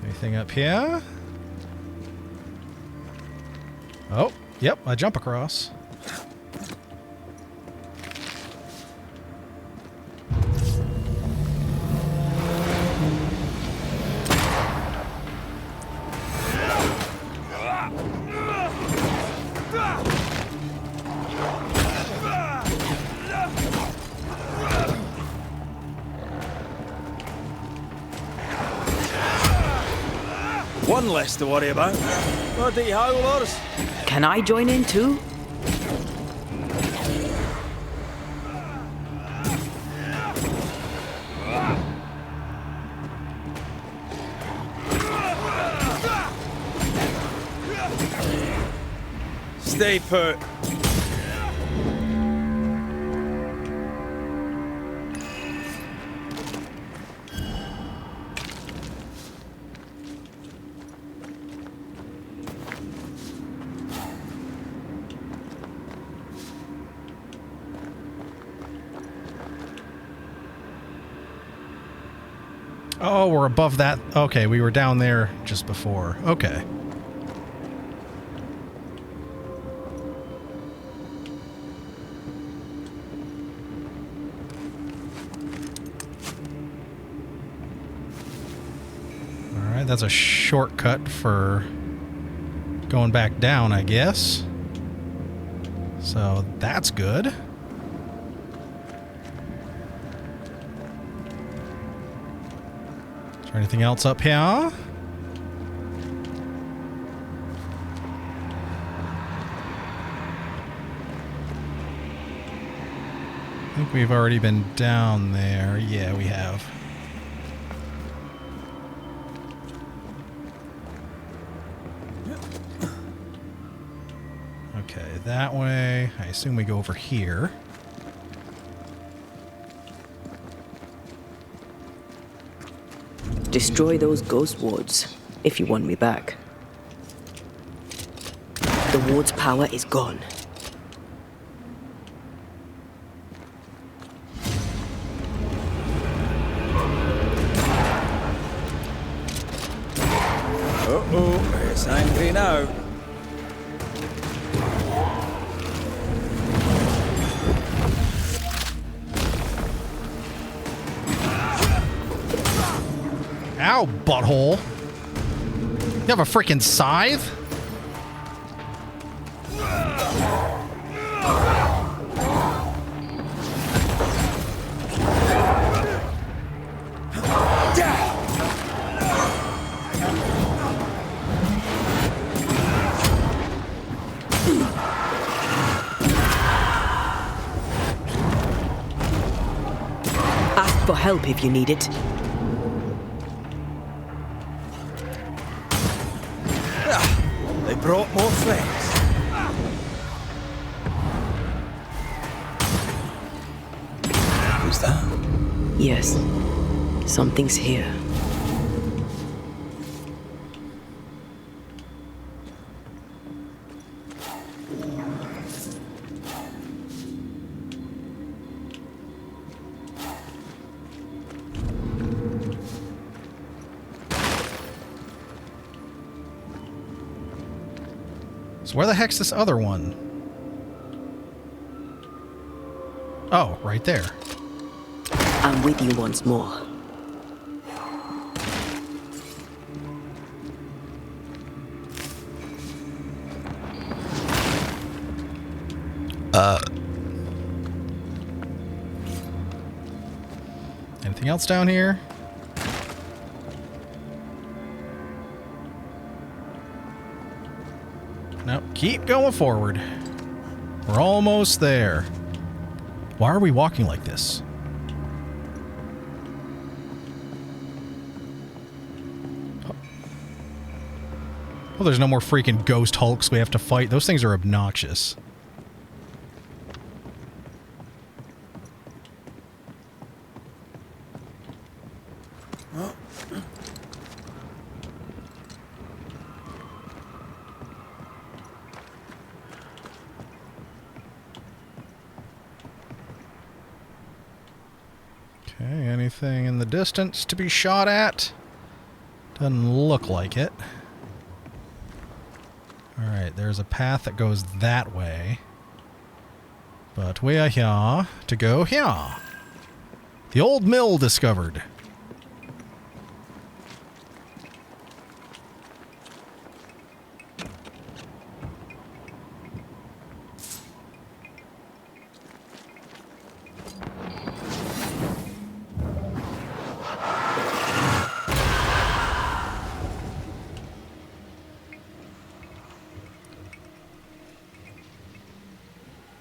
Anything up here? Oh, yep, I jump across. One less to worry about. Bloody howlers. Can I join in too? Stay put. Oh, we're above that. Okay, we were down there just before. Okay. Alright, that's a shortcut for going back down, I guess. So that's good. Is there anything else up here? I think we've already been down there. Yeah, we have. Okay, that way. I assume we go over here. Destroy those ghost wards if you want me back. The ward's power is gone. Uh-oh, it's angry now. Ow, butthole. You have a freaking scythe? Ask for help if you need it. They brought more friends. Who's that? Yes, something's here. So where the heck's this other one? Oh, right there. I'm with you once more. Anything else down here? Nope. Keep going forward. We're almost there. Why are we walking like this? Oh, there's no more freaking ghost hulks we have to fight. Those things are obnoxious. Okay, anything in the distance to be shot at? Doesn't look like it. Alright, there's a path that goes that way. But we are here to go here. The old mill discovered.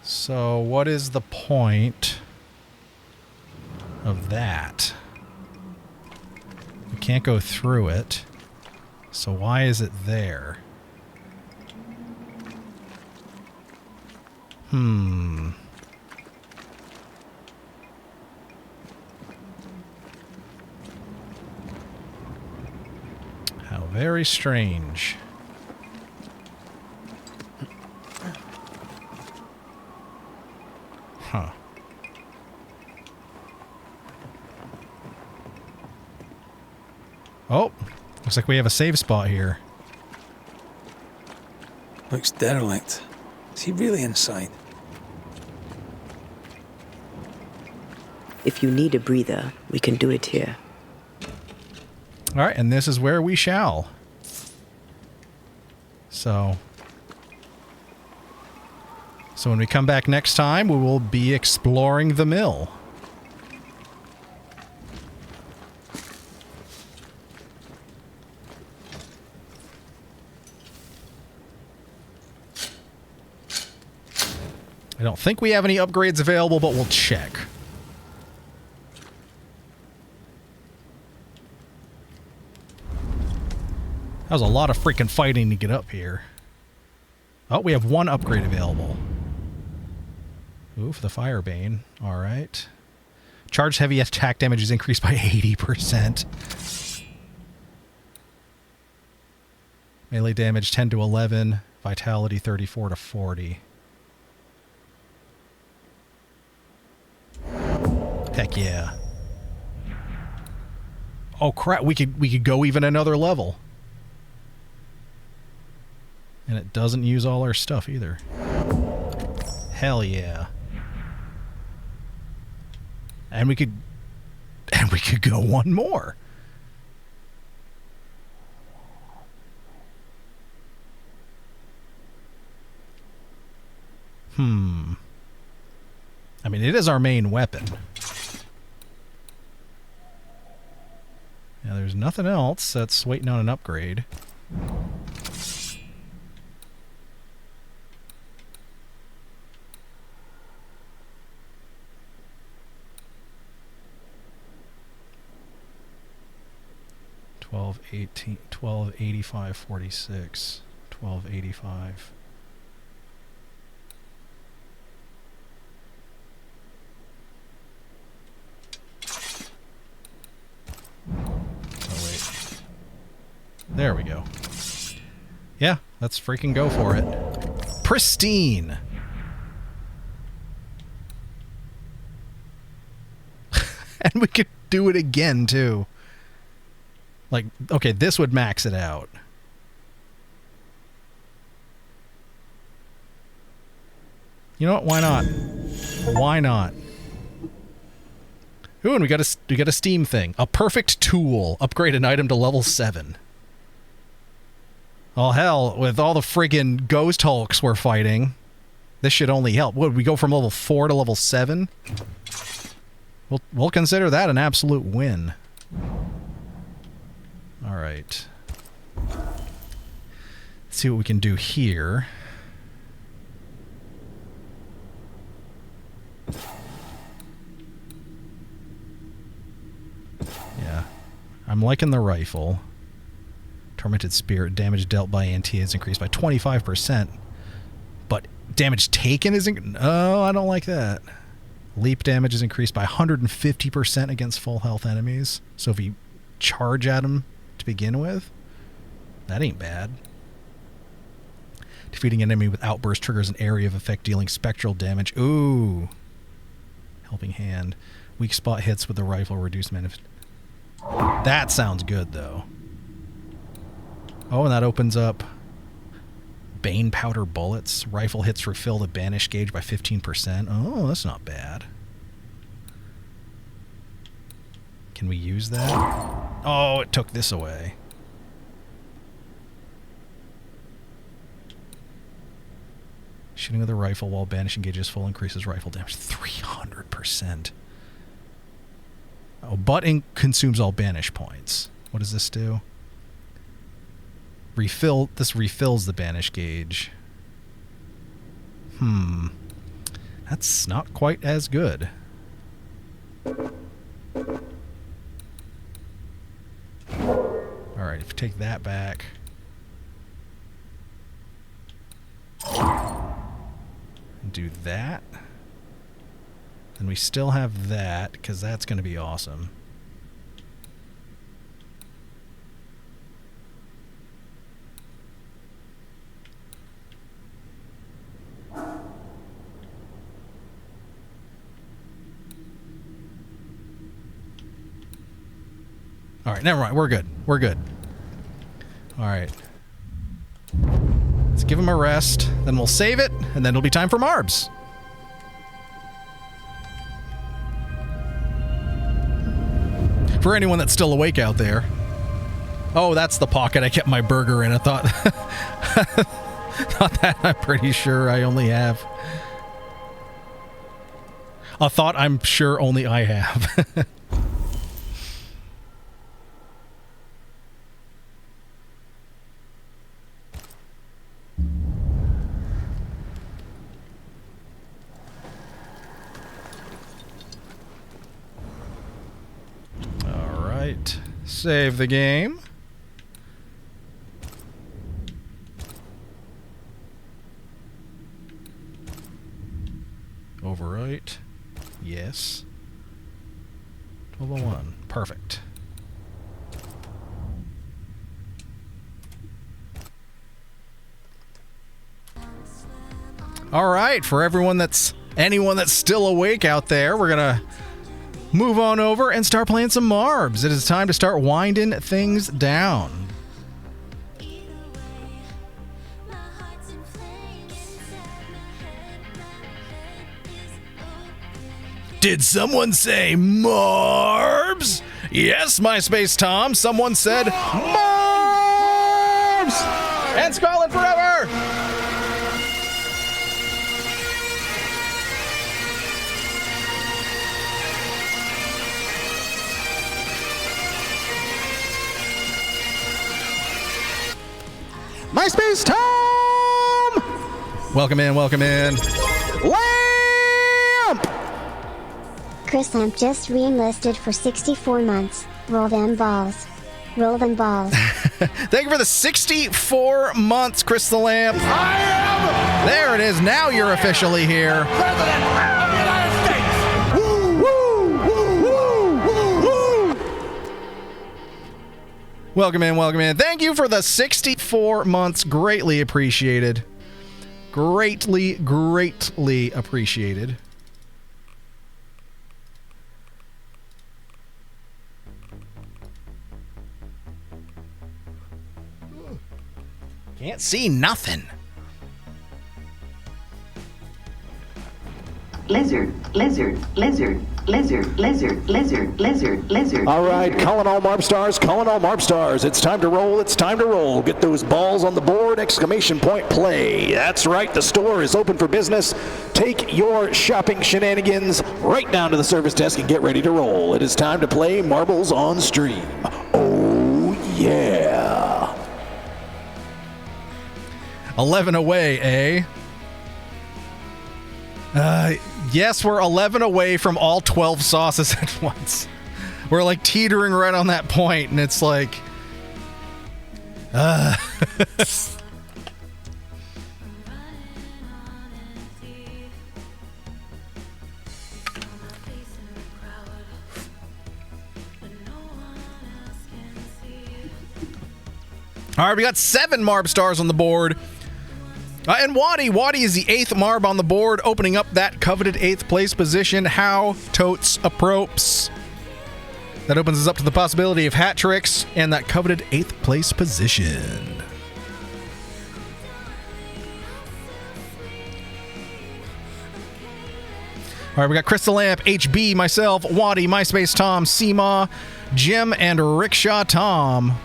So what is the point of that? We can't go through it. So why is it there? How very strange. Huh. Oh, looks like we have a save spot here. Looks derelict. Is he really inside? If you need a breather, we can do it here. All right, and this is where we shall. So when we come back next time, we will be exploring the mill. I don't think we have any upgrades available, but we'll check. That was a lot of freaking fighting to get up here. Oh, we have one upgrade available. Ooh, for the Firebane. Alright. Charged heavy attack damage is increased by 80%. Melee damage 10 to 11. Vitality 34 to 40. Heck yeah. Oh crap, we could go even another level. And it doesn't use all our stuff either. Hell yeah. And we could go one more. I mean, it is our main weapon. Yeah, there's nothing else that's waiting on an upgrade. $12.85 $46. $12.85. Oh wait. There we go. Yeah, let's freaking go for it. Pristine. And we could do it again too. Like, okay, this would max it out. You know what? Why not? Why not? Ooh, and we got a Steam thing. A perfect tool. Upgrade an item to level 7. Oh hell, with all the friggin' ghost hulks we're fighting, this should only help. What, we go from level 4 to level 7? We'll consider that an absolute win. All right. Let's see what we can do here. Yeah. I'm liking the rifle. Tormented Spirit. Damage dealt by Antia is increased by 25%. But damage taken isn't... Oh, I don't like that. Leap damage is increased by 150% against full health enemies. So if you charge at them to begin with, that ain't bad. Defeating an enemy with outburst triggers an area of effect dealing spectral damage. Ooh. Helping Hand. Weak spot hits with the rifle reduce manif... That sounds good, though. Oh, and that opens up Bane Powder Bullets. Rifle hits refill the banish gauge by 15%. Oh, that's not bad. Can we use that? Oh, it took this away. Shooting with a rifle while banish engages full increases rifle damage 300%. Oh, but consumes all banish points. What does this do? This refills the banish gauge. That's not quite as good. Alright, if we take that back. And do that. Then we still have that, because that's going to be awesome. All right, never mind. We're good. We're good. All right. Let's give him a rest. Then we'll save it, and then it'll be time for Marbs. For anyone that's still awake out there. Oh, that's the pocket I kept my burger in. I thought... Not that I'm pretty sure I only have. A thought I'm sure only I have. All right. Save the game. Overwrite. Yes. 1201. Perfect. All right, for anyone that's still awake out there, we're gonna move on over and start playing some Marbs. It is time to start winding things down. Did someone say Marbs? Yes, MySpace Tom. Someone said Marbs! And Scotland forever! MySpace Tom! Welcome in, welcome in. Lamp! Chris Lamp just re-enlisted for 64 months. Roll them balls. Roll them balls. Thank you for the 64 months, Chris the Lamp. I am! There it is. Now you're officially here. President of the United States! Woo, woo, woo, woo, woo, woo! Welcome in, welcome in. Thank you for the 64 months. Greatly appreciated. Greatly, greatly appreciated. Can't see nothing. Lizard, lizard, lizard, lizard, lizard, lizard, lizard, lizard. All right, calling all Marb Stars, calling all Marb Stars. It's time to roll, it's time to roll. Get those balls on the board, exclamation point play. That's right, the store is open for business. Take your shopping shenanigans right down to the service desk and get ready to roll. It is time to play Marbles on Stream. Oh, yeah. 11 away, eh? Yes, we're 11 away from all 12 sauces at once. We're like teetering right on that point, and it's like... All right, we got 7 Marb Stars on the board. And Waddy is the 8th Marb on the board, opening up that coveted 8th place position. How totes approps. That opens us up to the possibility of hat tricks and that coveted 8th place position. All right, we got Crystal Lamp, HB, myself, Waddy, MySpace Tom, Seema, Jim, and Rickshaw Tom.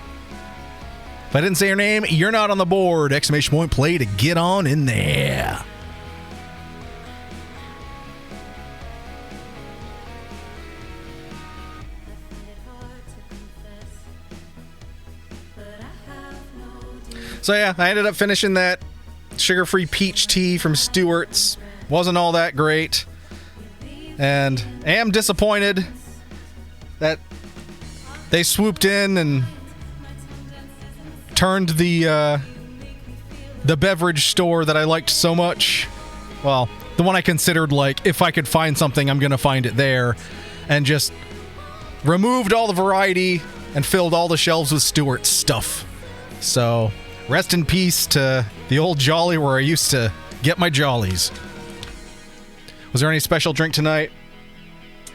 If I didn't say your name, you're not on the board. Exclamation point play to get on in there. So yeah, I ended up finishing that sugar-free peach tea from Stewart's. Wasn't all that great. And I am disappointed that they swooped in and turned the beverage store that I liked so much, well, the one I considered, like, if I could find something, I'm gonna find it there, and just removed all the variety and filled all the shelves with Stewart's stuff. So, rest in peace to the old Jolly where I used to get my Jollies. Was there any special drink tonight?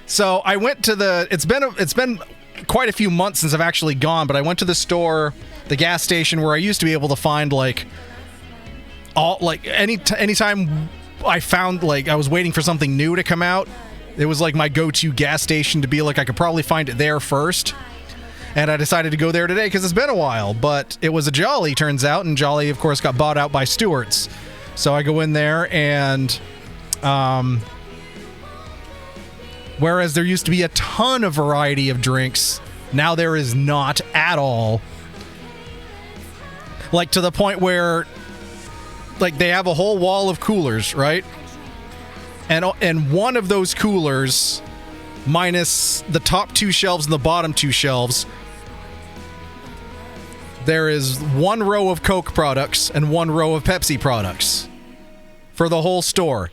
So I went to the. It's been quite a few months since I've actually gone, but I went to the store, the gas station where I used to be able to find like anytime I found like I was waiting for something new to come out, it was like my go-to gas station to be like I could probably find it there first. And I decided to go there today because it's been a while, but it was a Jolly, turns out, and Jolly, of course, got bought out by Stewart's. So I go in there, and whereas there used to be a ton of variety of drinks, now there is not at all. Like, to the point where, like, they have a whole wall of coolers, right? And one of those coolers, minus the top 2 shelves and the bottom 2 shelves, there is 1 row of Coke products and 1 row of Pepsi products for the whole store.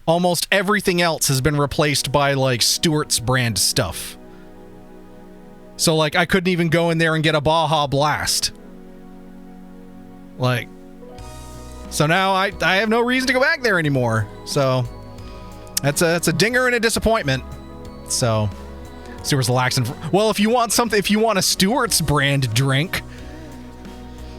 Almost everything else has been replaced by, like, Stewart's brand stuff. So, like, I couldn't even go in there and get a Baja Blast. Like, so now I have no reason to go back there anymore. So, that's a dinger and a disappointment. So, Stewart's relaxing. Well, if you want a Stewart's brand drink,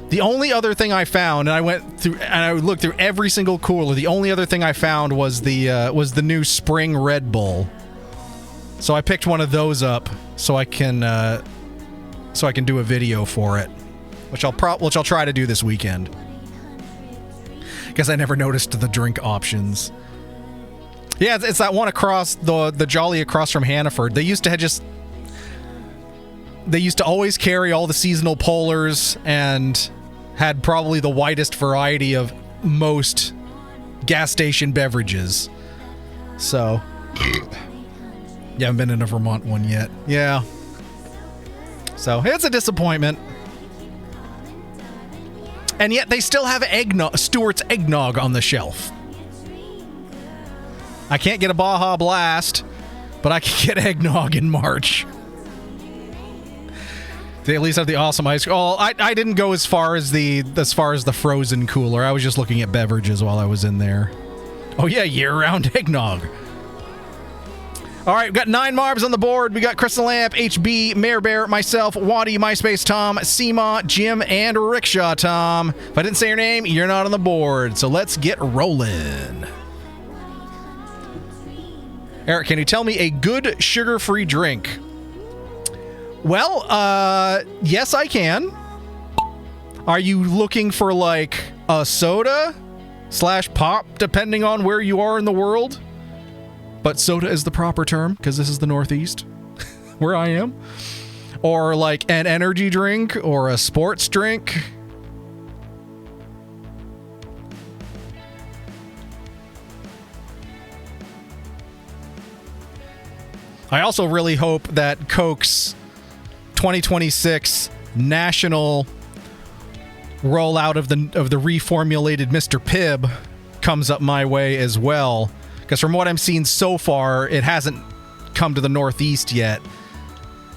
the only other thing I found, and I went through and I looked through every single cooler, the only other thing I found was the new Spring Red Bull. So I picked one of those up so I can do a video for it, which I'll try to do this weekend. Because I never noticed the drink options. Yeah, it's that one across the Jolly across from Hannaford. They used to always carry all the seasonal polars and had probably the widest variety of most gas station beverages. So, you haven't been in a Vermont one yet. Yeah. So, it's a disappointment. And yet they still have Stewart's eggnog on the shelf. I can't get a Baja Blast, but I can get eggnog in March. They at least have the awesome ice cream. Oh, I didn't go as far as the frozen cooler. I was just looking at beverages while I was in there. Oh yeah, year-round eggnog. All right, we've got 9 Marbs on the board. We got Crystal Lamp, HB, Mayor Bear, myself, Waddy, MySpace Tom, Seema, Jim, and Rickshaw Tom. If I didn't say your name, you're not on the board. So let's get rolling. Eric, can you tell me a good sugar-free drink? Well, yes, I can. Are you looking for, like, a soda / pop, depending on where you are in the world? But soda is the proper term, because this is the Northeast, where I am. Or, like, an energy drink or a sports drink. I also really hope that Coke's 2026 national rollout of the reformulated Mr. Pibb comes up my way as well, because from what I'm seeing so far, it hasn't come to the Northeast yet.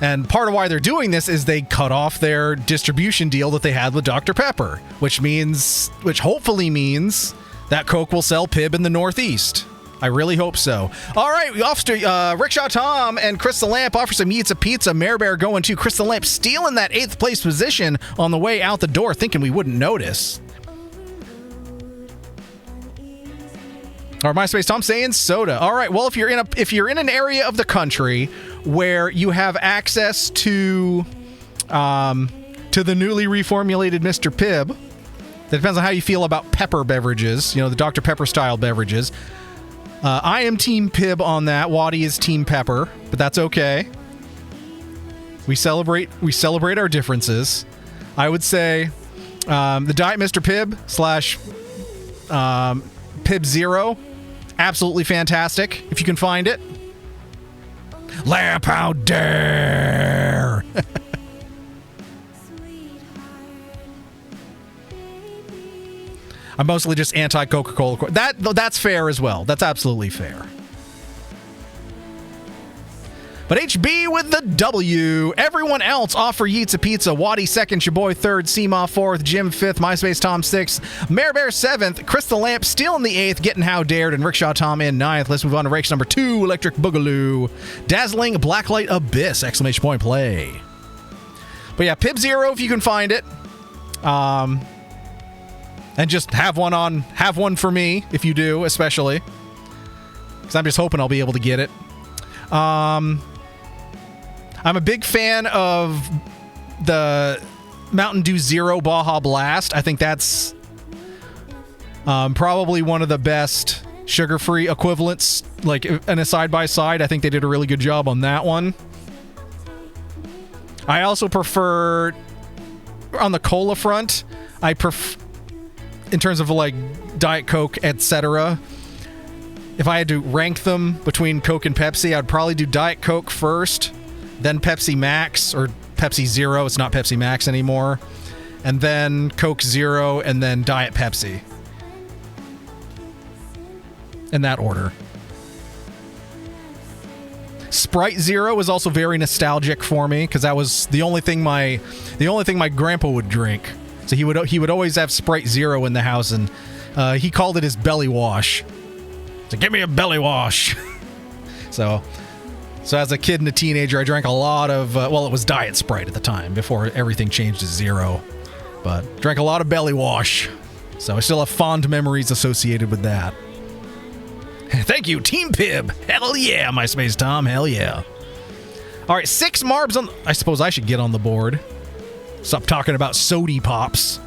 And part of why they're doing this is they cut off their distribution deal that they had with Dr. Pepper, which hopefully means that Coke will sell Pibb in the Northeast. I really hope so. All right, we off to Rickshaw Tom and Crystal Lamp offer some Eats a Pizza. Mayor Bear going to Crystal Lamp, stealing that 8th place position on the way out the door, thinking we wouldn't notice. Or MySpace Tom saying soda. All right, well, if you're in an area of the country where you have access to the newly reformulated Mr. Pibb, that depends on how you feel about pepper beverages, the Dr. Pepper style beverages. I am Team Pibb on that. Waddy is Team Pepper, but that's okay. We celebrate our differences. I would say the Diet Mr. Pibb / Pibb Zero, absolutely fantastic if you can find it. Lamp, how dare! I'm mostly just anti-Coca-Cola. That's fair as well. That's absolutely fair. But HB with the W. Everyone else offer Yeats a pizza. Waddy second, your boy third, Seema fourth, Jim fifth, MySpace Tom sixth, Mare Bear seventh, Crystal Lamp still in the eighth, Getting How Dared, and Rickshaw Tom in ninth. Let's move on to race number 2, Electric Boogaloo. Dazzling Blacklight Abyss, exclamation point play. But yeah, Pib Zero if you can find it. And just have one for me if you do, especially. Because I'm just hoping I'll be able to get it. I'm a big fan of the Mountain Dew Zero Baja Blast. I think that's probably one of the best sugar-free equivalents, like in a side-by-side. I think they did a really good job on that one. I also prefer, on the cola front, in terms of like Diet Coke, etc., if I had to rank them between Coke and Pepsi, I'd probably do Diet Coke first, then Pepsi Max, or Pepsi Zero. It's not Pepsi Max anymore. And then Coke Zero, and then Diet Pepsi. In that order. Sprite Zero was also very nostalgic for me, because that was the only thing my grandpa would drink. So he would always have Sprite Zero in the house, and he called it his belly wash. So give me a belly wash. So as a kid and a teenager, I drank a lot of, it was Diet Sprite at the time, before everything changed to Zero. But drank a lot of belly wash. So I still have fond memories associated with that. Thank you, Team Pib. Hell yeah, MySpace Tom. Hell yeah. All right, 6 Marbs on... I suppose I should get on the board. Stop talking about sody pops.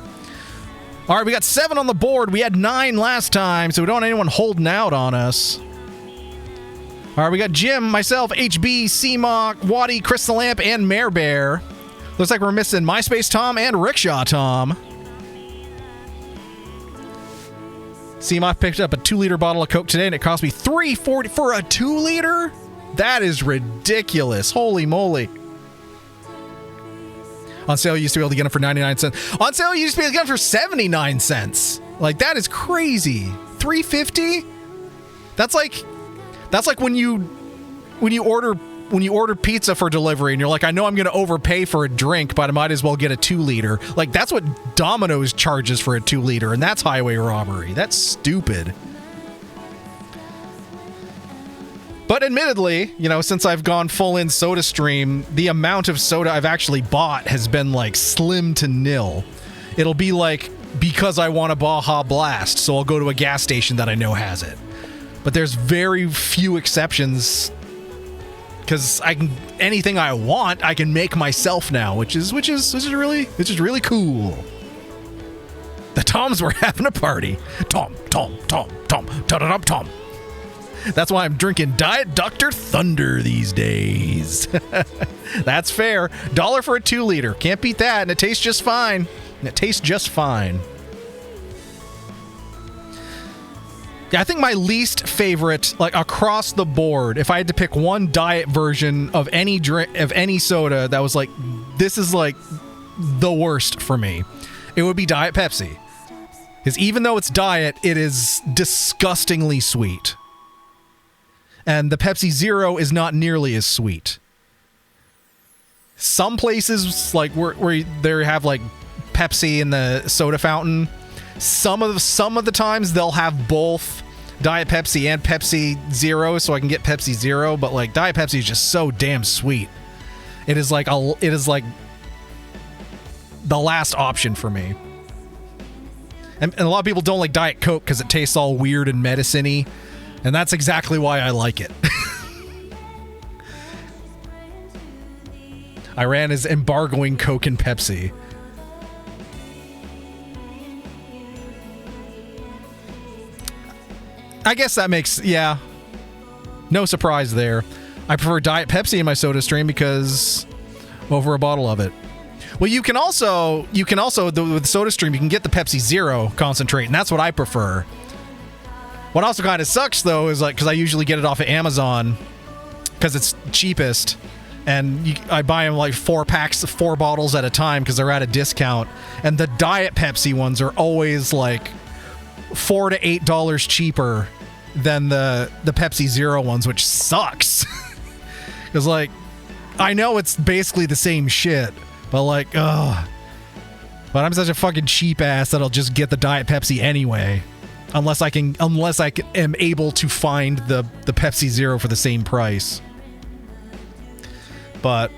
All right, we got 7 on the board. We had 9 last time, so we don't want anyone holding out on us. All right, we got Jim, myself, HB, Seema, Waddy, Crystal Lamp, and Mare Bear. Looks like we're missing MySpace Tom and Rickshaw Tom. Seema picked up a 2-liter bottle of Coke today, and it cost me $3.40 for a 2-liter? That is ridiculous. Holy moly. On sale, you used to be able to get them for 99 cents. On sale, you used to be able to get them for 79 cents. Like, that is crazy. $3.50? That's like when you order pizza for delivery and you're like, I know I'm going to overpay for a drink, but I might as well get a 2-liter. Like, that's what Domino's charges for a 2-liter, and that's highway robbery. That's stupid. But admittedly, since I've gone full in SodaStream, the amount of soda I've actually bought has been like slim to nil. It'll be like, because I want a Baja Blast, so I'll go to a gas station that I know has it. But there's very few exceptions, because anything I want, I can make myself now, which is really cool. The Toms were having a party. Tom, ta-da-dum-tom. That's why I'm drinking Diet Dr. Thunder these days. That's fair. $1 for a 2-liter. Can't beat that, and it tastes just fine. Yeah, I think my least favorite, like across the board, if I had to pick one diet version of any drink, of any soda that was like, this is like the worst for me, it would be Diet Pepsi. Because even though it's diet, it is disgustingly sweet. And the Pepsi Zero is not nearly as sweet. Some places, like where they have like Pepsi in the soda fountain, some of the times they'll have both Diet Pepsi and Pepsi Zero, so I can get Pepsi Zero. But like Diet Pepsi is just so damn sweet. It is like the last option for me. And a lot of people don't like Diet Coke because it tastes all weird and medicine-y. And that's exactly why I like it. Iran is embargoing Coke and Pepsi. I guess that makes, yeah. No surprise there. I prefer Diet Pepsi in my soda stream because over a bottle of it. Well, you can also with SodaStream, you can get the Pepsi Zero concentrate, and that's what I prefer. What also kind of sucks, though, is like, because I usually get it off of Amazon because it's cheapest, and I buy them like 4 bottles at a time because they're at a discount, and the Diet Pepsi ones are always like $4 to $8 cheaper than the Pepsi Zero ones, which sucks. Because, like, I know it's basically the same shit, but, like, ugh. But I'm such a fucking cheap ass that I'll just get the Diet Pepsi anyway. Unless I am able to find the Pepsi Zero for the same price. But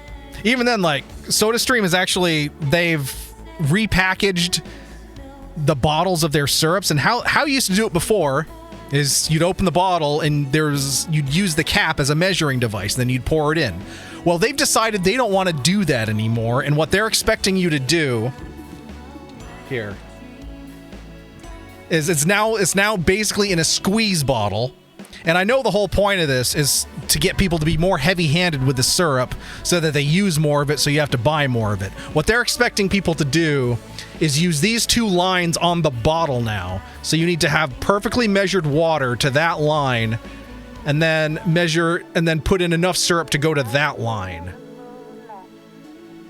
even then, like, SodaStream is actually, they've repackaged the bottles of their syrups, and how you used to do it before is you'd open the bottle and you'd use the cap as a measuring device, then you'd pour it in. Well, they've decided they don't want to do that anymore, and what they're expecting you to do here is it's now basically in a squeeze bottle. And I know the whole point of this is to get people to be more heavy-handed with the syrup so that they use more of it, so you have to buy more of it. What they're expecting people to do is use these two lines on the bottle now. So you need to have perfectly measured water to that line, and then put in enough syrup to go to that line.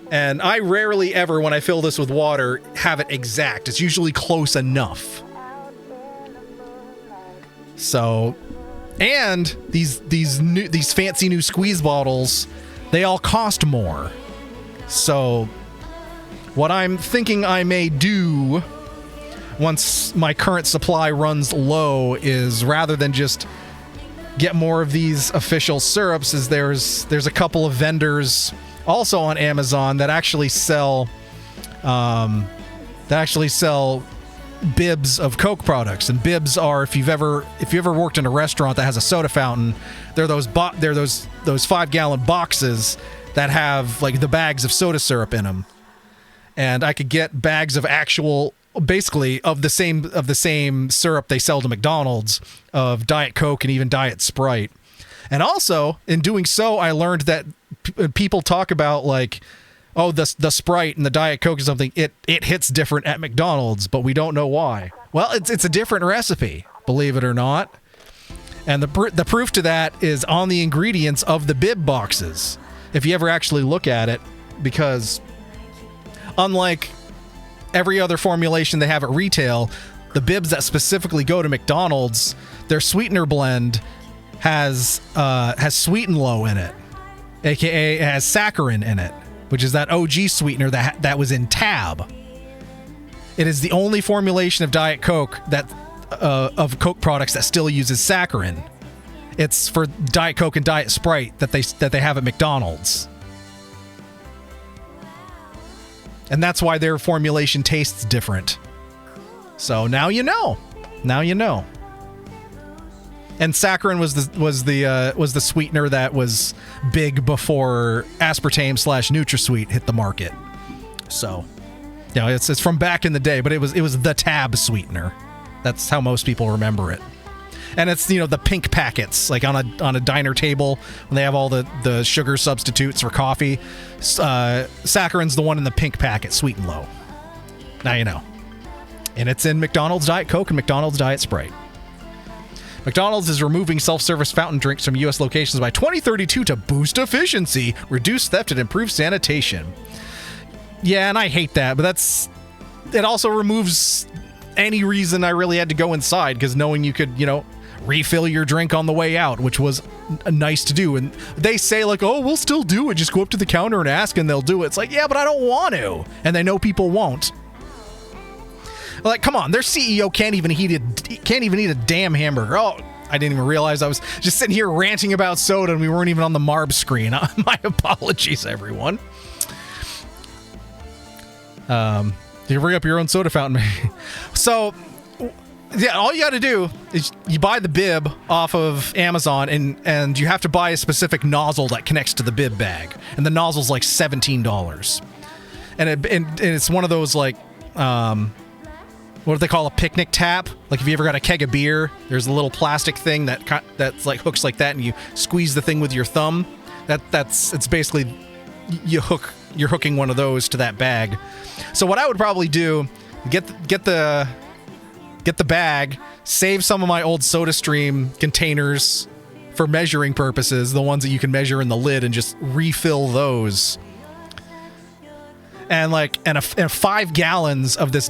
And I rarely ever, when I fill this with water, have it exact. It's usually close enough. So... And these fancy new squeeze bottles, they all cost more. So what I'm thinking I may do once my current supply runs low is, rather than just get more of these official syrups, is there's a couple of vendors also on Amazon that actually sell bibs of Coke products. And bibs are, if you've ever worked in a restaurant that has a soda fountain, they're those 5-gallon boxes that have, like, the bags of soda syrup in them. And I could get bags of actual, basically of the same syrup they sell to McDonald's, of Diet Coke and even Diet Sprite. And also, in doing so, I learned that people talk about, like, oh, the Sprite and the Diet Coke or something, it hits different at McDonald's, but we don't know why. Well, it's a different recipe, believe it or not. And the proof to that is on the ingredients of the bib boxes, if you ever actually look at it, because unlike every other formulation they have at retail, the bibs that specifically go to McDonald's, their sweetener blend has Sweet and Low in it, aka it has saccharin in it, which is that OG sweetener that was in Tab. It is the only formulation of Diet Coke of Coke products that still uses saccharin. It's for Diet Coke and Diet Sprite that they have at McDonald's. And that's why their formulation tastes different. So now you know. Now you know. And saccharin was the sweetener that was big before aspartame / NutraSweet hit the market. So, you know, it's from back in the day, but it was the Tab sweetener. That's how most people remember it. And it's, you know, the pink packets, like on a diner table when they have all the sugar substitutes for coffee. Saccharin's the one in the pink packet, Sweet and Low. Now you know. And it's in McDonald's Diet Coke and McDonald's Diet Sprite. McDonald's is removing self-service fountain drinks from U.S. locations by 2032 to boost efficiency, reduce theft, and improve sanitation. Yeah, and I hate that, but it also removes any reason I really had to go inside, because knowing you could, you know, refill your drink on the way out, which was nice to do. And they say, like, oh, we'll still do it. Just go up to the counter and ask and they'll do it. It's like, yeah, but I don't want to. And they know people won't. Like, come on, their CEO can't even eat a damn hamburger. Oh, I didn't even realize I was just sitting here ranting about soda and we weren't even on the Marb screen. My apologies, everyone. You bring up your own soda fountain. So, yeah, all you got to do is you buy the bib off of Amazon, and you have to buy a specific nozzle that connects to the bib bag, and the nozzle's like $17. And it's one of those, like, what do they call a picnic tap? Like, if you ever got a keg of beer, there's a little plastic thing that's like hooks like that, and you squeeze the thing with your thumb. It's basically you're hooking one of those to that bag. So what I would probably do, get the bag, save some of my old SodaStream containers for measuring purposes, the ones that you can measure in the lid, and just refill those. And 5 gallons of this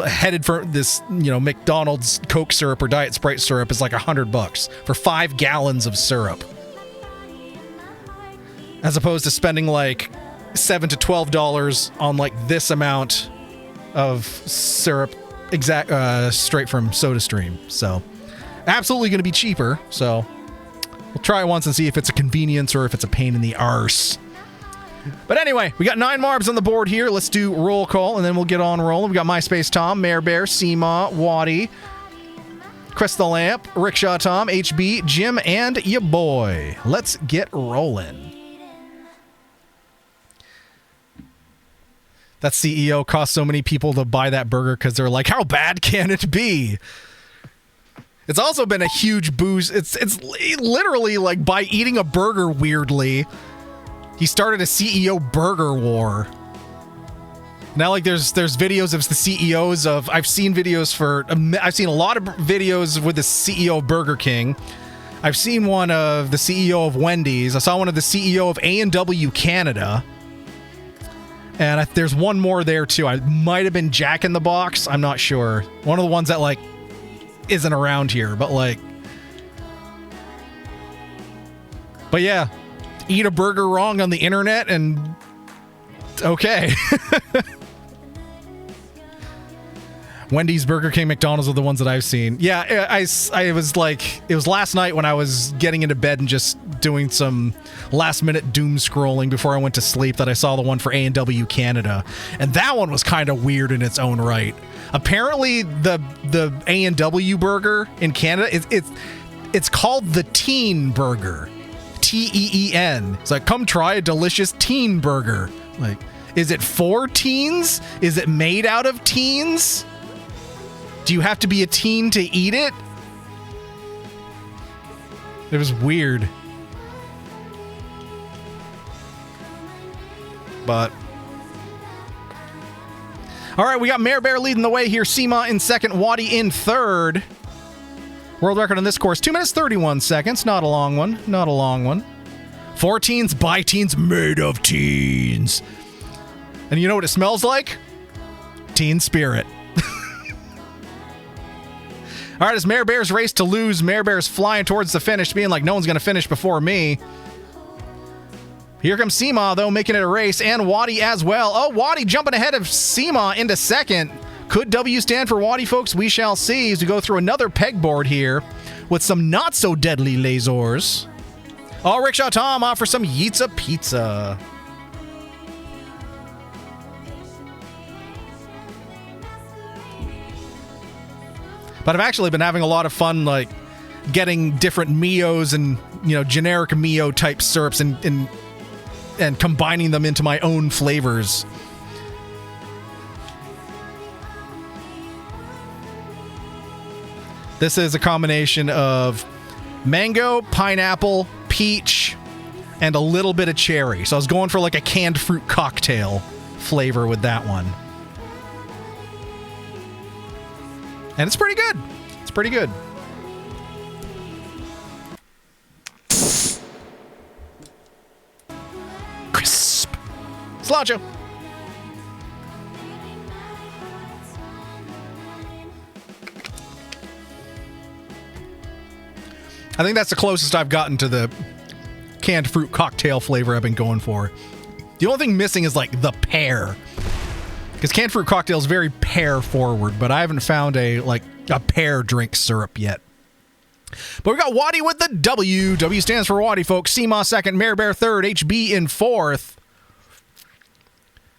headed for this, you know, McDonald's Coke syrup or Diet Sprite syrup is like $100 for 5 gallons of syrup. as opposed to spending like $7 to $12 on like this amount of syrup straight from SodaStream. So absolutely going to be cheaper. So we'll try it once and see if it's a convenience or if it's a pain in the arse. But anyway, we got 9 marbs on the board here. Let's do roll call, and then we'll get on rolling. We got MySpace Tom, Mayor Bear, Seema, Waddy, Crystal Lamp, Rickshaw Tom, HB, Jim, and ya boy. Let's get rolling. That CEO cost so many people to buy that burger because they're like, how bad can it be? It's also been a huge boost. It's literally like by eating a burger weirdly, he started a CEO burger war. Now, like, there's videos of the CEOs of... I've seen a lot of videos with the CEO of Burger King. I've seen one of the CEO of Wendy's. I saw one of the CEO of A&W Canada. And there's one more there, too. I might have been Jack in the Box. I'm not sure. One of the ones that, like, isn't around here. But, like... But, yeah. Eat a burger wrong on the internet and okay. Wendy's, Burger King, McDonald's are the ones that I've seen. Yeah, I was like, it was last night when I was getting into bed and just doing some last minute doom scrolling before I went to sleep that I saw the one for A&W Canada. And that one was kind of weird in its own right. Apparently the A&W burger in Canada, it's called the Teen Burger. Teen. It's like, come try a delicious teen burger. Like, is it for teens? Is it made out of teens? Do you have to be a teen to eat it? It was weird. But all right, we got Mayor Bear leading the way here. Seema in second, Waddy in third. World record on this course, 2 minutes, 31 seconds. Not a long one. Not a long one. For teens, by teens, made of teens. And you know what it smells like? Teen spirit. All right, as Mayor Bear's race to lose, Mayor Bear's flying towards the finish, being like, no one's going to finish before me. Here comes Seema, though, making it a race, and Waddy as well. Oh, Waddy jumping ahead of Seema into second. Could W stand for Waddy, folks? We shall see as we go through another pegboard here with some not-so-deadly lasers. Oh, Rickshaw Tom offers some Yeetza Pizza. But I've actually been having a lot of fun, like, getting different Mios and, you know, generic Mio type syrups and combining them into my own flavors. This is a combination of mango, pineapple, peach, and a little bit of cherry. So I was going for like a canned fruit cocktail flavor with that one. And it's pretty good. It's pretty good. Crisp. Cilantro. I think that's the closest I've gotten to the canned fruit cocktail flavor I've been going for. The only thing missing is like the pear. Because canned fruit cocktail is very pear forward, but I haven't found a pear drink syrup yet. But we got Waddy with the W. W stands for Waddy, folks. Seema second, Mayor Bear third, HB in fourth.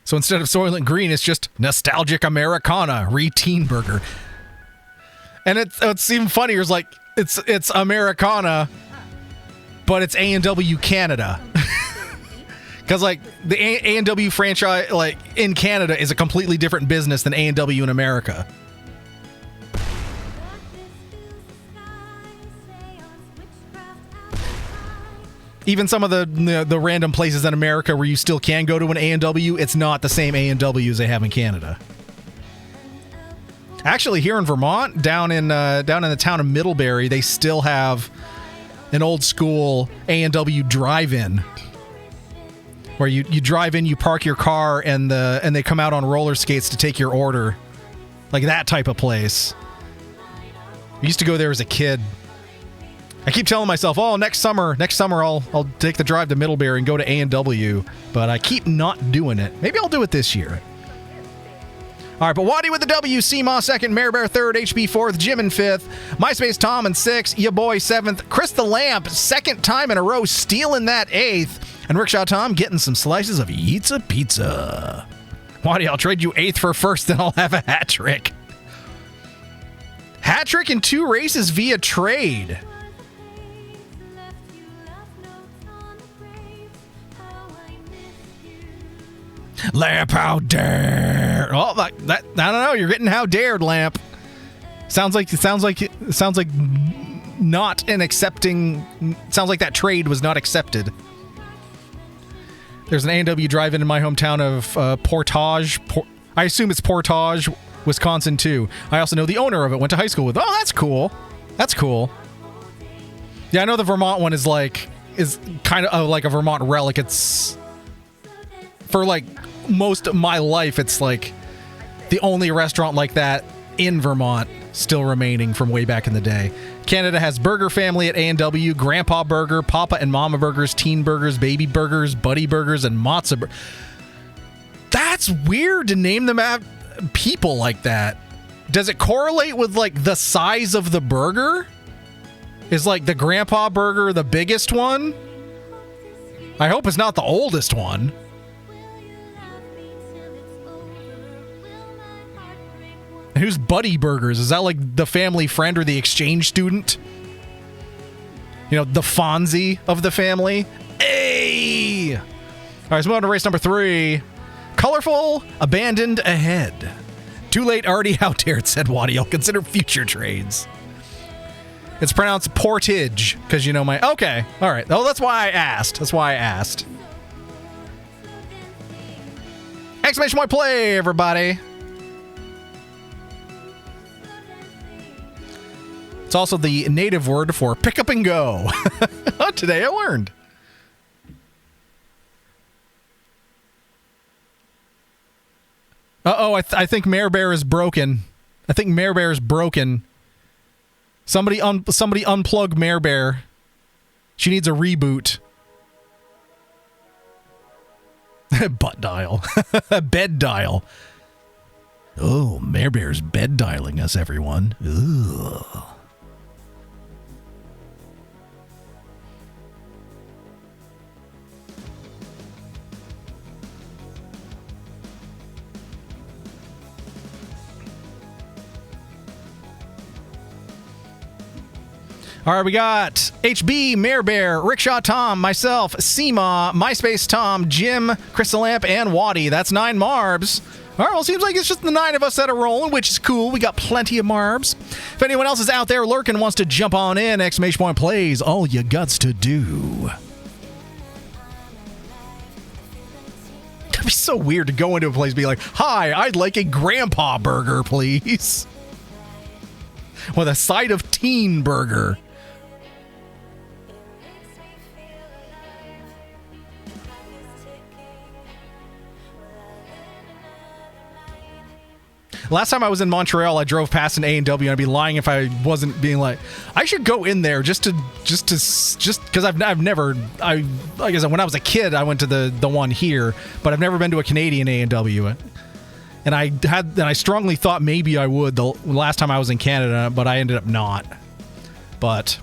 So instead of Soylent Green, it's just Nostalgic Americana, re-teen burger. And it's even funnier. It's like, it's Americana, but it's A&W Canada. Because, like, the A&W franchise, like, in Canada is a completely different business than A&W in America. Even some of the random places in America where you still can go to an A&W, it's not the same A&W as they have in Canada. Actually, here in Vermont, down in the town of Middlebury, they still have an old school A&W drive-in. Where you drive in, you park your car, and they come out on roller skates to take your order. Like that type of place. I used to go there as a kid. I keep telling myself, oh, next summer I'll take the drive to Middlebury and go to A&W, but I keep not doing it. Maybe I'll do it this year. All right, but Waddy with the W, Seamaw second, Mare Bear third, HB fourth, Jim in fifth, MySpace Tom in sixth, ya boy seventh, Chris the Lamp second time in a row stealing that eighth, and Rickshaw Tom getting some slices of pizza. Waddy, I'll trade you eighth for first, then I'll have a hat trick. Hat trick in 2 races via trade. Lamp, how dare! Oh, that I don't know. You're getting how dared, Lamp. Sounds like not an accepting. Sounds like that trade was not accepted. There's an A&W drive-in in my hometown of Portage. I assume it's Portage, Wisconsin too. I also know the owner of it. Went to high school with. Oh, that's cool. That's cool. Yeah, I know the Vermont one is kind of like a Vermont relic. It's for like most of my life, it's like the only restaurant like that in Vermont still remaining from way back in the day. Canada has Burger Family at A&W, Grandpa Burger, Papa and Mama Burgers, Teen Burgers, Baby Burgers, Buddy Burgers, and Matzo Burgers. That's weird to name them after people like that. Does it correlate with like the size of the burger? Is like the Grandpa Burger the biggest one? I hope it's not the oldest one. And who's Buddy Burgers? Is that like the family friend or the exchange student? You know, the Fonzie of the family? Hey! All right, so we're on to race number 3. Colorful, abandoned, ahead. Too late, already out there, said Waddy. I'll consider future trades. It's pronounced Portage, because you know my... Okay, all right. Oh, that's why I asked. Exclamation point play, everybody. It's also the native word for pick up and go. Today I learned. Uh-oh, I think Mare Bear is broken. Somebody unplug Mare Bear. She needs a reboot. Butt dial. Bed dial. Oh, Mare Bear's bed dialing us, everyone. Ugh. All right, we got HB, Mare Bear, Rickshaw Tom, myself, Seema, MySpace Tom, Jim, Chris the Lamp, and Waddy. That's 9 Marbs. All right, well, seems like it's just the 9 of us that are rolling, which is cool. We got plenty of Marbs. If anyone else is out there lurking and wants to jump on in, exclamation point plays, all you guts to do. It'd be so weird to go into a place and be like, hi, I'd like a Grandpa Burger, please. With a side of Teen Burger. Last time I was in Montreal, I drove past an A&W, and I'd be lying if I wasn't being like, I should go in there just because I've never, like I said, when I was a kid, I went to the one here, but I've never been to a Canadian A&W. And I strongly thought maybe I would the last time I was in Canada, but I ended up not. But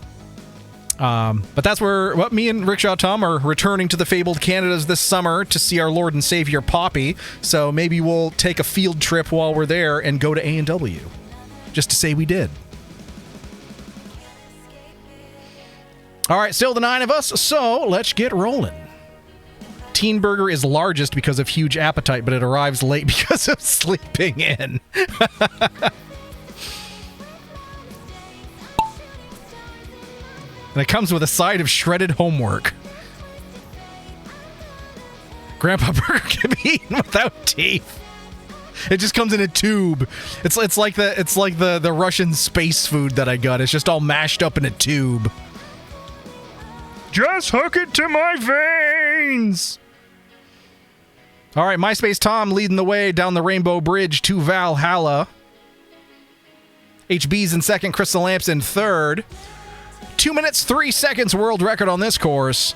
that's where me and Rickshaw Tom are returning to the fabled Canadas this summer to see our Lord and Savior Poppy. So maybe we'll take a field trip while we're there and go to A&W, just to say we did. All right, still the 9 of us, so let's get rolling. Teen Burger is largest because of huge appetite, but it arrives late because of sleeping in. And it comes with a side of shredded homework. Grandpa Burger can be eaten without teeth. It just comes in a tube. It's like the Russian space food that I got. It's just all mashed up in a tube. Just hook it to my veins. All right, MySpace Tom leading the way down the Rainbow Bridge to Valhalla. HB's in second, Crystal Lamps in third. 2 minutes, 3 seconds world record on this course.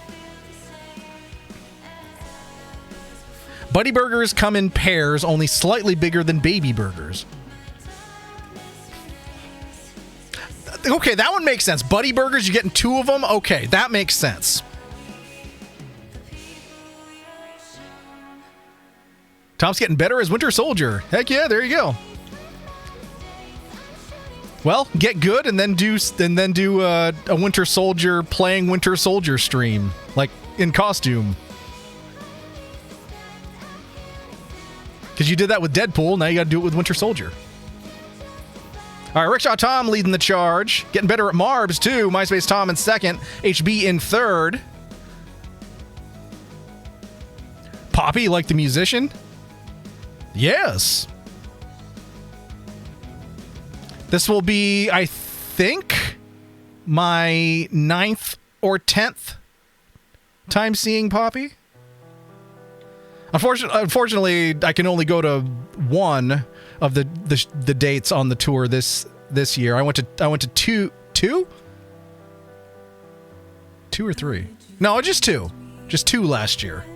Buddy burgers come in pairs, only slightly bigger than baby burgers. Okay, that one makes sense. Buddy burgers, you're getting 2 of them? Okay, that makes sense. Tom's getting better as Winter Soldier. Heck yeah, there you go. Well, get good and then do a Winter Soldier playing Winter Soldier stream, like in costume. Because you did that with Deadpool, now you got to do it with Winter Soldier. All right, Rickshaw Tom leading the charge. Getting better at Marbs, too. MySpace Tom in second. HB in third. Poppy, like the musician? Yes. This will be, I think, my 9th or 10th time seeing Poppy. Unfortunately, I can only go to one of the dates on the tour this year. I went to two or three. No, just two last year.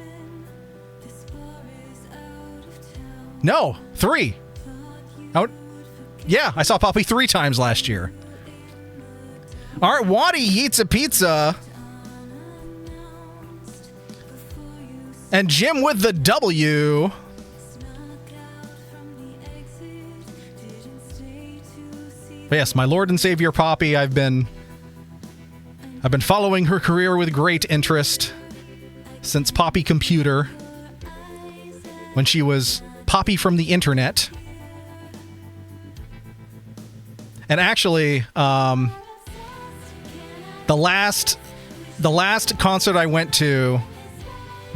No, 3. Yeah, I saw Poppy 3 times last year. All right, Waddy eats a pizza. And Jim with the W. But yes, my Lord and Savior Poppy, I've been following her career with great interest since Poppy Computer, when she was Poppy from the internet. And actually, the last concert I went to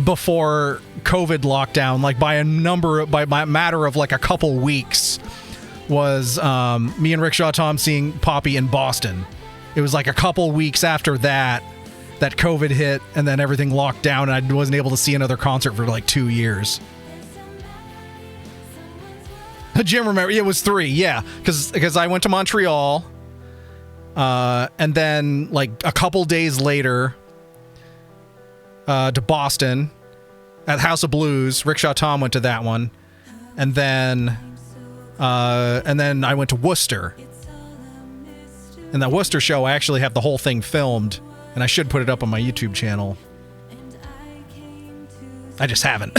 before COVID lockdown, like by a matter of like a couple weeks, was me and Rickshaw Tom seeing Poppy in Boston. It was like a couple weeks after that COVID hit, and then everything locked down, and I wasn't able to see another concert for like 2 years. Jim, remember? It was 3, yeah, because I went to Montreal, and then like a couple days later to Boston at House of Blues. Rickshaw Tom went to that one, and then I went to Worcester. And that Worcester show, I actually have the whole thing filmed, and I should put it up on my YouTube channel. I just haven't.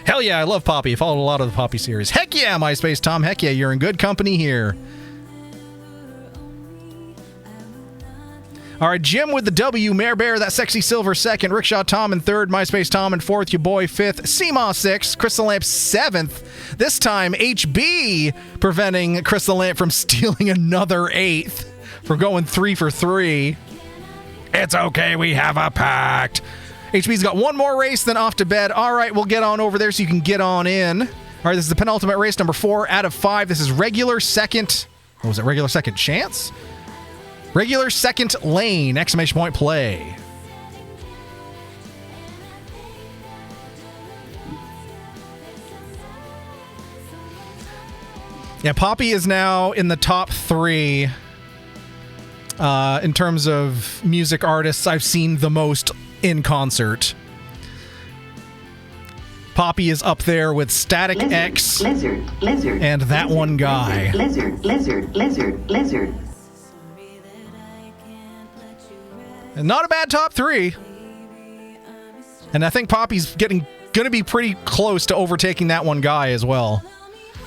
Hell yeah, I love Poppy. I followed a lot of the Poppy series. Heck yeah, MySpace Tom. Heck yeah, you're in good company here. All right, Jim with the W, Mare Bear, that sexy silver second, Rickshaw Tom in third, MySpace Tom in fourth, your boy fifth, Seamaw sixth, Crystal Lamp seventh. This time, HB preventing Crystal Lamp from stealing another eighth, for going 3 for 3. It's okay, we have a pact. HB's got one more race, then off to bed. All right, we'll get on over there so you can get on in. All right, this is the penultimate race, number 4 out of 5. This is regular second. What was it? Regular second chance? Regular second lane, exclamation point play. Yeah, Poppy is now in the top 3 in terms of music artists I've seen the most in concert. Poppy is up there with Static X and that one guy. Lizard. And not a bad top 3. And I think Poppy's going to be pretty close to overtaking that one guy as well,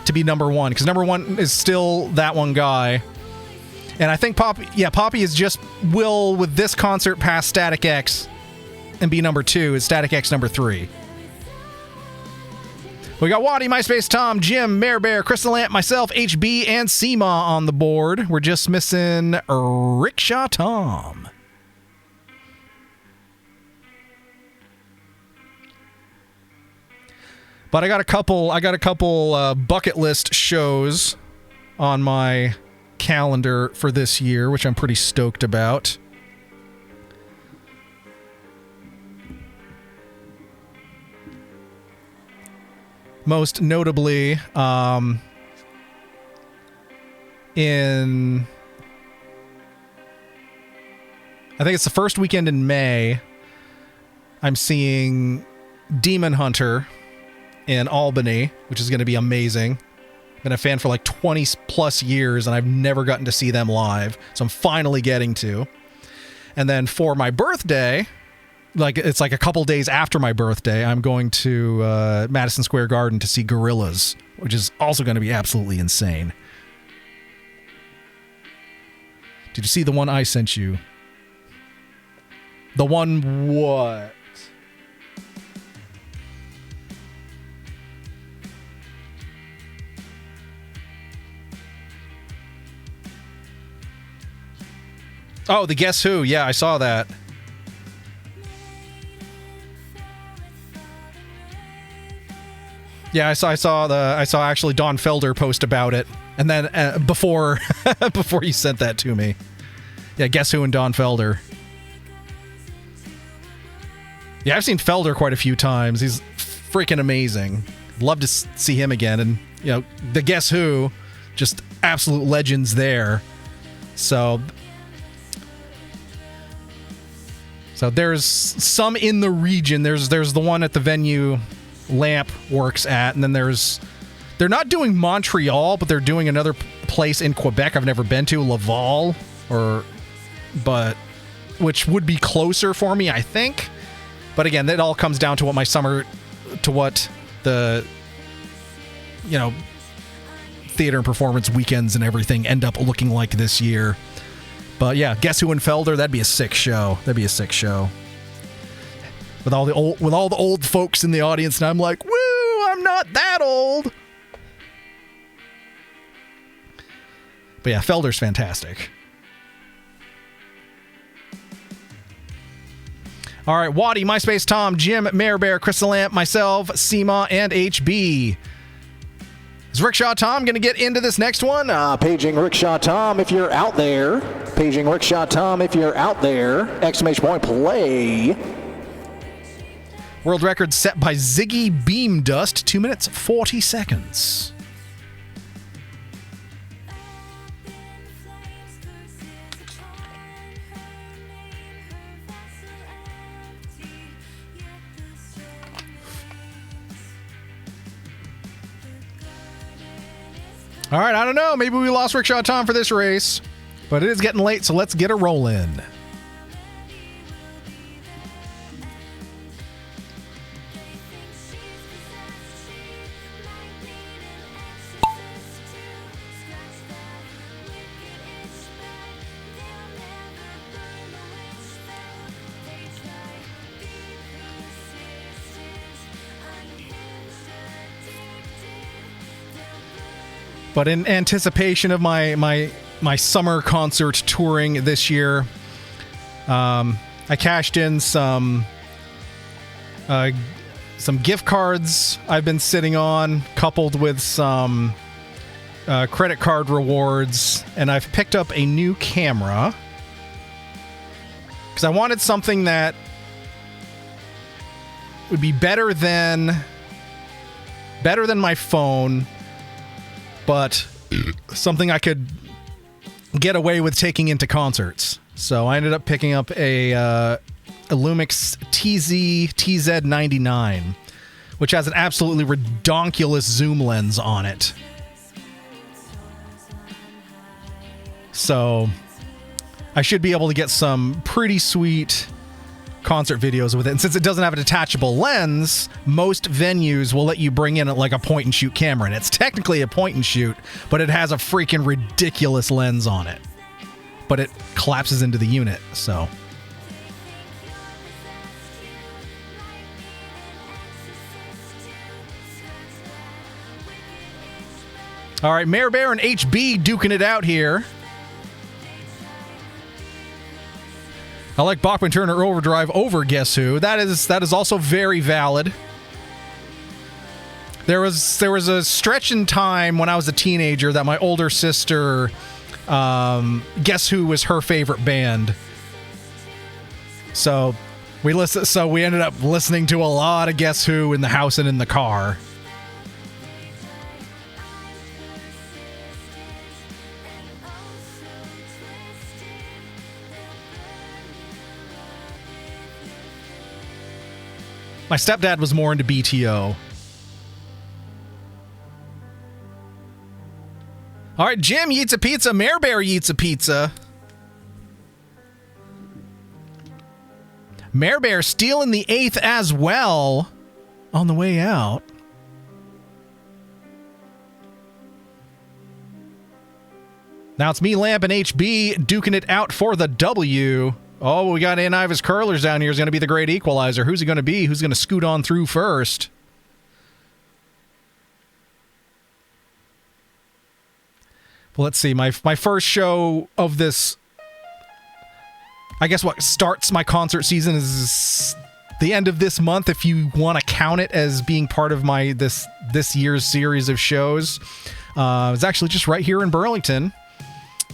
to be number 1, because number 1 is still that one guy. And I think Poppy is just will with this concert pass Static X and be number 2. Is Static X number 3. We got Waddy, MySpace Tom, Jim, Mare Bear, Crystal Lamp, myself, HB, and Seamaw on the board. We're just missing Rickshaw Tom. But I got a couple bucket list shows on my calendar for this year, which I'm pretty stoked about. Most notably, in I think it's the first weekend in May. I'm seeing Demon Hunter in Albany, which is going to be amazing. Been a fan for like 20 plus years, and I've never gotten to see them live, so I'm finally getting to. And then for my birthday, like it's like a couple days after my birthday, I'm going to Madison Square Garden to see Gorillaz, which is also going to be absolutely insane. Did you see the one I sent you? The one what? Oh, the Guess Who. Yeah, I saw that. Yeah, I saw actually Don Felder post about it, and then before you sent that to me. Yeah, Guess Who and Don Felder. Yeah, I've seen Felder quite a few times. He's freaking amazing. Love to see him again, and you know, the Guess Who, just absolute legends there. So there's some in the region. There's the one at the venue Lamp works at, and then they're not doing Montreal, but they're doing another place in Quebec I've never been to, Laval, which would be closer for me, I think. But again, that all comes down to what the theater and performance weekends and everything end up looking like this year. But yeah, Guess Who and Felder, that'd be a sick show. With all the old folks in the audience, and I'm like, woo, I'm not that old. But yeah, Felder's fantastic. All right, Waddy, MySpace Tom, Jim, Mayor Bear, Crystal Lamp, myself, Seema, and HB. Is Rickshaw Tom going to get into this next one? Paging Rickshaw Tom, if you're out there. Paging Rickshaw Tom, if you're out there. Exclamation point, play. World record set by Ziggy Beam Dust, 2 minutes, 40 seconds. All right, I don't know. Maybe we lost Rickshaw Tom for this race, but it is getting late, so let's get a roll in. But in anticipation of my summer concert touring this year, I cashed in some gift cards I've been sitting on, coupled with some credit card rewards, and I've picked up a new camera because I wanted something that would be better than my phone, but something I could get away with taking into concerts. So I ended up picking up a Lumix TZ99, which has an absolutely redonkulous zoom lens on it. So I should be able to get some pretty sweet concert videos with it. And since it doesn't have a detachable lens, most venues will let you bring in like a point and shoot camera. And it's technically a point and shoot, but it has a freaking ridiculous lens on it. But it collapses into the unit, so. All right, Mayor Bear and HB duking it out here. I like Bachman Turner Overdrive over Guess Who. That is also very valid. There was a stretch in time when I was a teenager that my older sister, Guess Who was her favorite band. So we ended up listening to a lot of Guess Who in the house and in the car. My stepdad was more into BTO. All right, Jim eats a pizza. Mare Bear eats a pizza. Mare Bear stealing the 8th as well on the way out. Now it's me, Lamp, and HB duking it out for the W. Oh, we got Ann Ivis Curlers down here is going to be the great equalizer. Who's he going to be? Who's going to scoot on through first? Well, let's see. My first show of this, I guess what starts my concert season is the end of this month, if you want to count it as being part of my this year's series of shows. It's actually just right here in Burlington.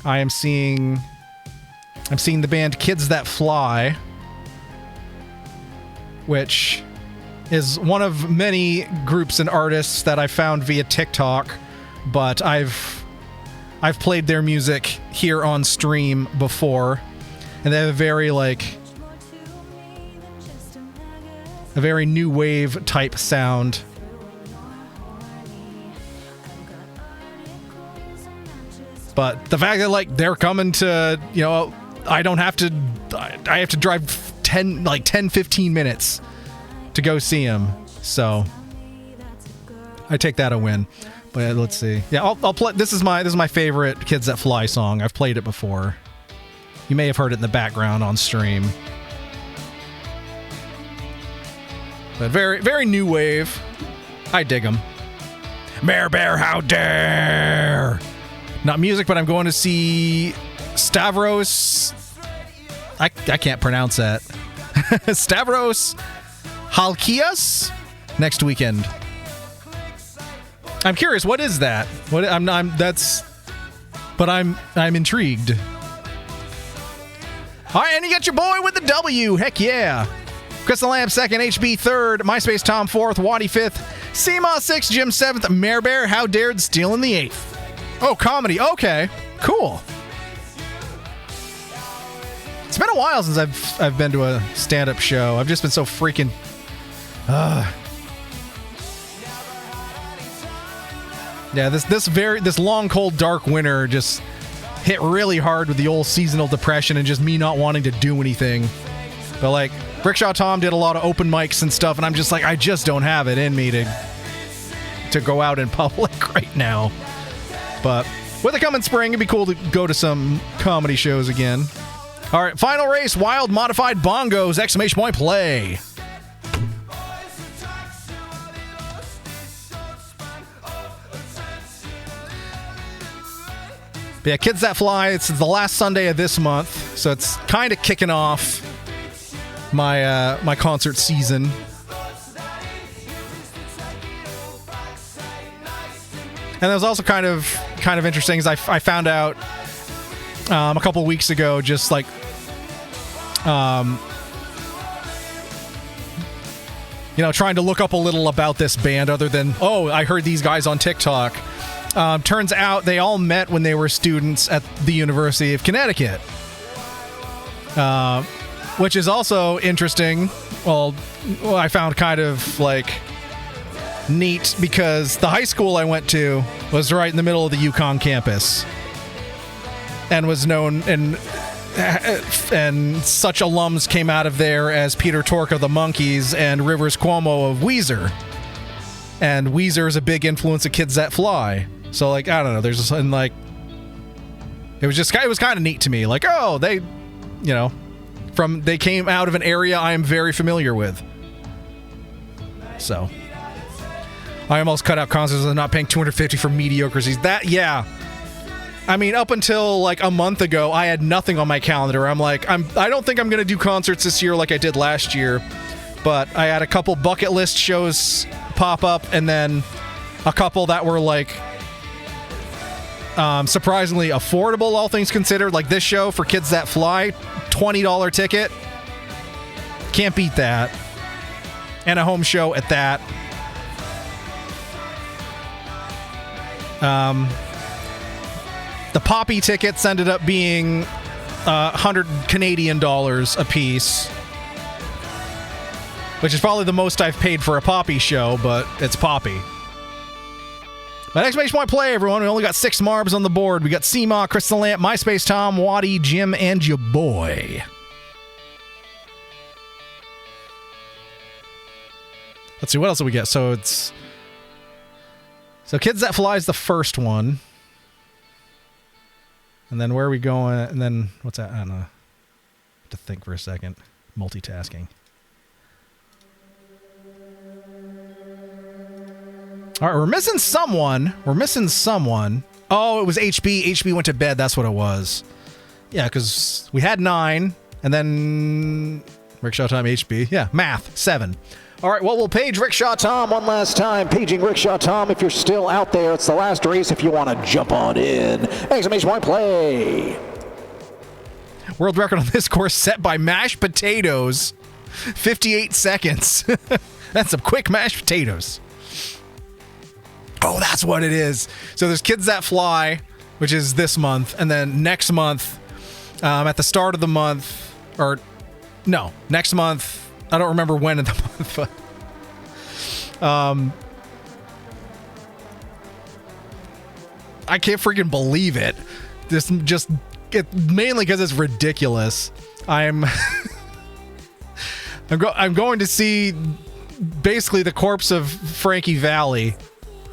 I'm seeing the band Kids That Fly, which is one of many groups and artists that I found via TikTok, but I've played their music here on stream before, and they have a very new wave type sound. But the fact that they're coming to, I have to drive 10-15 minutes to go see them. So I take that a win. But let's see. Yeah, I'll play. This is my favorite Kids That Fly song. I've played it before. You may have heard it in the background on stream. But very, very new wave. I dig them. Mare Bear, how dare! Not music, but I'm going to see Stavros. I can't pronounce that. Stavros Halkias next weekend. I'm curious, what is that? I'm intrigued. All right, and you got your boy with the W. Heck yeah. Chris the Lamb 2nd, HB 3rd, MySpace Tom 4th, Waddy 5th, Seema 6th, Jim 7th, Mare Bear, How Dared, stealing the 8th. Oh, comedy. Okay, cool. It's been a while since I've been to a stand-up show. I've just been so freaking... Yeah, this long, cold, dark winter just hit really hard with the old seasonal depression and just me not wanting to do anything. But Brickshaw Tom did a lot of open mics and stuff, and I'm just I just don't have it in me to go out in public right now. But with the coming spring, it'd be cool to go to some comedy shows again. All right, final race, wild modified bongos, exclamation point play. But yeah, Kids That Fly, it's the last Sunday of this month, so it's kind of kicking off my concert season. And that was also kind of interesting, is I found out a couple weeks ago, just trying to look up a little about this band other than, I heard these guys on TikTok. Turns out they all met when they were students at the University of Connecticut. Which is also interesting. Well, I found kind of neat because the high school I went to was right in the middle of the UConn campus and was known, and such alums came out of there as Peter Tork of the Monkees and Rivers Cuomo of Weezer. And Weezer is a big influence of Kids That Fly. So I don't know, there's it was kind of neat to me. They they came out of an area I am very familiar with. So I almost cut out concerts and not paying $250 for mediocre seats. Yeah. I mean, up until a month ago, I had nothing on my calendar. I don't think I'm going to do concerts this year like I did last year. But I had a couple bucket list shows pop up, and then a couple that were surprisingly affordable, all things considered. Like this show for Kids That Fly, $20 ticket. Can't beat that. And a home show at that. The Poppy tickets ended up being 100 Canadian dollars a piece. which is probably the most I've paid for a Poppy show, but it's Poppy. But exclamation point play, everyone. We only got 6 Marbs on the board. We got Seema, Crystal Lamp, MySpace Tom, Waddy, Jim, and your boy. Let's see, what else do we get? So it's... So Kids That Fly is the first one. And then where are we going? And then, what's that? I don't know. I have to think for a second. Multitasking. All right, we're missing someone. Oh, it was HB. HB went to bed. That's what it was. Yeah, because we had 9, and then Rickshaw Time HB. Yeah, math, 7. All right, well, we'll page Rickshaw Tom one last time. Paging Rickshaw Tom, if you're still out there, it's the last race if you want to jump on in. Exclamation point play. World record on this course set by mashed potatoes. 58 seconds. That's some quick mashed potatoes. Oh, that's what it is. So there's Kids That Fly, which is this month, and then next month, at the start of the month, or no, next month, I don't remember when in the month, but I can't freaking believe it. This just mainly because it's ridiculous. I'm going to see basically the corpse of Frankie Valli,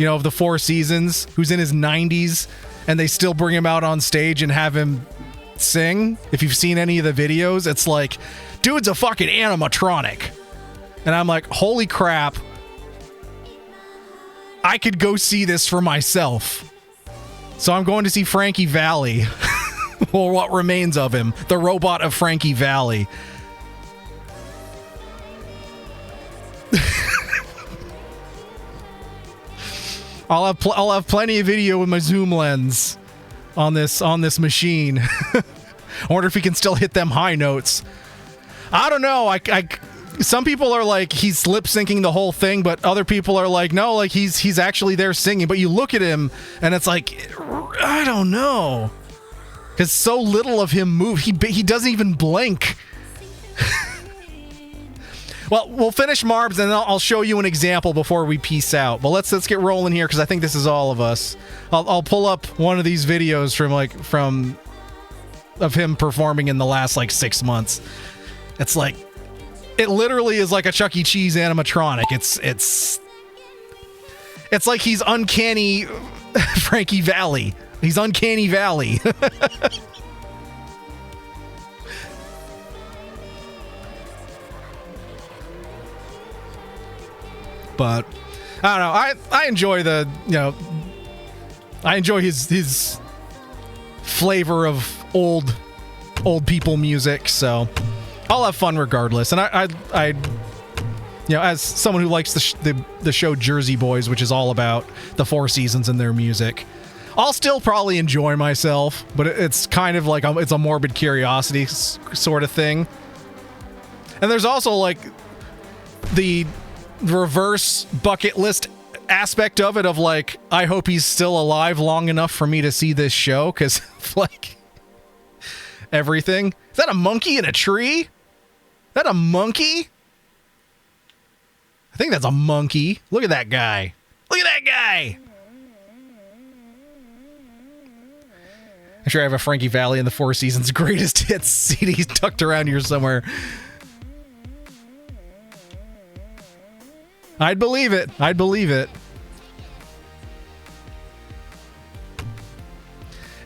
of the Four Seasons, who's in his 90s, and they still bring him out on stage and have him sing. If you've seen any of the videos, it's like, dude's a fucking animatronic. And I'm like, holy crap. I could go see this for myself. So I'm going to see Frankie Valli, or what remains of him, the robot of Frankie Valli. I'll have plenty of video with my zoom lens on this machine. I wonder if he can still hit them high notes. I don't know. Some people are like he's lip syncing the whole thing, but other people are like no, like he's actually there singing. But you look at him and it's like I don't know, because so little of him move. He doesn't even blink. Well, we'll finish Marbs, and I'll show you an example before we peace out. But let's get rolling here, because I think this is all of us. I'll pull up one of these videos of him performing in the last 6 months. It's like it literally is like a Chuck E. Cheese animatronic. It's like he's uncanny Frankie Valli. He's uncanny Valley. But I don't know. I enjoy I enjoy his flavor of old people music, so I'll have fun regardless. And I as someone who likes the show Jersey Boys, which is all about the Four Seasons and their music, I'll still probably enjoy myself, but it's kind of like it's a morbid curiosity sort of thing. And there's also the reverse bucket list aspect of it of I hope he's still alive long enough for me to see this show, because everything. Is that a monkey in a tree? Is that a monkey? I think that's a monkey. Look at that guy. Look at that guy. I'm sure I have a Frankie Valli and the Four Seasons greatest hits CD tucked around here somewhere. I'd believe it. I'd believe it.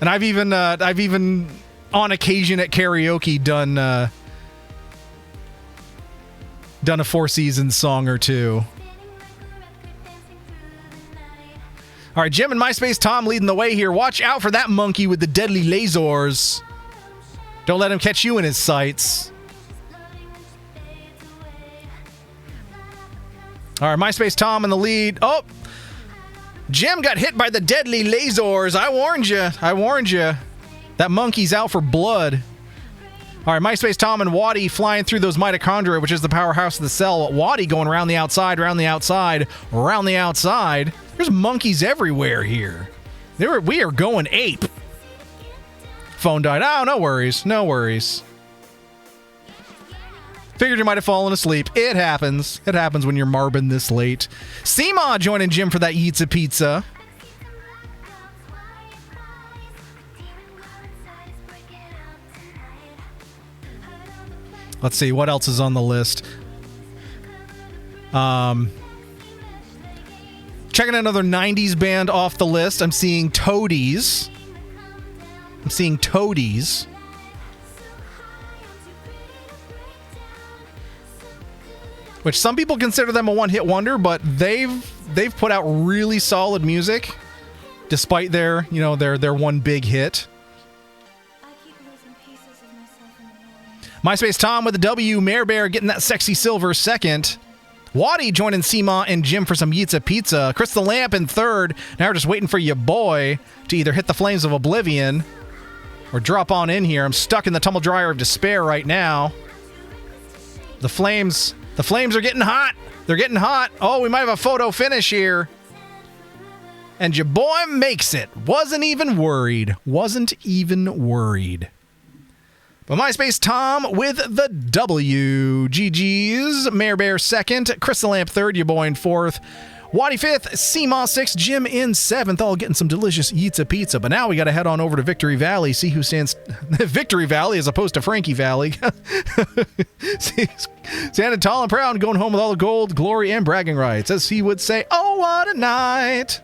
And I've even on occasion at karaoke done a Four Seasons song or two. All right, Jim and MySpace Tom leading the way here. Watch out for that monkey with the deadly lasers. Don't let him catch you in his sights. All right, MySpace Tom in the lead. Oh, Jim got hit by the deadly lasers. I warned you. I warned you. That monkey's out for blood. All right, MySpace Tom and Waddy flying through those mitochondria, which is the powerhouse of the cell. Waddy going around the outside, around the outside, around the outside. There's monkeys everywhere here. We are going ape. Phone died. Oh, no worries. No worries. Figured you might have fallen asleep. It happens. It happens when you're marbing this late. Seema joining Jim for that Yitza Pizza. Let's see, what else is on the list? Checking another 90s band off the list. I'm seeing Toadies. Which some people consider them a one-hit wonder, but they've put out really solid music despite their one big hit. MySpace Tom with a W, Mare Bear getting that sexy silver second. Waddy joining Seema and Jim for some Yitza Pizza. Chris the Lamp in third. Now we're just waiting for your boy to either hit the flames of oblivion or drop on in here. I'm stuck in the tumble dryer of despair right now. The flames are getting hot. They're getting hot. Oh, we might have a photo finish here. And your boy makes it. Wasn't even worried. But MySpace Tom with the W. GG's. Mare Bear second. Chris the Lamp third. Your boy in fourth. Waddy fifth. Seema sixth. Jim in seventh. All getting some delicious Yitza Pizza. But now we got to head on over to Victory Valley. See who stands... Victory Valley as opposed to Frankie Valley. Standing tall and proud and going home with all the gold, glory, and bragging rights. As he would say, oh, what a night.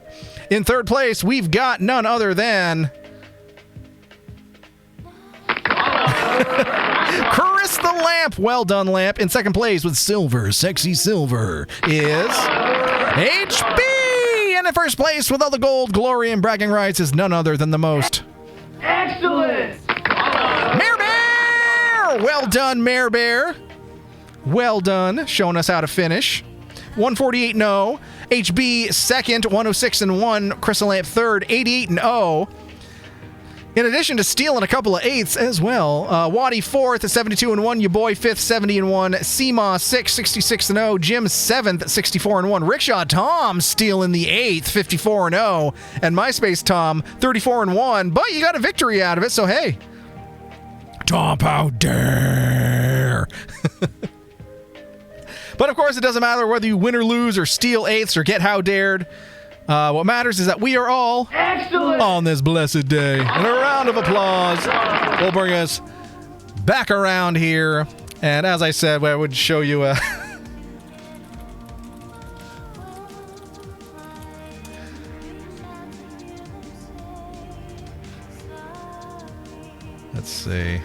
In third place, we've got none other than... Chris the Lamp. Well done, Lamp. In second place with silver, sexy silver, is HB. And in first place with all the gold, glory, and bragging rights is none other than the most Excellent! Mare Bear. Well done, Mare Bear. Well done, showing us how to finish. 148-0. HB second, 106-1. Chris the Lamp third, 88-0. In addition to stealing a couple of eighths as well. Waddy fourth at 72-1. Your boy fifth, 70-1. Seema sixth, 66-0. Jim seventh, 64-1. Rickshaw Tom stealing the eighth, 54-0. And MySpace Tom, 34-1. But you got a victory out of it, so hey. Tom, how dare. But of course, it doesn't matter whether you win or lose or steal eighths or get how dared. What matters is that we are all excellent on this blessed day. And a round of applause will bring us back around here. And as I said, I would show you a... Let's see.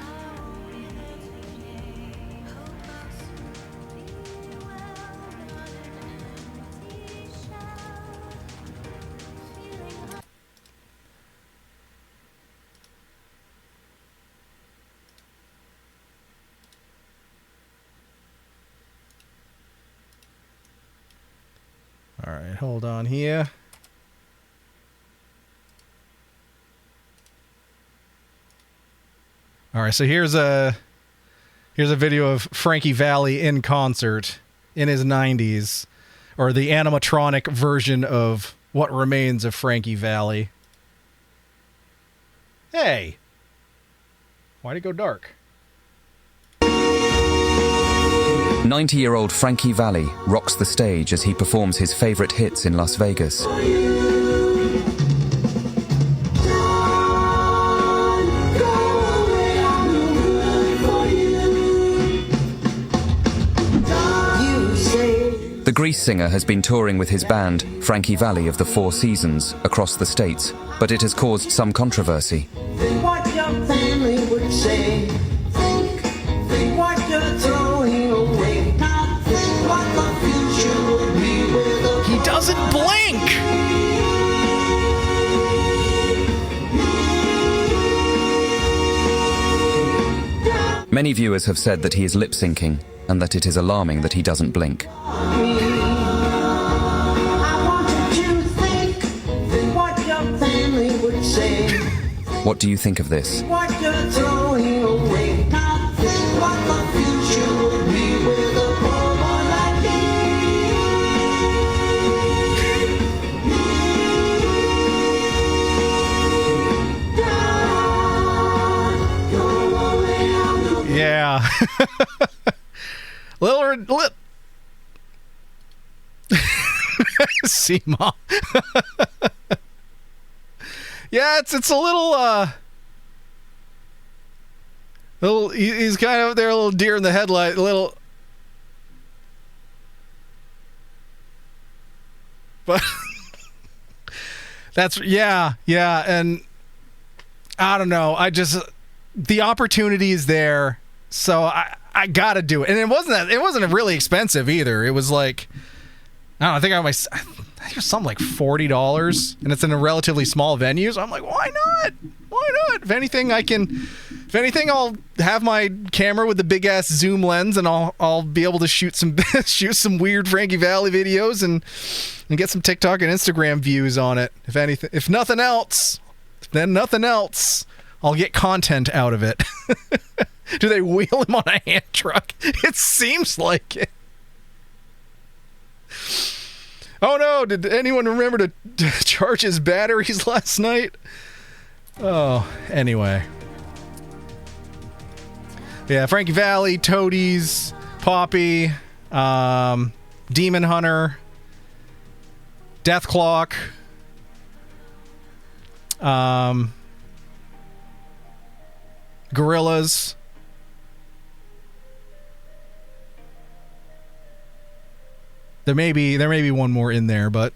All right, hold on here. All right, so here's a video of Frankie Valli in concert in his 90s, or the animatronic version of what remains of Frankie Valli. Hey, why'd it go dark? 90-year-old Frankie Valli rocks the stage as he performs his favorite hits in Las Vegas. The Grease singer has been touring with his band, Frankie Valli of the Four Seasons, across the states, but it has caused some controversy. What your family would say. Think what you're throwing away. Think what the future will be with a... He doesn't blink! Many viewers have said that he is lip-syncing, and that it is alarming that he doesn't blink. What do you think of this? What you're throwing away. What the future will be with a poor boy like Yeah. See, Mom. Yeah, it's a little he's kind of there, a little deer in the headlight, a little. But that's yeah, and I don't know. The opportunity is there, so I gotta do it. And it wasn't really expensive either. It was like, I don't know, I think it was something like $40, and it's in a relatively small venue. So I'm like, why not? Why not? If anything, I'll have my camera with the big ass zoom lens, and I'll be able to shoot some weird Frankie Valli videos and get some TikTok and Instagram views on it. If nothing else, I'll get content out of it. Do they wheel him on a hand truck? It seems like it. Oh no, did anyone remember to charge his batteries last night? Oh, anyway. Yeah, Frankie Valli, Toadies, Poppy, Demon Hunter, Death Clock, Gorillas. There may be one more in there, but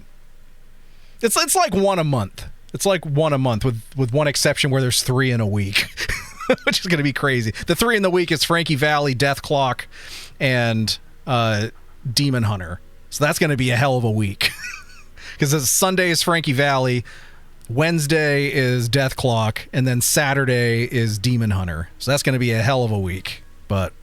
it's like one a month. It's like one a month with one exception where there's 3 in a week, which is going to be crazy. The 3 in the week is Frankie Valli, Death Clock, and Demon Hunter. So that's going to be a hell of a week. Because Sunday is Frankie Valli, Wednesday is Death Clock, and then Saturday is Demon Hunter. So that's going to be a hell of a week. But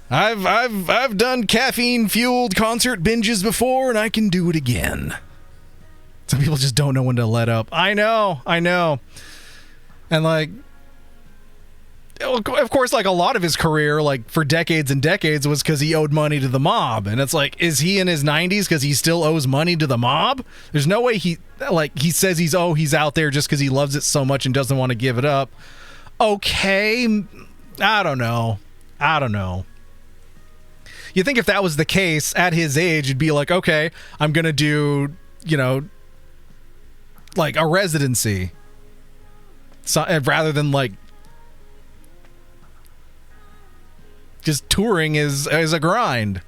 I've done caffeine-fueled concert binges before, and I can do it again. Some people just don't know when to let up. I know. And like, of course, like a lot of his career, like for decades and decades, was because he owed money to the mob. And it's like, is he in his 90s because he still owes money to the mob? There's no way he says he's out there just because he loves it so much and doesn't want to give it up. Okay, I don't know. You think if that was the case at his age, it'd be like, okay, I'm going to do, like a residency. So, rather than like just touring is a grind.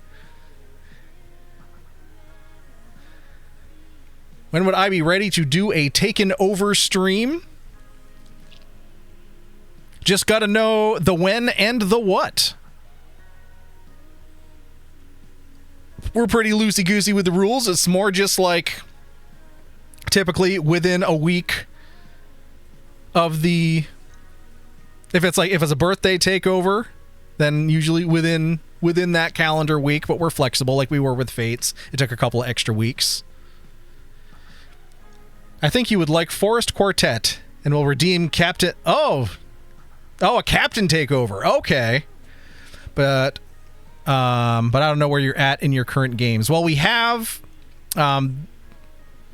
When would I be ready to do a taken over stream? Just got to know the when and the what. We're pretty loosey-goosey with the rules. It's more just like typically within a week of the... If it's a birthday takeover, then usually within that calendar week, but we're flexible like we were with Fates. It took a couple of extra weeks. I think you would like Forest Quartet and will redeem Captain... Oh, a Captain takeover. Okay. But I don't know where you're at in your current games. Well, we have... where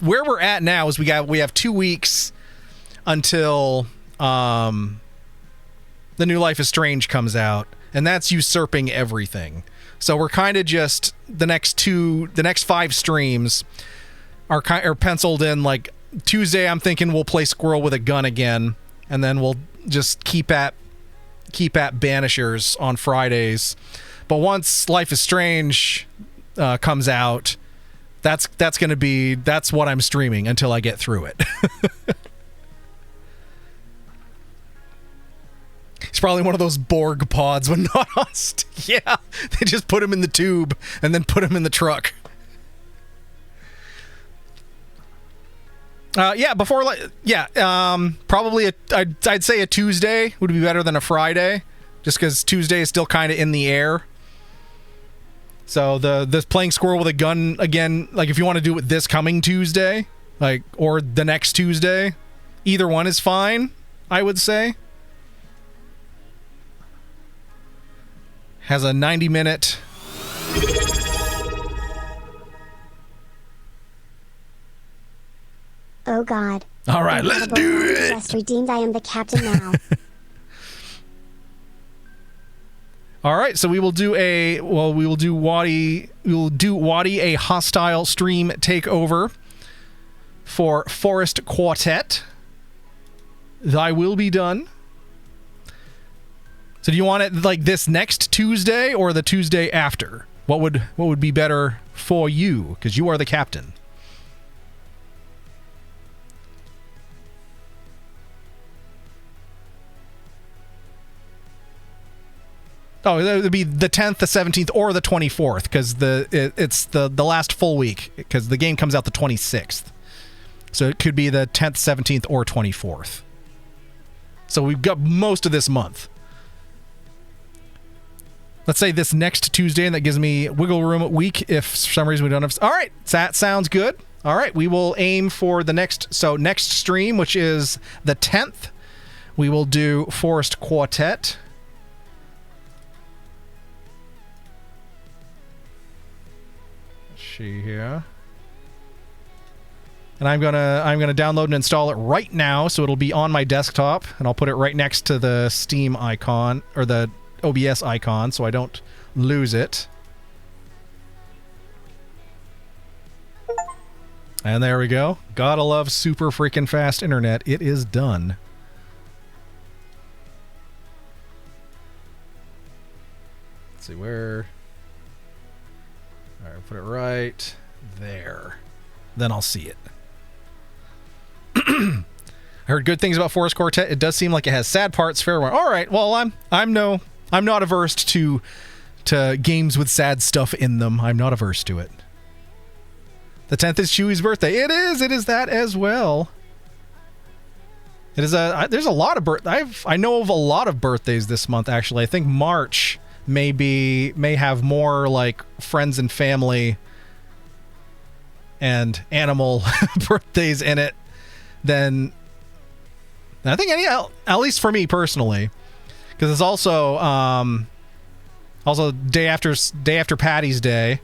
we're at now is we have 2 weeks until the new Life is Strange comes out, and that's usurping everything. So we're kind of just the next 5 streams are penciled in. Like Tuesday, I'm thinking we'll play Squirrel with a Gun again, and then we'll just keep at Banishers on Fridays. But once Life is Strange comes out, that's what I'm streaming until I get through it. It's probably one of those Borg pods when not on. Yeah, they just put him in the tube and then put him in the truck. Probably I'd say a Tuesday would be better than a Friday, just because Tuesday is still kind of in the air. So the playing Squirrel with a Gun again, like if you want to do it this coming Tuesday, like, or the next Tuesday, either one is fine, I would say. Has a 90-minute... Oh God. All right, let's do it. Just redeemed. I am the captain now. All right, so we will do Wadi a hostile stream takeover for Forest Quartet. Thy will be done. So do you want it like this next Tuesday or the Tuesday after? What would be better for you? Because you are the captain. Oh, it would be the 10th, the 17th, or the 24th, because it's the last full week, because the game comes out the 26th. So it could be the 10th, 17th, or 24th. So we've got most of this month. Let's say this next Tuesday, and that gives me wiggle room week if for some reason we don't have... All right, that sounds good. All right, we will aim for the next stream, which is the 10th. We will do Forest Quartet. See here, and I'm gonna download and install it right now, so it'll be on my desktop, and I'll put it right next to the Steam icon or the OBS icon, so I don't lose it. And there we go. Gotta love super freaking fast internet. It is done. Let's see where. All right, put it right there. Then I'll see it. I heard good things about Forest Quartet. It does seem like it has sad parts. Fair one. All right. Well, I'm not averse to games with sad stuff in them. I'm not averse to it. The 10th is Chewie's birthday. It is. It is that as well. It is there's a lot of I know of a lot of birthdays this month. Actually, I think March may have more like friends and family and animal birthdays in it than I think at least for me personally, because it's also day after Patty's Day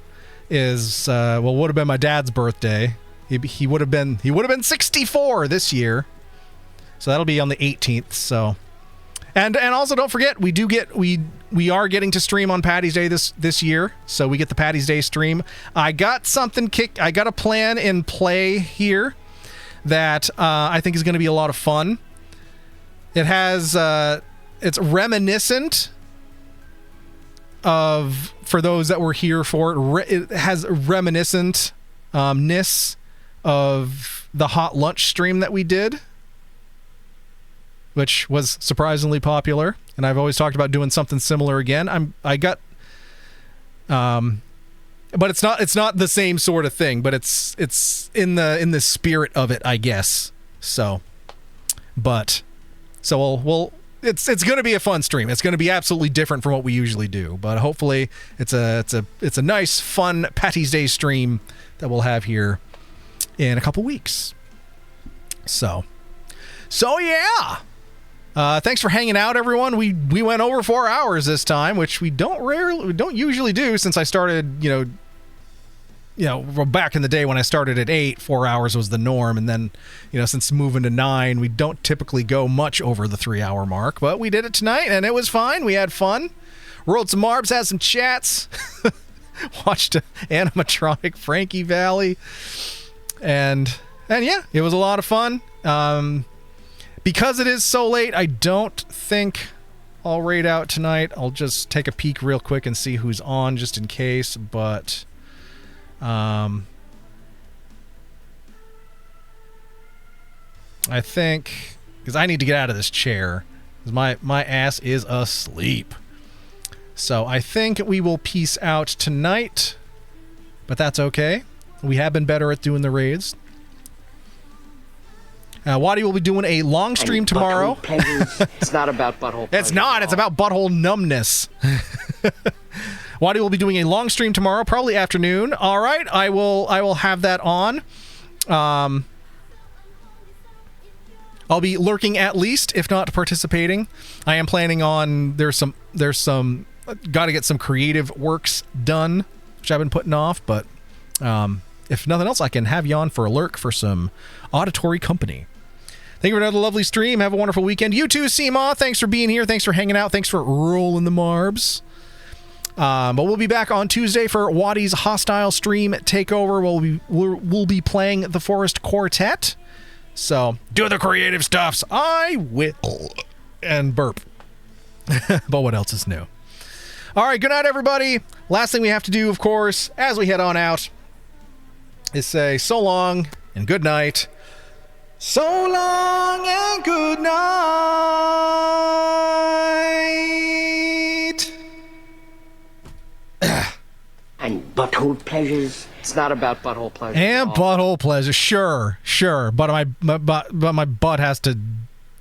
is would have been my dad's birthday. He would have been 64 this year, so that'll be on the 18th. So. And also don't forget, we are getting to stream on Patty's Day this year, so we get the Patty's Day stream. I got a plan in play here that I think is going to be a lot of fun. It has it's reminiscent of, for those that were here for it, it has reminiscent-ness of the hot lunch stream that we did, which was surprisingly popular, and I've always talked about doing something similar again. But it's not the same sort of thing, but it's in the spirit of it, I guess. So it's going to be a fun stream. It's going to be absolutely different from what we usually do, but hopefully it's a nice, fun Patty's Day stream that we'll have here in a couple weeks. So yeah. Thanks for hanging out, everyone. We went over 4 hours this time, which we don't usually do since I started, back in the day when I started at 8, 4 hours was the norm, and then, since moving to 9, we don't typically go much over the 3-hour mark, but we did it tonight, and it was fine. We had fun. Rolled some marbs, had some chats, watched animatronic Frankie Valley, and yeah, it was a lot of fun. Because it is so late, I don't think I'll raid out tonight. I'll just take a peek real quick and see who's on just in case, but I think, because I need to get out of this chair, because my ass is asleep. So I think we will peace out tonight, but that's okay. We have been better at doing the raids. Wadi will be doing a long stream tomorrow. It's not about butthole. It's not. It's about butthole numbness. Wadi will be doing a long stream tomorrow, probably afternoon. All right, I will have that on. I'll be lurking at least, if not participating. I am planning on there's some got to get some creative works done, which I've been putting off. But if nothing else, I can have you on for a lurk for some auditory company. Thank you for another lovely stream. Have a wonderful weekend. You too, Seema. Thanks for being here. Thanks for hanging out. Thanks for rolling the marbs. But we'll be back on Tuesday for Waddy's Hostile Stream Takeover. We'll be playing the Forest Quartet. So, do the creative stuffs. I will. And burp. But what else is new? All right, good night, everybody. Last thing we have to do, of course, as we head on out, is say so long and good night. So long and good night. And butthole pleasures. It's not about butthole pleasure. And butthole pleasure, sure. But my butt has to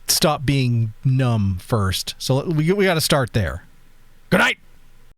stop being numb first. So we got to start there. Good night.